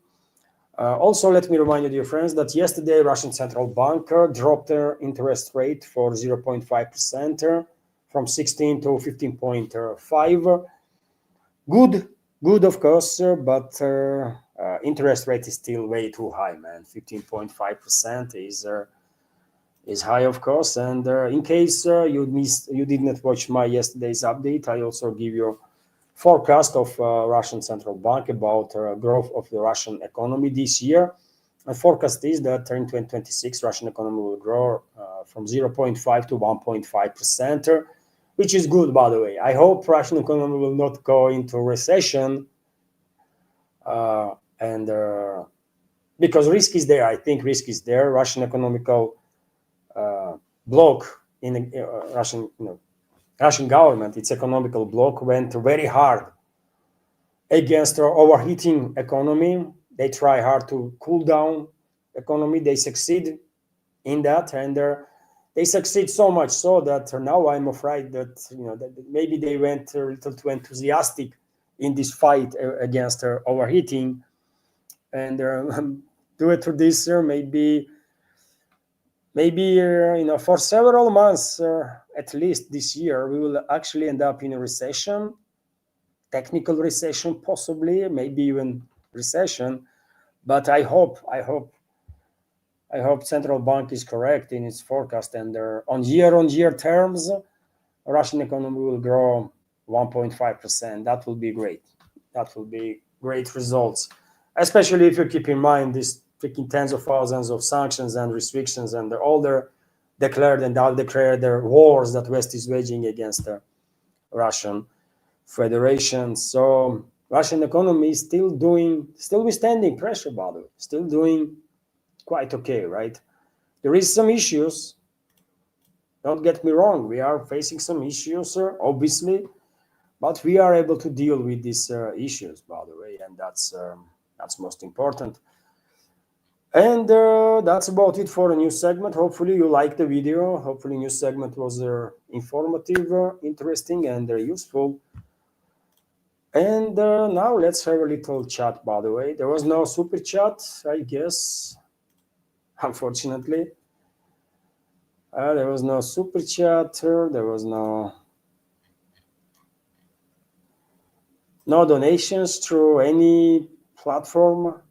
Also, let me remind you, dear friends, that yesterday Russian central bank dropped their interest rate for 0.5% from 16 to 15.5. Good, good, of course, but interest rate is still way too high, man. 15.5% is high, of course. And in case you did not watch my yesterday's update, I also give you forecast of Russian central bank about growth of the Russian economy this year. And forecast is that in 2026 Russian economy will grow from 0.5 to 1.5%, which is good, by the way. I hope Russian economy will not go into recession, and because risk is there. I think risk is there. Russian economical bloc in Russian, Russian government, its economical bloc went very hard against overheating economy. They try hard to cool down economy. They succeed in that, and they succeed so much so that now I'm afraid that that maybe they went a little too enthusiastic in this fight against overheating, and due to this, maybe for several months, at least this year, we will actually end up in a recession, technical recession, possibly, maybe even recession. But I hope central bank is correct in its forecast, and on year terms, Russian economy will grow 1.5%. That will be great. That will be great results, especially if you keep in mind these freaking tens of thousands of sanctions and restrictions and all their declared and undeclared wars that West is waging against the Russian Federation. So Russian economy is still withstanding pressure, by the way, still doing quite okay, right? There is some issues. Don't get me wrong. We are facing some issues, obviously, but we are able to deal with these issues, by the way, and that's most important. And that's about it for a new segment. Hopefully you liked the video. Hopefully new segment was informative, interesting, and useful. And now let's have a little chat, by the way. There was no super chat, I guess, unfortunately. There was no super chat. There was no donations through any platform.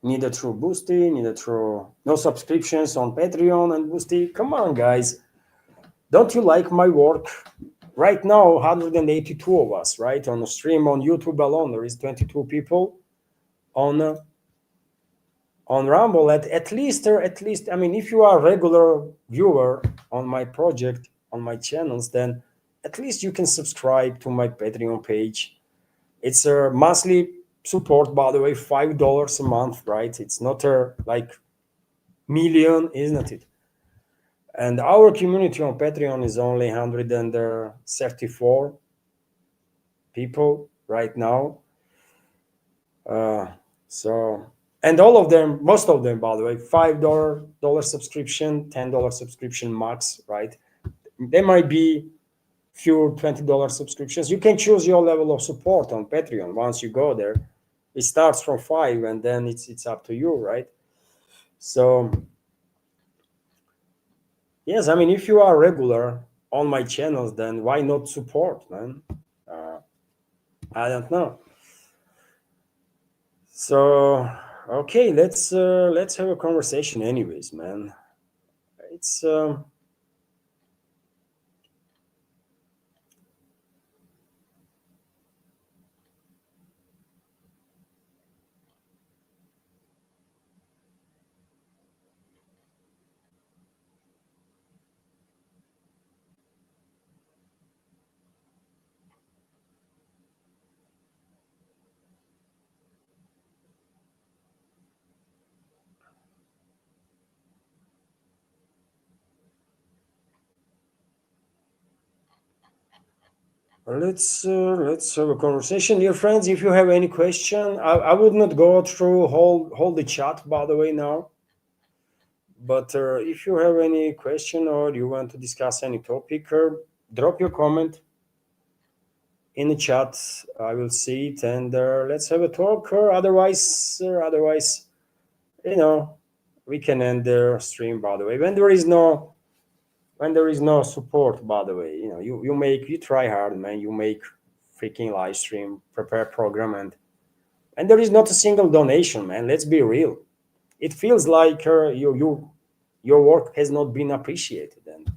Neither through Boosty, neither through no subscriptions on Patreon and Boosty. Come on, guys. Don't you like my work? Right now, 182 of us, right? On the stream on YouTube alone, there is 22 people. On Rumble, at least, I mean, if you are a regular viewer on my project, on my channels, then at least you can subscribe to my Patreon page. It's a monthly support, by the way, $5 a month, right? It's not like million, isn't it? And our community on Patreon is only 134 people right now. So, and all of them, most of them, by the way, $5 subscription, $10 subscription max, right? There might be few $20 subscriptions. You can choose your level of support on Patreon. Once you go there, it starts from $5, and then it's up to you, right? So yes, I mean, if you are regular on my channels, then why not support, man? I don't know. So okay, let's have a conversation, anyways, man. It's let's have a conversation, dear friends. If you have any question, I would not go through whole the chat, by the way, now. But if you have any question or you want to discuss any topic, drop your comment. in the chat. I will see it, and let's have a talk. Otherwise, you know, we can end the stream. By the way, when there is no support, by the way, you try hard, man. You make freaking live stream, prepare program, and there is not a single donation, man. Let's be real. It feels like your work has not been appreciated, and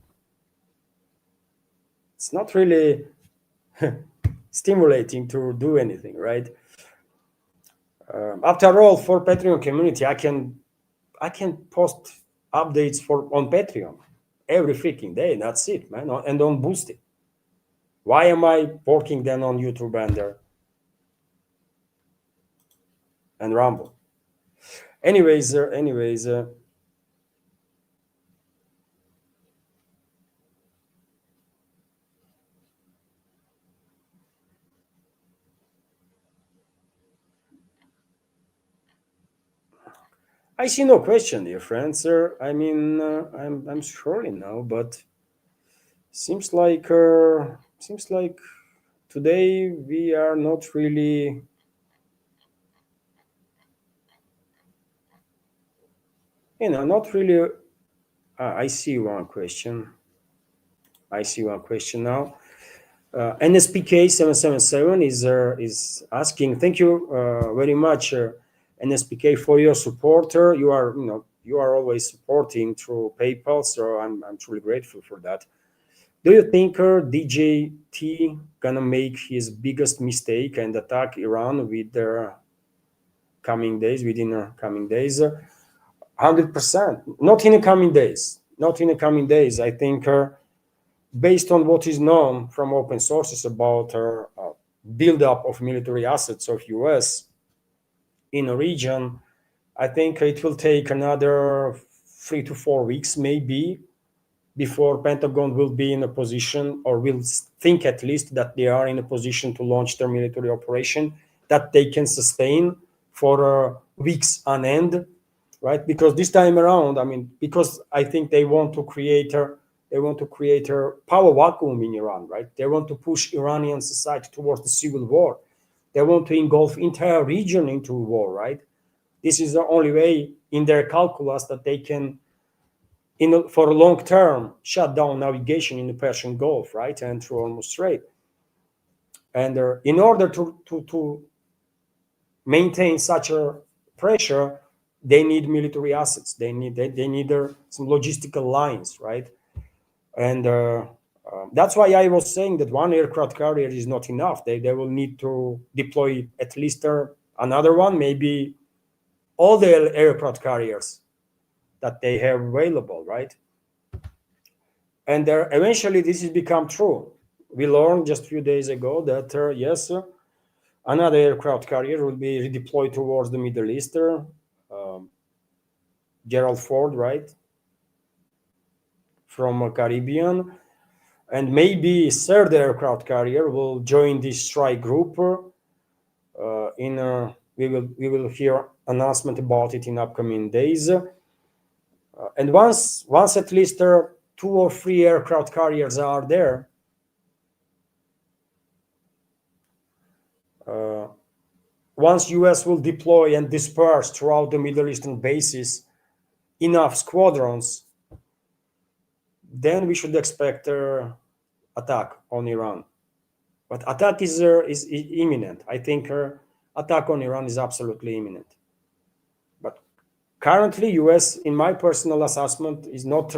it's not really stimulating to do anything, right? After all, for Patreon community, I can post updates on Patreon every freaking day. That's it, man, and on Boosty. Why am I working then on YouTube and Rumble? Anyways, I see no question, dear friends. I mean, I'm scrolling now, but seems like today we are not really. Not really. I see one question. Now. NSPK 777 is asking. Thank you very much, NSPK, for your support. You are always supporting through PayPal, so I'm truly grateful for that. Do you think DJT gonna make his biggest mistake and attack Iran with their within the coming days? 100%. Not in the coming days. Not in the coming days. I think, based on what is known from open sources about buildup of military assets of US in a region, I think it will take another 3 to 4 weeks, maybe, before Pentagon will be in a position, or will think at least that they are in a position to launch their military operation that they can sustain for weeks on end, right? Because this time around, because I think they want to create a power vacuum in Iran, right? They want to push Iranian society towards the civil war. They want to engulf entire region into war, right? This is the only way in their calculus that they can, for a long term, shut down navigation in the Persian Gulf, right, and through Hormuz Strait. And in order to maintain such a pressure, they need military assets. They need some logistical lines, right? And that's why I was saying that one aircraft carrier is not enough. They will need to deploy at least another one, maybe all the aircraft carriers that they have available, right? And eventually this has become true. We learned just a few days ago that yes, another aircraft carrier will be redeployed towards the Middle East. Gerald Ford, right, from Caribbean, and maybe a third aircraft carrier will join this strike group. We will hear announcement about it in upcoming days. And once at least 2 or 3 aircraft carriers are there, once US will deploy and disperse throughout the Middle Eastern bases enough squadrons, then we should expect attack on Iran. But attack is imminent. I think attack on Iran is absolutely imminent. But currently, US, in my personal assessment, is not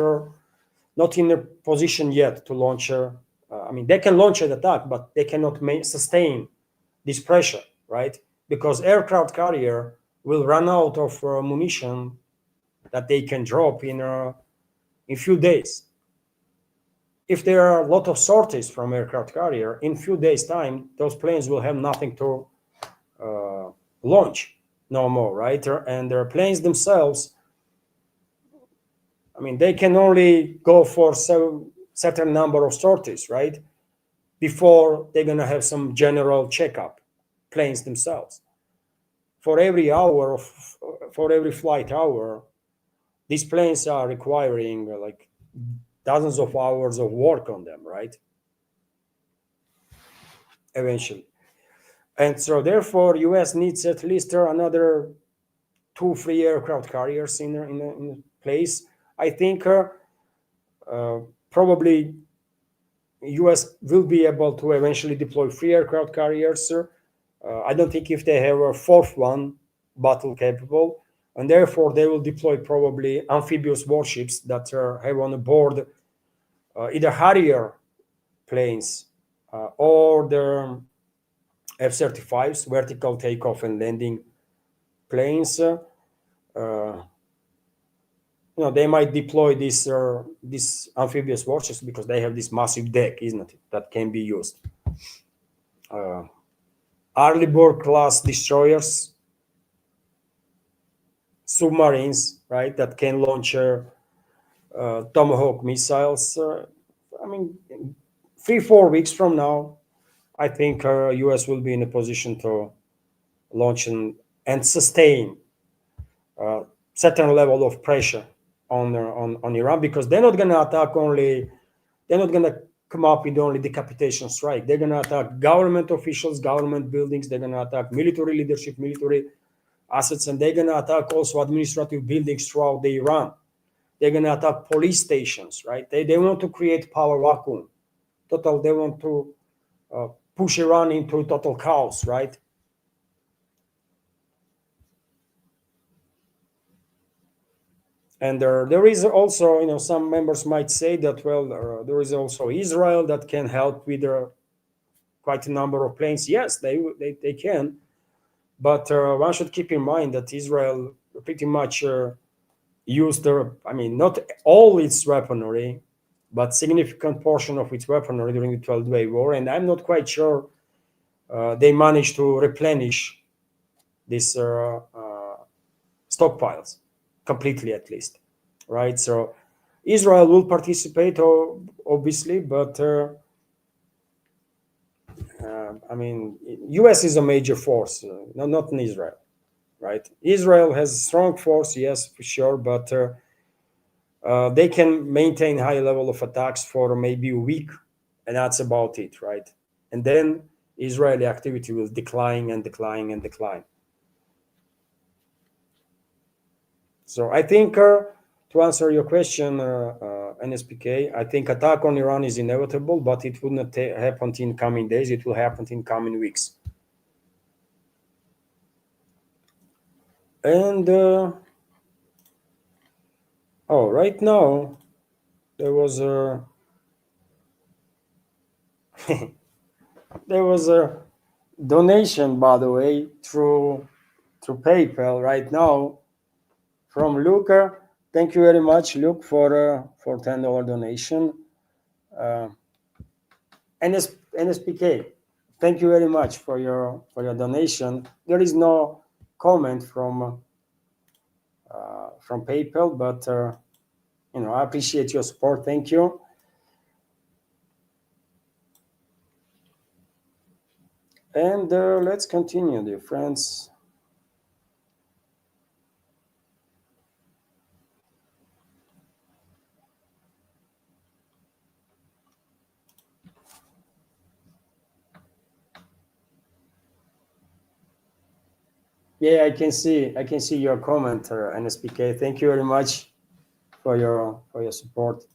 in a position yet to launch. They can launch an attack, but they cannot sustain this pressure, right? Because aircraft carrier will run out of munition that they can drop in few days. If there are a lot of sorties from aircraft carrier, in few days' time, those planes will have nothing to launch no more, right? And their planes themselves, they can only go for certain number of sorties, right? Before they're gonna have some general checkup, planes themselves. For every flight hour, these planes are requiring like dozens of hours of work on them, right? eventually. And so therefore, US needs at least another 2, 3 aircraft carriers in place. I think probably US will be able to eventually deploy 3 aircraft carriers. I don't think if they have a fourth one battle capable, and therefore they will deploy probably amphibious warships that have on board either Harrier planes or the F-35s, vertical takeoff and landing planes. They might deploy these amphibious warships because they have this massive deck, isn't it, that can be used. Arleigh class destroyers, submarines, right, that can launch Tomahawk missiles. I mean, 3, 4 weeks from now, I think US will be in a position to launch and sustain certain level of pressure on Iran, because they're not going to attack only, they're not going to come up with only decapitation strike. They're going to attack government officials, government buildings. They're going to attack military leadership, military assets, and they're going to attack also administrative buildings throughout the Iran. They're going to attack police stations, right? They want to create power vacuum. They want to push Iran into total chaos, right? And there is also, some members might say that, well, there is also Israel that can help with quite a number of planes. Yes, they can. But one should keep in mind that Israel pretty much used not all its weaponry, but significant portion of its weaponry during the 12-day war. And I'm not quite sure they managed to replenish these stockpiles completely, at least, right? So Israel will participate, obviously, but US is a major force, not in Israel, right? Israel has a strong force, yes, for sure, but they can maintain high level of attacks for maybe a week, and that's about it, right? And then Israeli activity will decline and decline and decline. So I think, to answer your question, NSPK, I think attack on Iran is inevitable, but it will not happen in coming days. It will happen in coming weeks. And right now there was a there was a donation, by the way, through PayPal right now from Luca. Thank you very much, Luke, for $10 donation. NSPK, thank you very much for your donation. There is no comment from PayPal, but I appreciate your support. Thank you. And let's continue, dear friends. Yeah, I can see your comment, NSPK. Thank you very much for your support.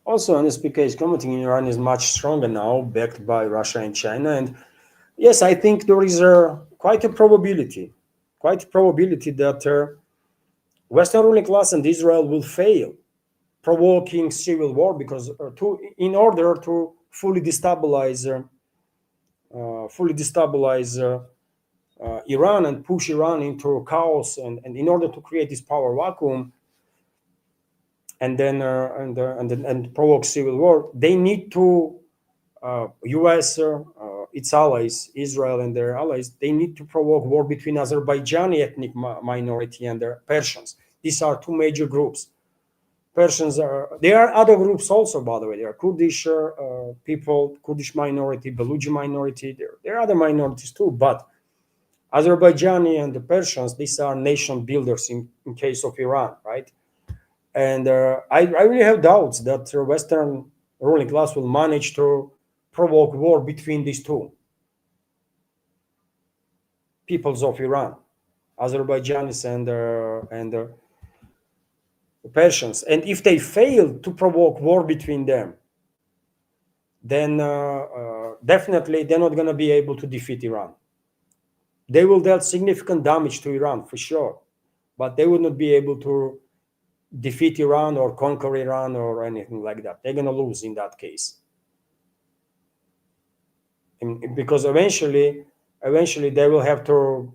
Also, NSPK is commenting Iran is much stronger now, backed by Russia and China. And yes, I think there is quite a probability that Western ruling class and Israel will fail, provoking civil war, because in order to fully destabilize Iran and push Iran into chaos, and in order to create this power vacuum, and then and provoke civil war, they need to US its allies, Israel and their allies, they need to provoke war between Azerbaijani ethnic minority and the Persians. These are two major groups. Persians there are other groups also, by the way. There are Kurdish people, Kurdish minority, Baluchi minority. There are other minorities too, but Azerbaijani and the Persians, these are nation builders in case of Iran, right? And I really have doubts that the Western ruling class will manage to provoke war between these two peoples of Iran, Azerbaijanis and the Persians. And if they fail to provoke war between them, then definitely they're not going to be able to defeat Iran. They will deal significant damage to Iran for sure, but they will not be able to defeat Iran or conquer Iran or anything like that. They're going to lose in that case. Because eventually they will have to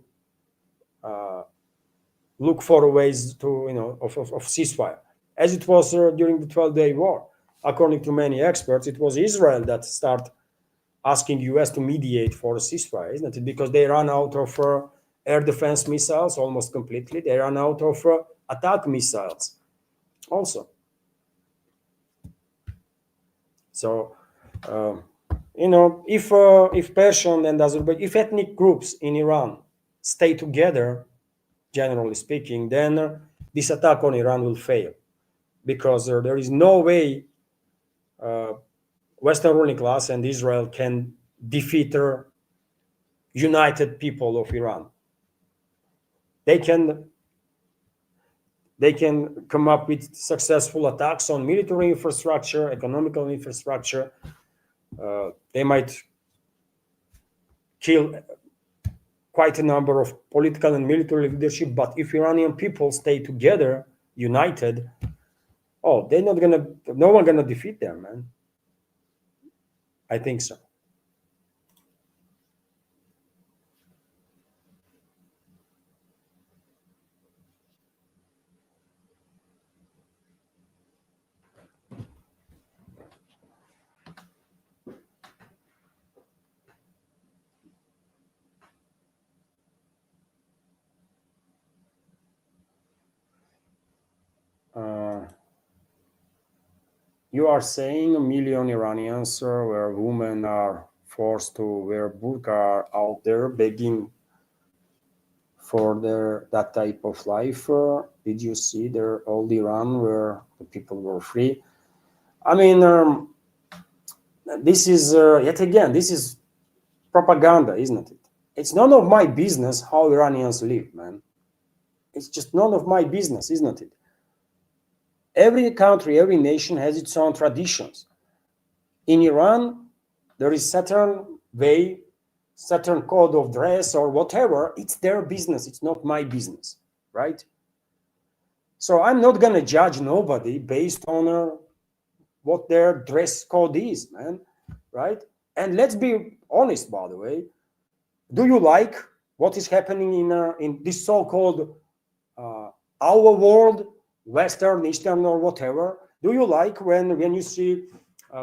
look for ways to, of ceasefire, as it was during the 12-day war. According to many experts, it was Israel that started asking US to mediate for a ceasefire, isn't it? Because they ran out of air defense missiles almost completely. They ran out of attack missiles also. So, if Persian and Azerbaijan, if ethnic groups in Iran stay together, generally speaking, then this attack on Iran will fail, because there is no way Western ruling class and Israel can defeat the united people of Iran. They can come up with successful attacks on military infrastructure, economical infrastructure. They might kill quite a number of political and military leadership, but if Iranian people stay together, united, no one gonna defeat them, man. I think so. You are saying 1 million Iranians where women are forced to wear burqa are out there begging for that type of life. Did you see their old Iran where the people were free? I mean, this is yet again, this is propaganda, isn't it? It's none of my business how Iranians live, man. It's just none of my business, isn't it? Every country, every nation has its own traditions. In Iran, there is certain way, certain code of dress or whatever. It's their business. It's not my business, right? So I'm not going to judge nobody based on what their dress code is, man, right? And let's be honest, by the way. Do you like what is happening in this so-called our world, Western, Eastern, or whatever? Do you like when you see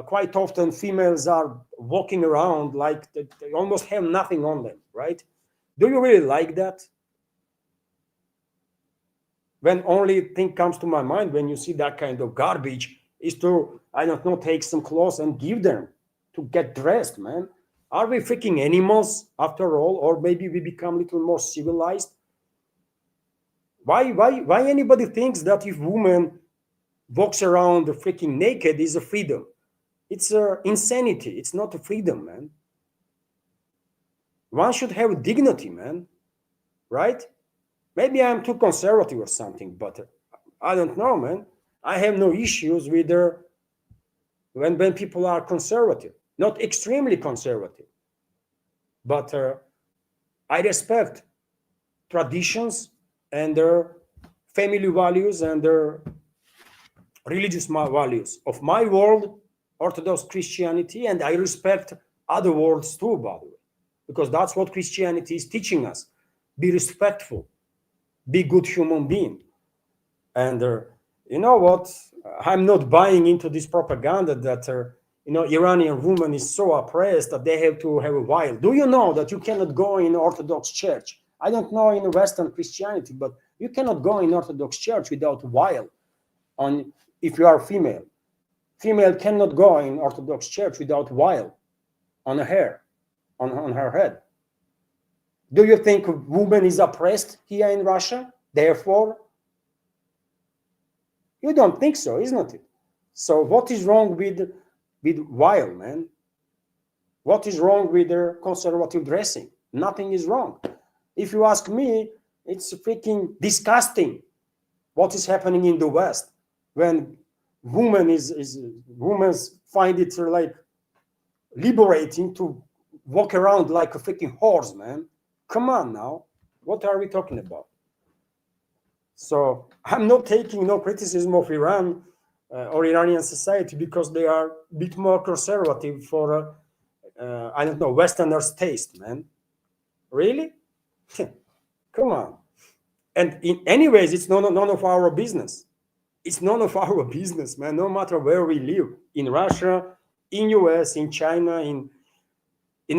quite often females are walking around like they almost have nothing on them, right? Do you really like that? When only thing comes to my mind when you see that kind of garbage is to, I don't know, take some clothes and give them to get dressed, man. Are we freaking animals after all? Or maybe we become a little more civilized? Why anybody thinks that if woman walks around freaking naked is a freedom? It's insanity. It's not a freedom, man. One should have dignity, man, right? Maybe I'm too conservative or something, but I don't know, man. I have no issues with when people are conservative, not extremely conservative, but I respect traditions and their family values and their religious values of my world, Orthodox Christianity, and I respect other worlds too, by the way, because that's what Christianity is teaching us. Be respectful, be good human being. And you know what? I'm not buying into this propaganda that Iranian woman is so oppressed that they have to have a veil. Do you know that you cannot go in Orthodox church? I don't know in Western Christianity, but you cannot go in Orthodox church without veil on if you are female. Female cannot go in Orthodox church without veil on her hair, on her head. Do you think woman is oppressed here in Russia? Therefore, you don't think so, isn't it? So what is wrong with veil, man? What is wrong with their conservative dressing? Nothing is wrong. If you ask me, it's freaking disgusting what is happening in the West when women find it like liberating to walk around like a freaking horse, man. Come on now. What are we talking about? So I'm not taking no criticism of Iran or Iranian society because they are a bit more conservative for, I don't know, Westerners' taste, man. Really? Come on. And in anyways, it's none of our business. It's none of our business, man, no matter where we live, in Russia, in US, in China, in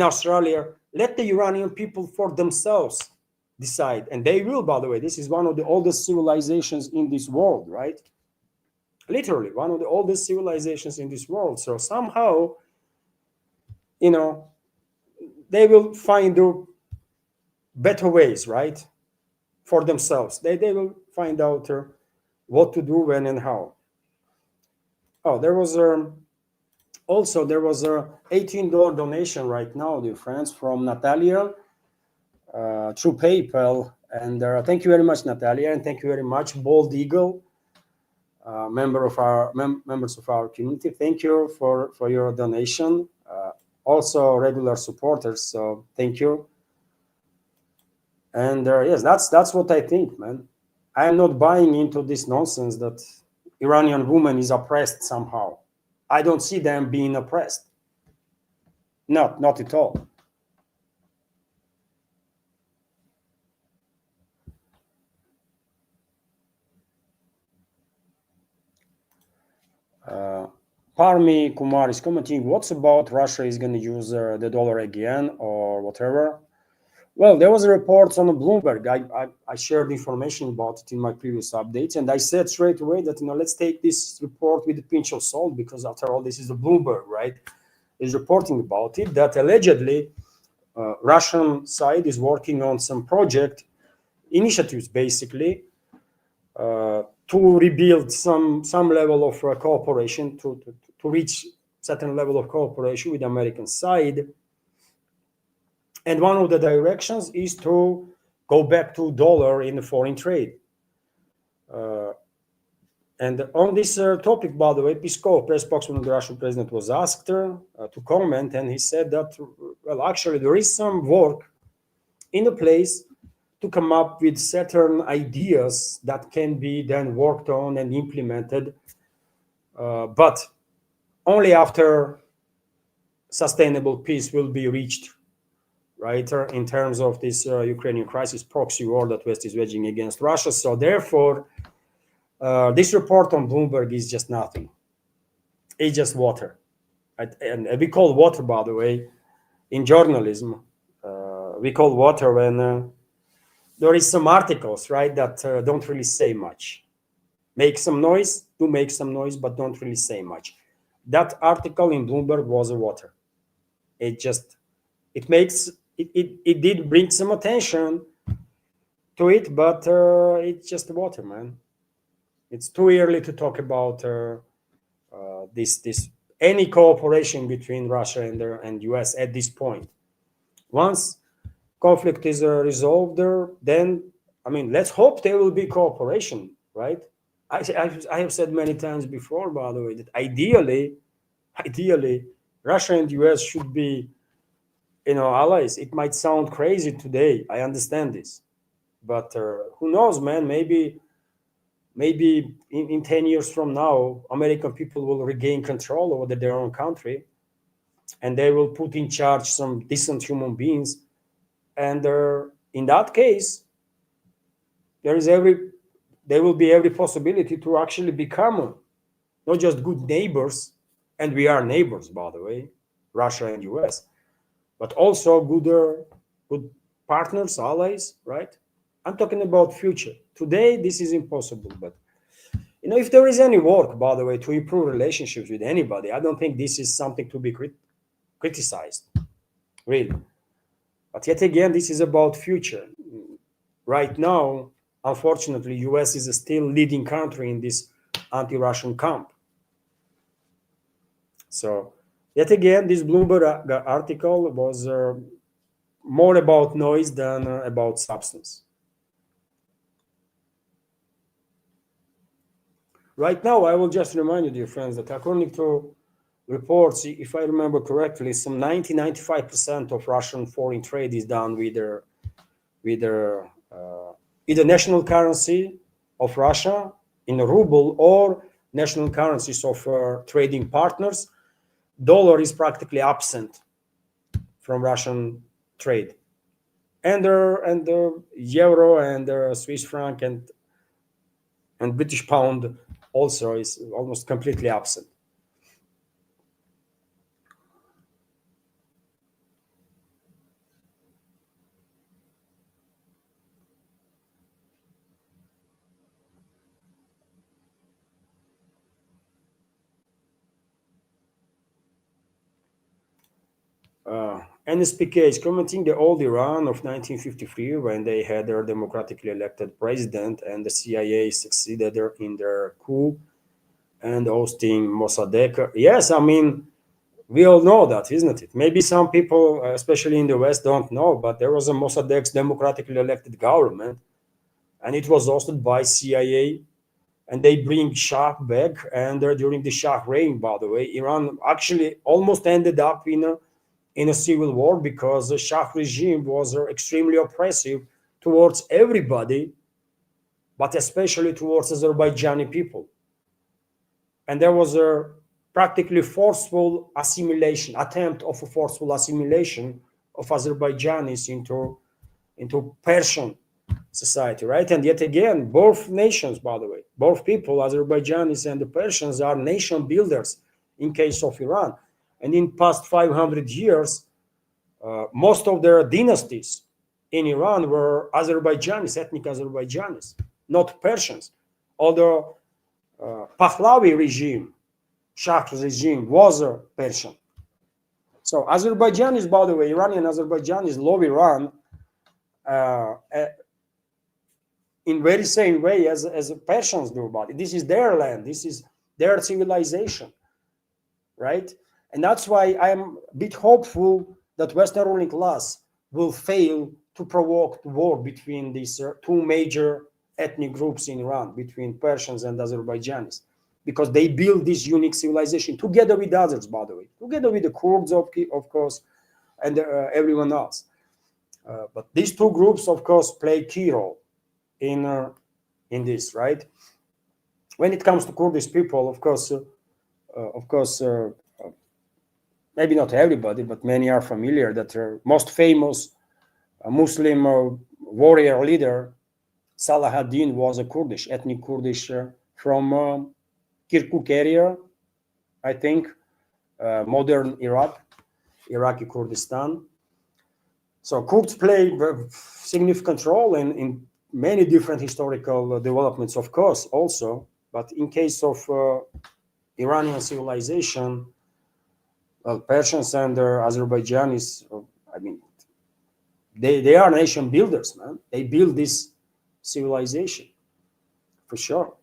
Australia. Let the Iranian people for themselves decide. And they will, by the way. This is one of the oldest civilizations in this world, right? Literally, one of the oldest civilizations in this world. So somehow, they will find the better ways, right? For themselves. They will find out what to do, when, and how. Oh, there was a $18 donation right now, dear friends, from Natalia through PayPal. And thank you very much, Natalia, and thank you very much, Bald Eagle, members of our community. Thank you for your donation. Also, regular supporters. So thank you. And yes, that's what I think, man. I am not buying into this nonsense that Iranian woman is oppressed somehow. I don't see them being oppressed. Not at all. Parmi Kumar is commenting, what's about Russia is going to use the dollar again or whatever? Well, there was a report on Bloomberg. I shared information about it in my previous updates, and I said straight away that let's take this report with a pinch of salt, because after all, this is the Bloomberg, right? Is reporting about it, that allegedly Russian side is working on some project initiatives, basically, to rebuild some level of cooperation, to reach certain level of cooperation with the American side. And one of the directions is to go back to dollar in the foreign trade. And on this topic, by the way, Peskov, press spokesman of the Russian president, was asked to comment, and he said that, well, actually, there is some work in a place to come up with certain ideas that can be then worked on and implemented, but only after sustainable peace will be reached, right, in terms of this Ukrainian crisis, proxy war that West is waging against Russia. So therefore, this report on Bloomberg is just nothing. It's just water. And we call water, by the way, in journalism, we call water when there is some articles, right, that don't really say much. Make some noise, but don't really say much. That article in Bloomberg was a water. It did bring some attention to it, but it's just water, man. It's too early to talk about this any cooperation between Russia and US at this point. Once conflict is resolved there, then let's hope there will be cooperation, right? I have said many times before, by the way, that ideally Russia and US should be allies. It might sound crazy today, I understand this, but who knows, man? Maybe in 10 years from now, American people will regain control over their own country, and they will put in charge some decent human beings. And in that case, there will be every possibility to actually become not just good neighbors, And we are neighbors, by the way, Russia and US, but also good partners, allies, right? I'm talking about future. Today, this is impossible, but if there is any work, by the way, to improve relationships with anybody, I don't think this is something to be criticized, really. But yet again, this is about future. Right now, unfortunately, US is still leading country in this anti-Russian camp. So, yet again, this Bloomberg article was more about noise than about substance. Right now, I will just remind you, dear friends, that according to reports, if I remember correctly, some 95% of Russian foreign trade is done with either national currency of Russia in a ruble or national currencies of trading partners. Dollar is practically absent from Russian trade, and the euro and the Swiss franc and British pound also is almost completely absent. NSPK is commenting the old Iran of 1953 when they had their democratically elected president and the CIA succeeded in their coup and hosting Mossadegh. Yes, I mean, we all know that, isn't it? Maybe some people, especially in the West, don't know, but there was a Mossadegh's democratically elected government and it was hosted by CIA and they bring Shah back. And during the Shah reign, by the way, Iran actually almost ended up in a civil war because the Shah regime was extremely oppressive towards everybody, but especially towards Azerbaijani people. And there was a practically forceful assimilation, attempt of a forceful assimilation of Azerbaijanis into Persian society, right? And yet again, both nations, by the way, both people, Azerbaijanis and the Persians, are nation builders in case of Iran. And in past 500 years, most of their dynasties in Iran were Azerbaijanis, ethnic Azerbaijanis, not Persians. Although Pahlavi regime, Shah regime was a Persian. So Azerbaijanis, by the way, Iranian Azerbaijanis love Iran in very same way as Persians do about it. This is their land. This is their civilization, right? And that's why I'm a bit hopeful that Western ruling class will fail to provoke war between these two major ethnic groups in Iran, between Persians and Azerbaijanis, because they build this unique civilization together with others, by the way, together with the Kurds, of course, and everyone else. But these two groups, of course, play a key role in this, right? When it comes to Kurdish people, of course, maybe not everybody, but many are familiar that their most famous Muslim warrior leader, Salah ad-Din, was a Kurdish, ethnic Kurdish from Kirkuk area, I think, modern Iraqi Kurdistan. So Kurds play a significant role in many different historical developments, of course, also. But in case of Iranian civilization, well, Persians and Azerbaijanis, I mean, they are nation builders, man. They build this civilization, for sure.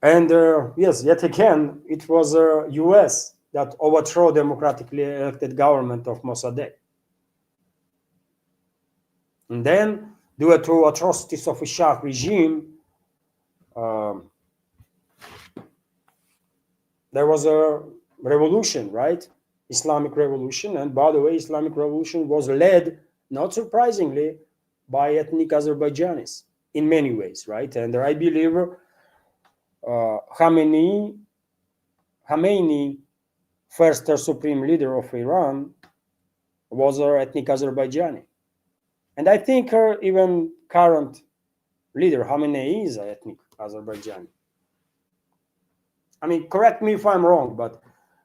And yes, yet again, it was US that overthrew democratically elected government of Mossadegh. And then, due to atrocities of a Shah regime, there was a revolution, right? Islamic revolution. And by the way, Islamic revolution was led, not surprisingly, by ethnic Azerbaijanis in many ways, right? And I believe Khamenei, first supreme leader of Iran, was an ethnic Azerbaijani. And I think even current leader Khamenei is an ethnic Azerbaijani. I mean, correct me if I'm wrong, but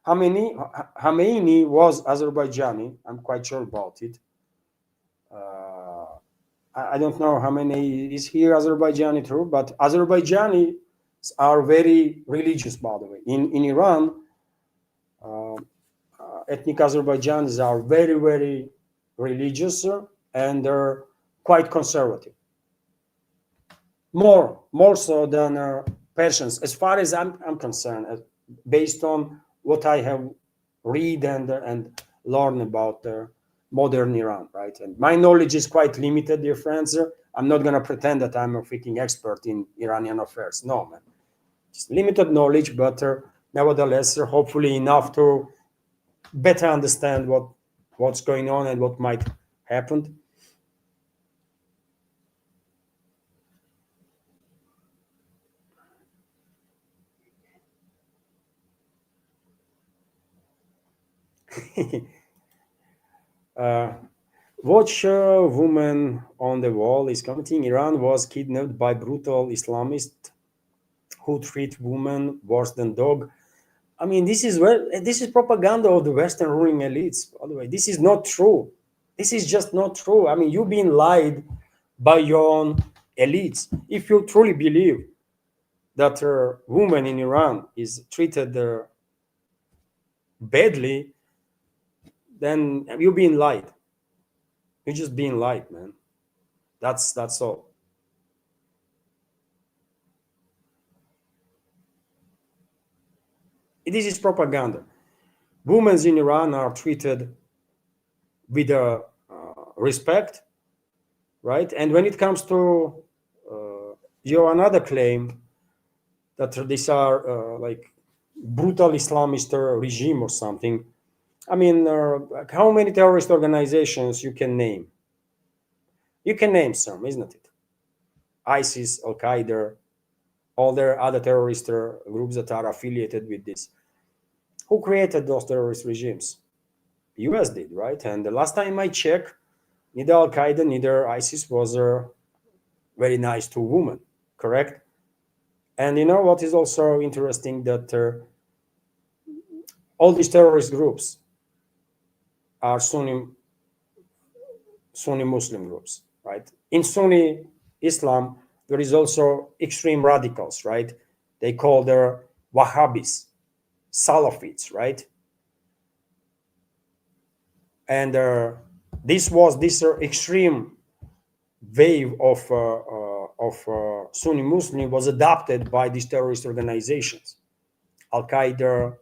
Khomeini was Azerbaijani. I'm quite sure about it. I don't know how many is here Azerbaijani too, but Azerbaijani are very religious, by the way. In Iran, uh, ethnic Azerbaijanis are very, very religious and they're quite conservative. More so than Persians, as far as I'm concerned, based on what I have read and learned about modern Iran, right? And my knowledge is quite limited, dear friends. I'm not going to pretend that I'm a freaking expert in Iranian affairs. No, man. Just limited knowledge, but nevertheless, hopefully enough to better understand what's going on and what might happen. uh, Watch woman on the wall is commenting. Iran was kidnapped by brutal Islamists who treat women worse than dog. I mean, this is propaganda of the Western ruling elites. By the way, this is not true. This is just not true. I mean, you've been lied by your own elites. If you truly believe that a woman in Iran is treated badly, then you've been lied. You're just being lied, man. That's all. This is propaganda. Women in Iran are treated with respect, right? And when it comes to your another claim that these are like brutal Islamist regime or something, I mean, how many terrorist organizations you can name? You can name some, isn't it? ISIS, Al Qaeda, all their other terrorist groups that are affiliated with this. Who created those terrorist regimes? US did, right? And the last time I checked, neither Al Qaeda, neither ISIS was very nice to women, correct? And you know what is also interesting that all these terrorist groups are Sunni Muslim groups, right? In Sunni Islam, there is also extreme radicals, right? They call their Wahhabis, Salafites, right? And this extreme wave of Sunni Muslim was adopted by these terrorist organizations, Al Qaeda,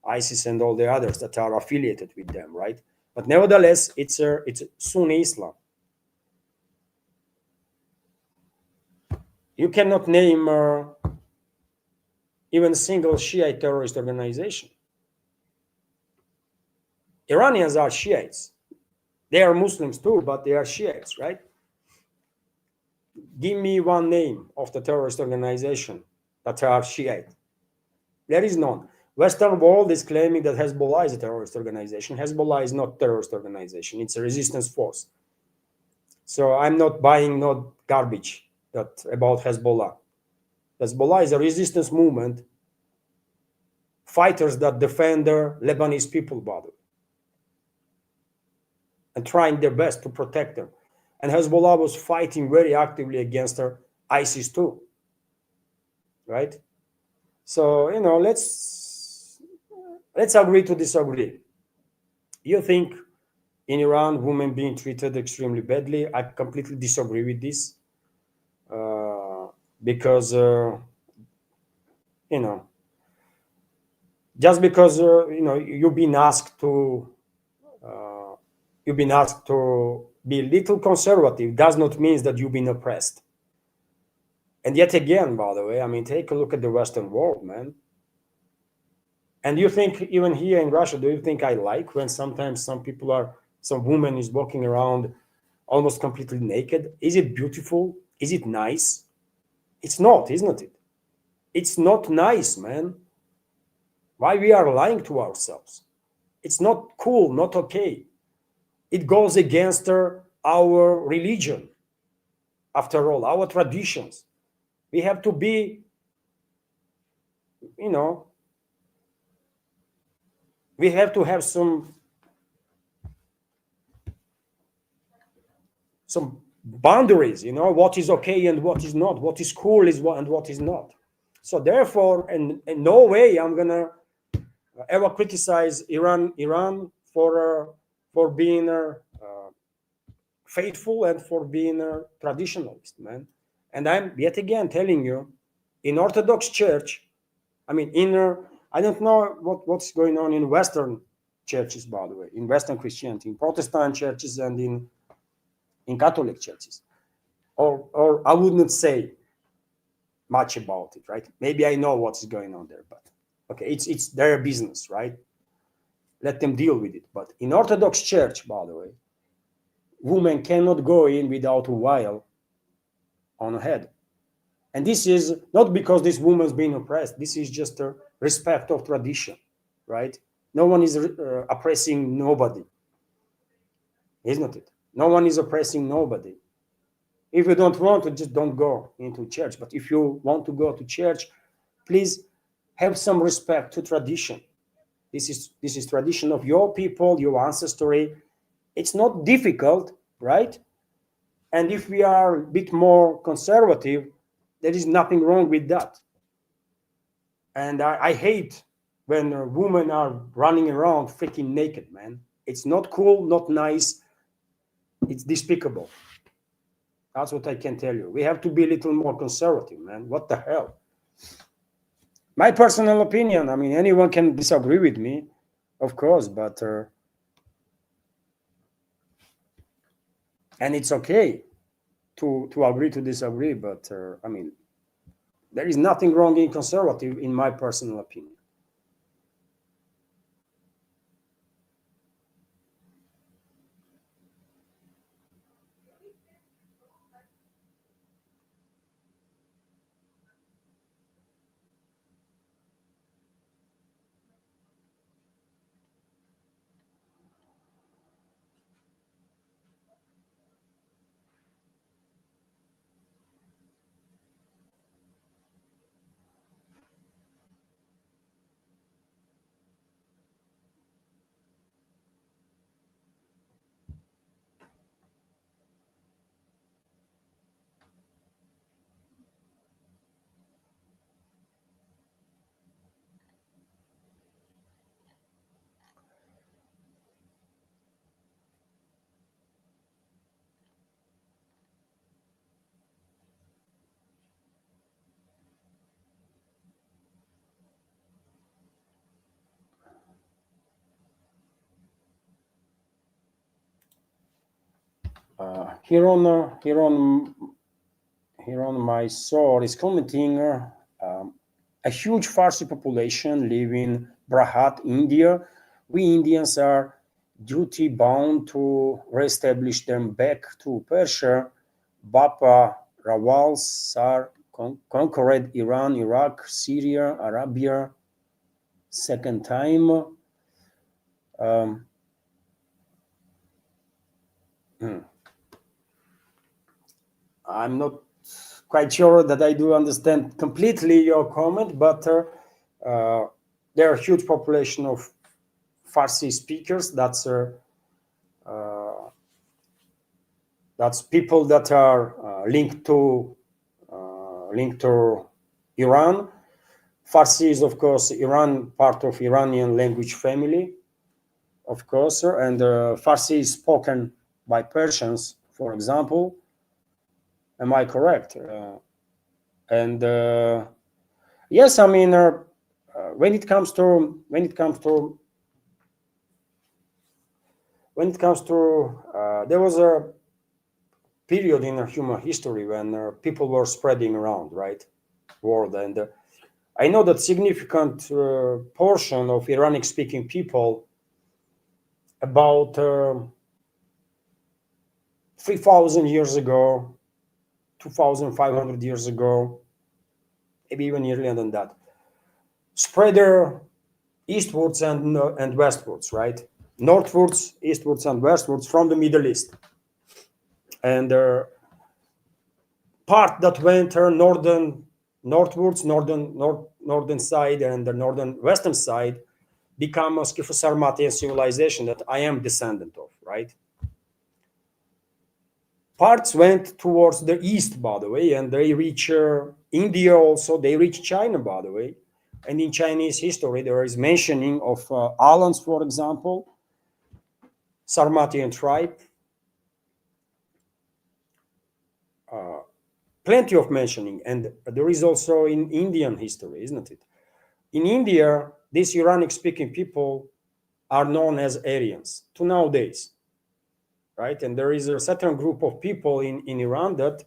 ISIS, and all the others that are affiliated with them, right? But nevertheless, it's Sunni Islam. You cannot name even a single Shiite terrorist organization. Iranians are Shiites. They are Muslims too, but they are Shiites, right? Give me one name of the terrorist organization that are Shiite. There is none. Western world is claiming that Hezbollah is a terrorist organization. Hezbollah is not a terrorist organization. It's a resistance force. So I'm not buying no garbage about Hezbollah. Hezbollah is a resistance movement, fighters that defend their Lebanese people, by the way, and trying their best to protect them. And Hezbollah was fighting very actively against ISIS too, right? So, you know, let's agree to disagree. You think in Iran women being treated extremely badly? I completely disagree with this because you know, just because you know you've been asked to be a little conservative does not mean that you've been oppressed. And yet again, by the way, I mean, take a look at the Western world, man. And you think even here in Russia, do you think I like when sometimes some woman is walking around almost completely naked? Is it beautiful? Is it nice? It's not, isn't it? It's not nice, man. Why we are lying to ourselves? It's not cool, not okay. It goes against our religion. After all, our traditions. We have to be, you know, we have to have some boundaries, you know, what is okay and what is not, what is cool is what and what is not. So therefore, in no way I'm gonna ever criticize Iran for being faithful and for being a traditionalist, man. And I'm yet again telling you, in Orthodox Church, I mean, I don't know what's going on in Western churches, by the way, in Western Christianity, in Protestant churches and in Catholic churches, or I wouldn't say much about it, right? Maybe I know what's going on there, but okay, it's their business, right? Let them deal with it. But in Orthodox Church, by the way, women cannot go in without a veil on her head. And this is not because this woman's being oppressed. This is just a respect of tradition, right? No one is oppressing nobody, isn't it? No one is oppressing nobody. If you don't want to, just don't go into church. But if you want to go to church, please have some respect to tradition. This is tradition of your people, your ancestry. It's not difficult, right? And if we are a bit more conservative, there is nothing wrong with that. And I hate when women are running around freaking naked, man. It's not cool, not nice. It's despicable. That's what I can tell you. We have to be a little more conservative, man. What the hell? My personal opinion, I mean, anyone can disagree with me, of course, but and it's okay to agree to disagree, but I mean, there is nothing wrong in conservative, in my personal opinion. Here on my soul is commenting a huge Farsi population live in Brahat, India. We Indians are duty bound to reestablish them back to Persia. Bapa Rawal Sar conquered Iran, Iraq, Syria, Arabia second time. I'm not quite sure that I do understand completely your comment, but there are a huge population of Farsi speakers. That's people that are linked to Iran. Farsi is, of course, part of Iranian language family, of course, and Farsi is spoken by Persians, for example. Am I correct? And yes, I mean, when it comes to there was a period in human history when people were spreading around, right, world, and I know that significant portion of Iranic-speaking people, about 3,000 years ago, 2,500 years ago, maybe even earlier than that, spread eastwards and westwards, right? Northwards, eastwards, and westwards from the Middle East. And part that went northwards, northern side, and the northern western side, become a Scytho-Sarmatian civilization that I am descendant of, right? Parts went towards the east, by the way, and they reach India also. They reach China, by the way. And in Chinese history, there is mentioning of Alans, for example, Sarmatian tribe. Plenty of mentioning. And there is also in Indian history, isn't it? In India, these Iranic-speaking people are known as Aryans to nowadays, right? And there is a certain group of people in Iran that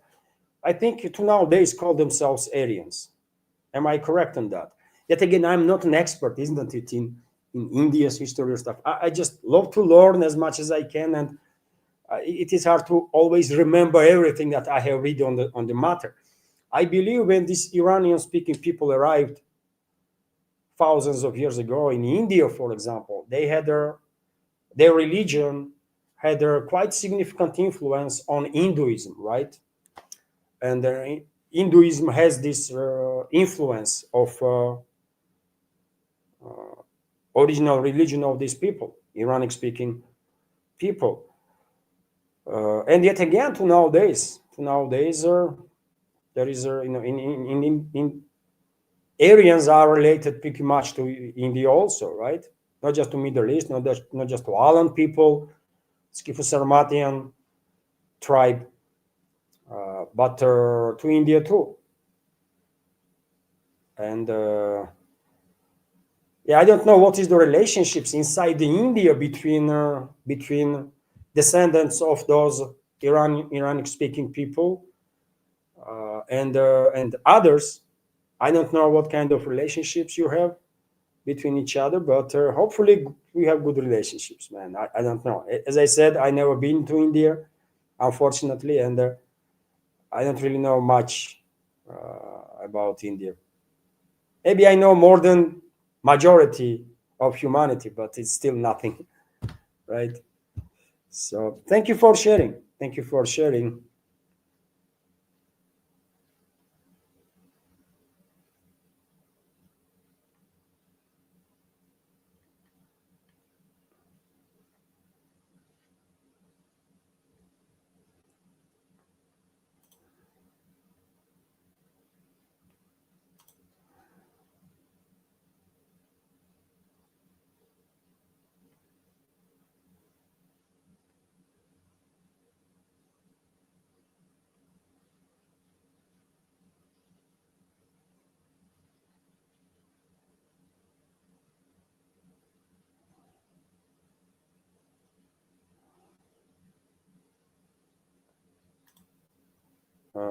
I think to nowadays call themselves Aryans. Am I correct on that? Yet again, I'm not an expert, isn't it, in India's history or stuff. I just love to learn as much as I can, and it is hard to always remember everything that I have read on the matter. I believe when these Iranian-speaking people arrived thousands of years ago in India, for example, they had their religion had a quite significant influence on Hinduism, right? And Hinduism has this influence of original religion of these people, Iranic-speaking people. And yet again, to nowadays, there is in Aryans are related pretty much to India also, right? Not just to Middle East, not just to Alan people, Scytho-Sarmatian tribe, but to India too. And yeah, I don't know what is the relationships inside the India between descendants of those Iranic-speaking people and others. I don't know what kind of relationships you have between each other, but hopefully we have good relationships, man. I don't know. As I said, I never been to India, unfortunately, and I don't really know much about India. Maybe I know more than majority of humanity, but it's still nothing, right? So thank you for sharing. Thank you for sharing.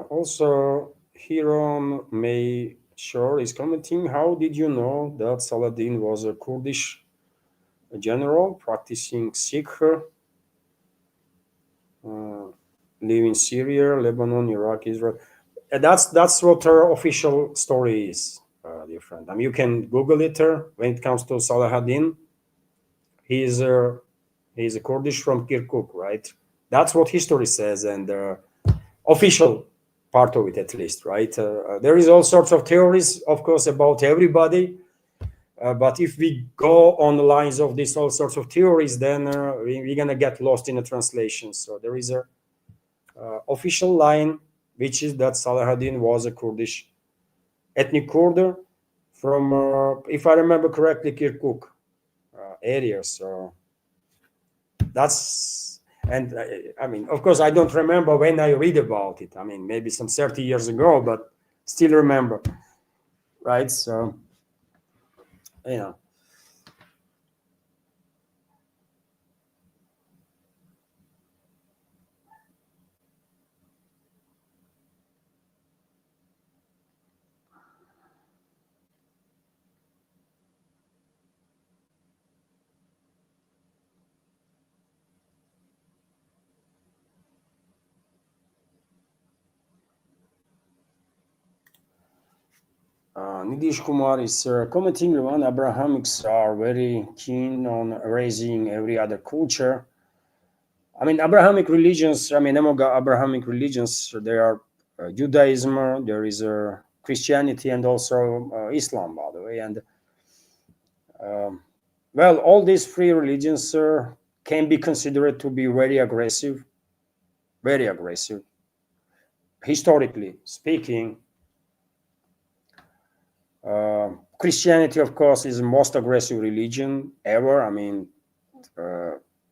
Also, Hiram May Shore is commenting, how did you know that Saladin was a Kurdish general practicing Sikh, live in Syria, Lebanon, Iraq, Israel? That's what her official story is, dear friend. I mean, you can Google it. When it comes to Salahuddin, he's a Kurdish from Kirkuk, right? That's what history says, and official part of it at least, right? There is all sorts of theories, of course, about everybody. But if we go on the lines of these all sorts of theories, then we're going to get lost in the translation. So there is a official line, which is that Salahuddin was a Kurdish ethnic Kurd from, if I remember correctly, Kirkuk area. So that's, and I mean, of course, I don't remember when I read about it. I mean, maybe some 30 years ago, but still remember, right? So, you know. Nidish Kumar is commenting on Abrahamics are very keen on erasing every other culture. I mean, Abrahamic religions, I mean, among Abrahamic religions, there are Judaism, there is Christianity, and also Islam, by the way. And Well, all these three religions can be considered to be very aggressive, very aggressive. Historically speaking, Christianity, of course, is the most aggressive religion ever. I mean,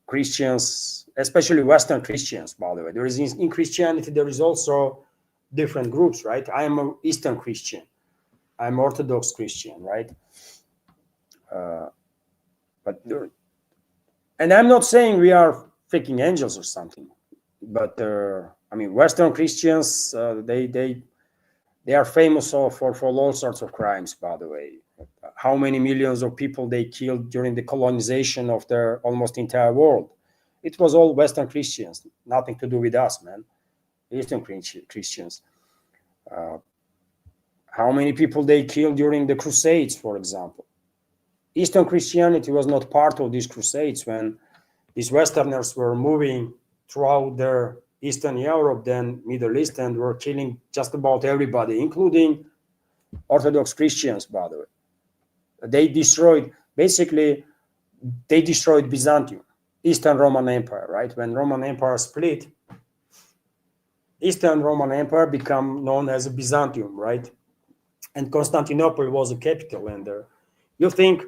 Christians, especially Western Christians, by the way, there is in Christianity, there is also different groups, right? I am an Eastern Christian. I'm Orthodox Christian, right? But there, and I'm not saying we are freaking angels or something, but I mean, Western Christians, they are famous for all sorts of crimes, by the way. How many millions of people they killed during the colonization of their almost entire world? It was all Western Christians, nothing to do with us, man. Eastern Christians. How many people they killed during the Crusades, for example? Eastern Christianity was not part of these Crusades when these Westerners were moving throughout their Eastern Europe, then Middle East, and were killing just about everybody, including Orthodox Christians, by the way. They destroyed, basically, they destroyed Byzantium, Eastern Roman Empire, right? When Roman Empire split, Eastern Roman Empire became known as Byzantium, right? And Constantinople was the capital. And you think,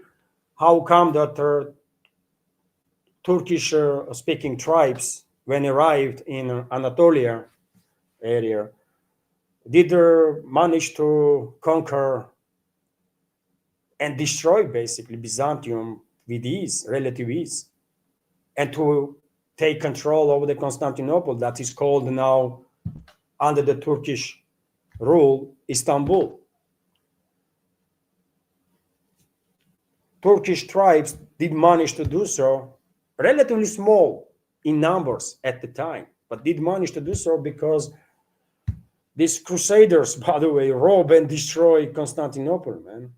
how come that Turkish-speaking tribes, when arrived in Anatolia area, did manage to conquer and destroy basically Byzantium with ease, relative ease, and to take control over the Constantinople that is called now, under the Turkish rule, Istanbul. Turkish tribes did manage to do so, relatively small in numbers at the time, but did manage to do so because these crusaders, by the way, rob and destroy Constantinople, man.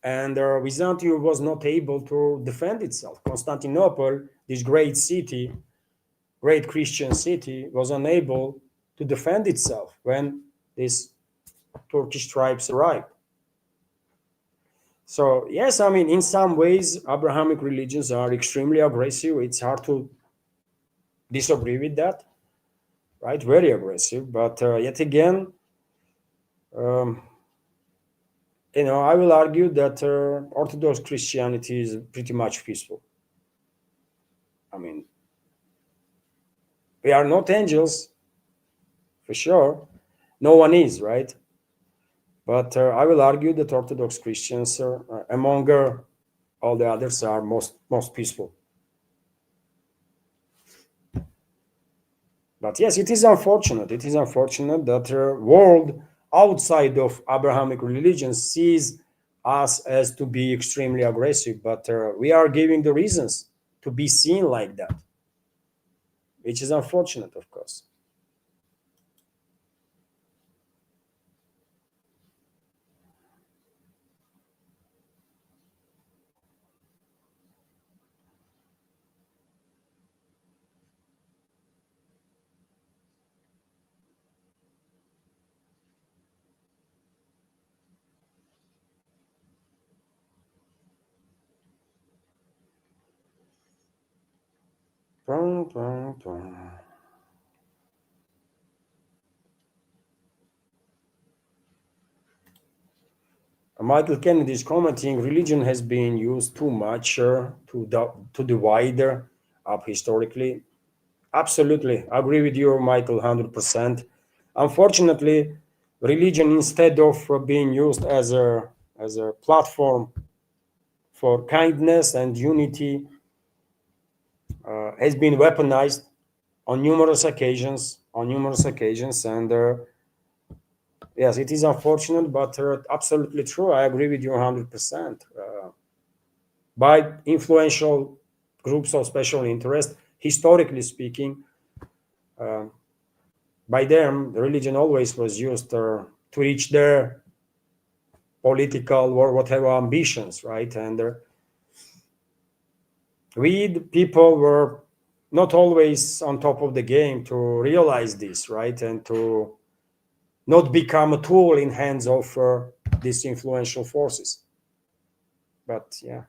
And Byzantium was not able to defend itself. Constantinople, this great city, great Christian city, was unable to defend itself when these Turkish tribes arrived. So yes, I mean, in some ways, Abrahamic religions are extremely aggressive. It's hard to disagree with that, right? Very aggressive. But yet again, I will argue that Orthodox Christianity is pretty much peaceful. I mean, we are not angels, for sure. No one is, right? But I will argue that Orthodox Christians, among all the others, are most peaceful. But yes, it is unfortunate. It is unfortunate that the world outside of Abrahamic religion sees us as to be extremely aggressive, but we are giving the reasons to be seen like that, which is unfortunate, of course. Michael Kennedy is commenting, religion has been used too much to divide up historically. Absolutely. I agree with you, Michael, 100%. Unfortunately, religion, instead of being used as a platform for kindness and unity, has been weaponized on numerous occasions, and yes, it is unfortunate, but absolutely true. I agree with you 100%. By influential groups of special interest, historically speaking, by them, religion always was used to reach their political or whatever ambitions, right? And we, the people, were not always on top of the game to realize this, right? And to not become a tool in hands of these influential forces. But yeah.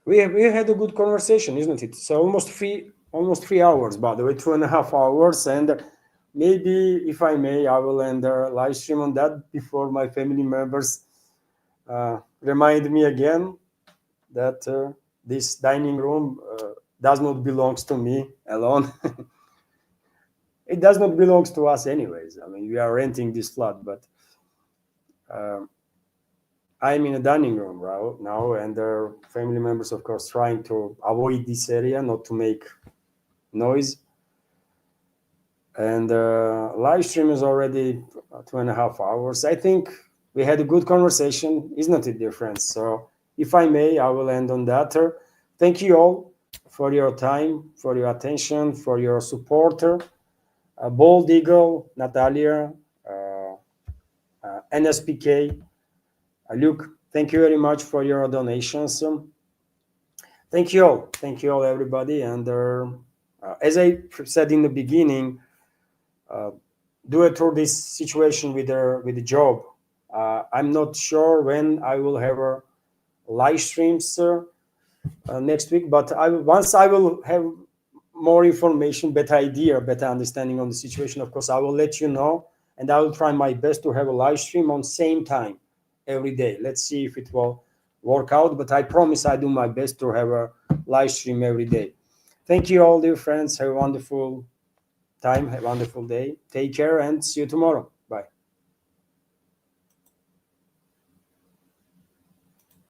We had a good conversation, isn't it? So almost 3 hours, by the way, 2.5 hours, and maybe if I may, I will end a live stream on that before my family members remind me again that this dining room does not belongs to me alone. It does not belongs to us anyways. I mean, we are renting this flat, but um, I'm in a dining room right now, and there are family members, of course, trying to avoid this area, not to make noise. And live stream is already 2.5 hours. I think we had a good conversation, isn't it, dear friends? So, if I may, I will end on that. Thank you all for your time, for your attention, for your support. Bold Eagle, Natalia, NSPK, Luke, thank you very much for your donations. Thank you all. Thank you all, everybody. And as I said in the beginning, uh, due to this situation with the job, I'm not sure when I will have a live streams next week. But once I will have more information, better idea, better understanding on the situation, of course, I will let you know, and I will try my best to have a live stream on same time every day. Let's see if it will work out, but I promise I do my best to have a live stream every day. Thank you all, dear friends. Have a wonderful time, have a wonderful day. Take care and see you tomorrow.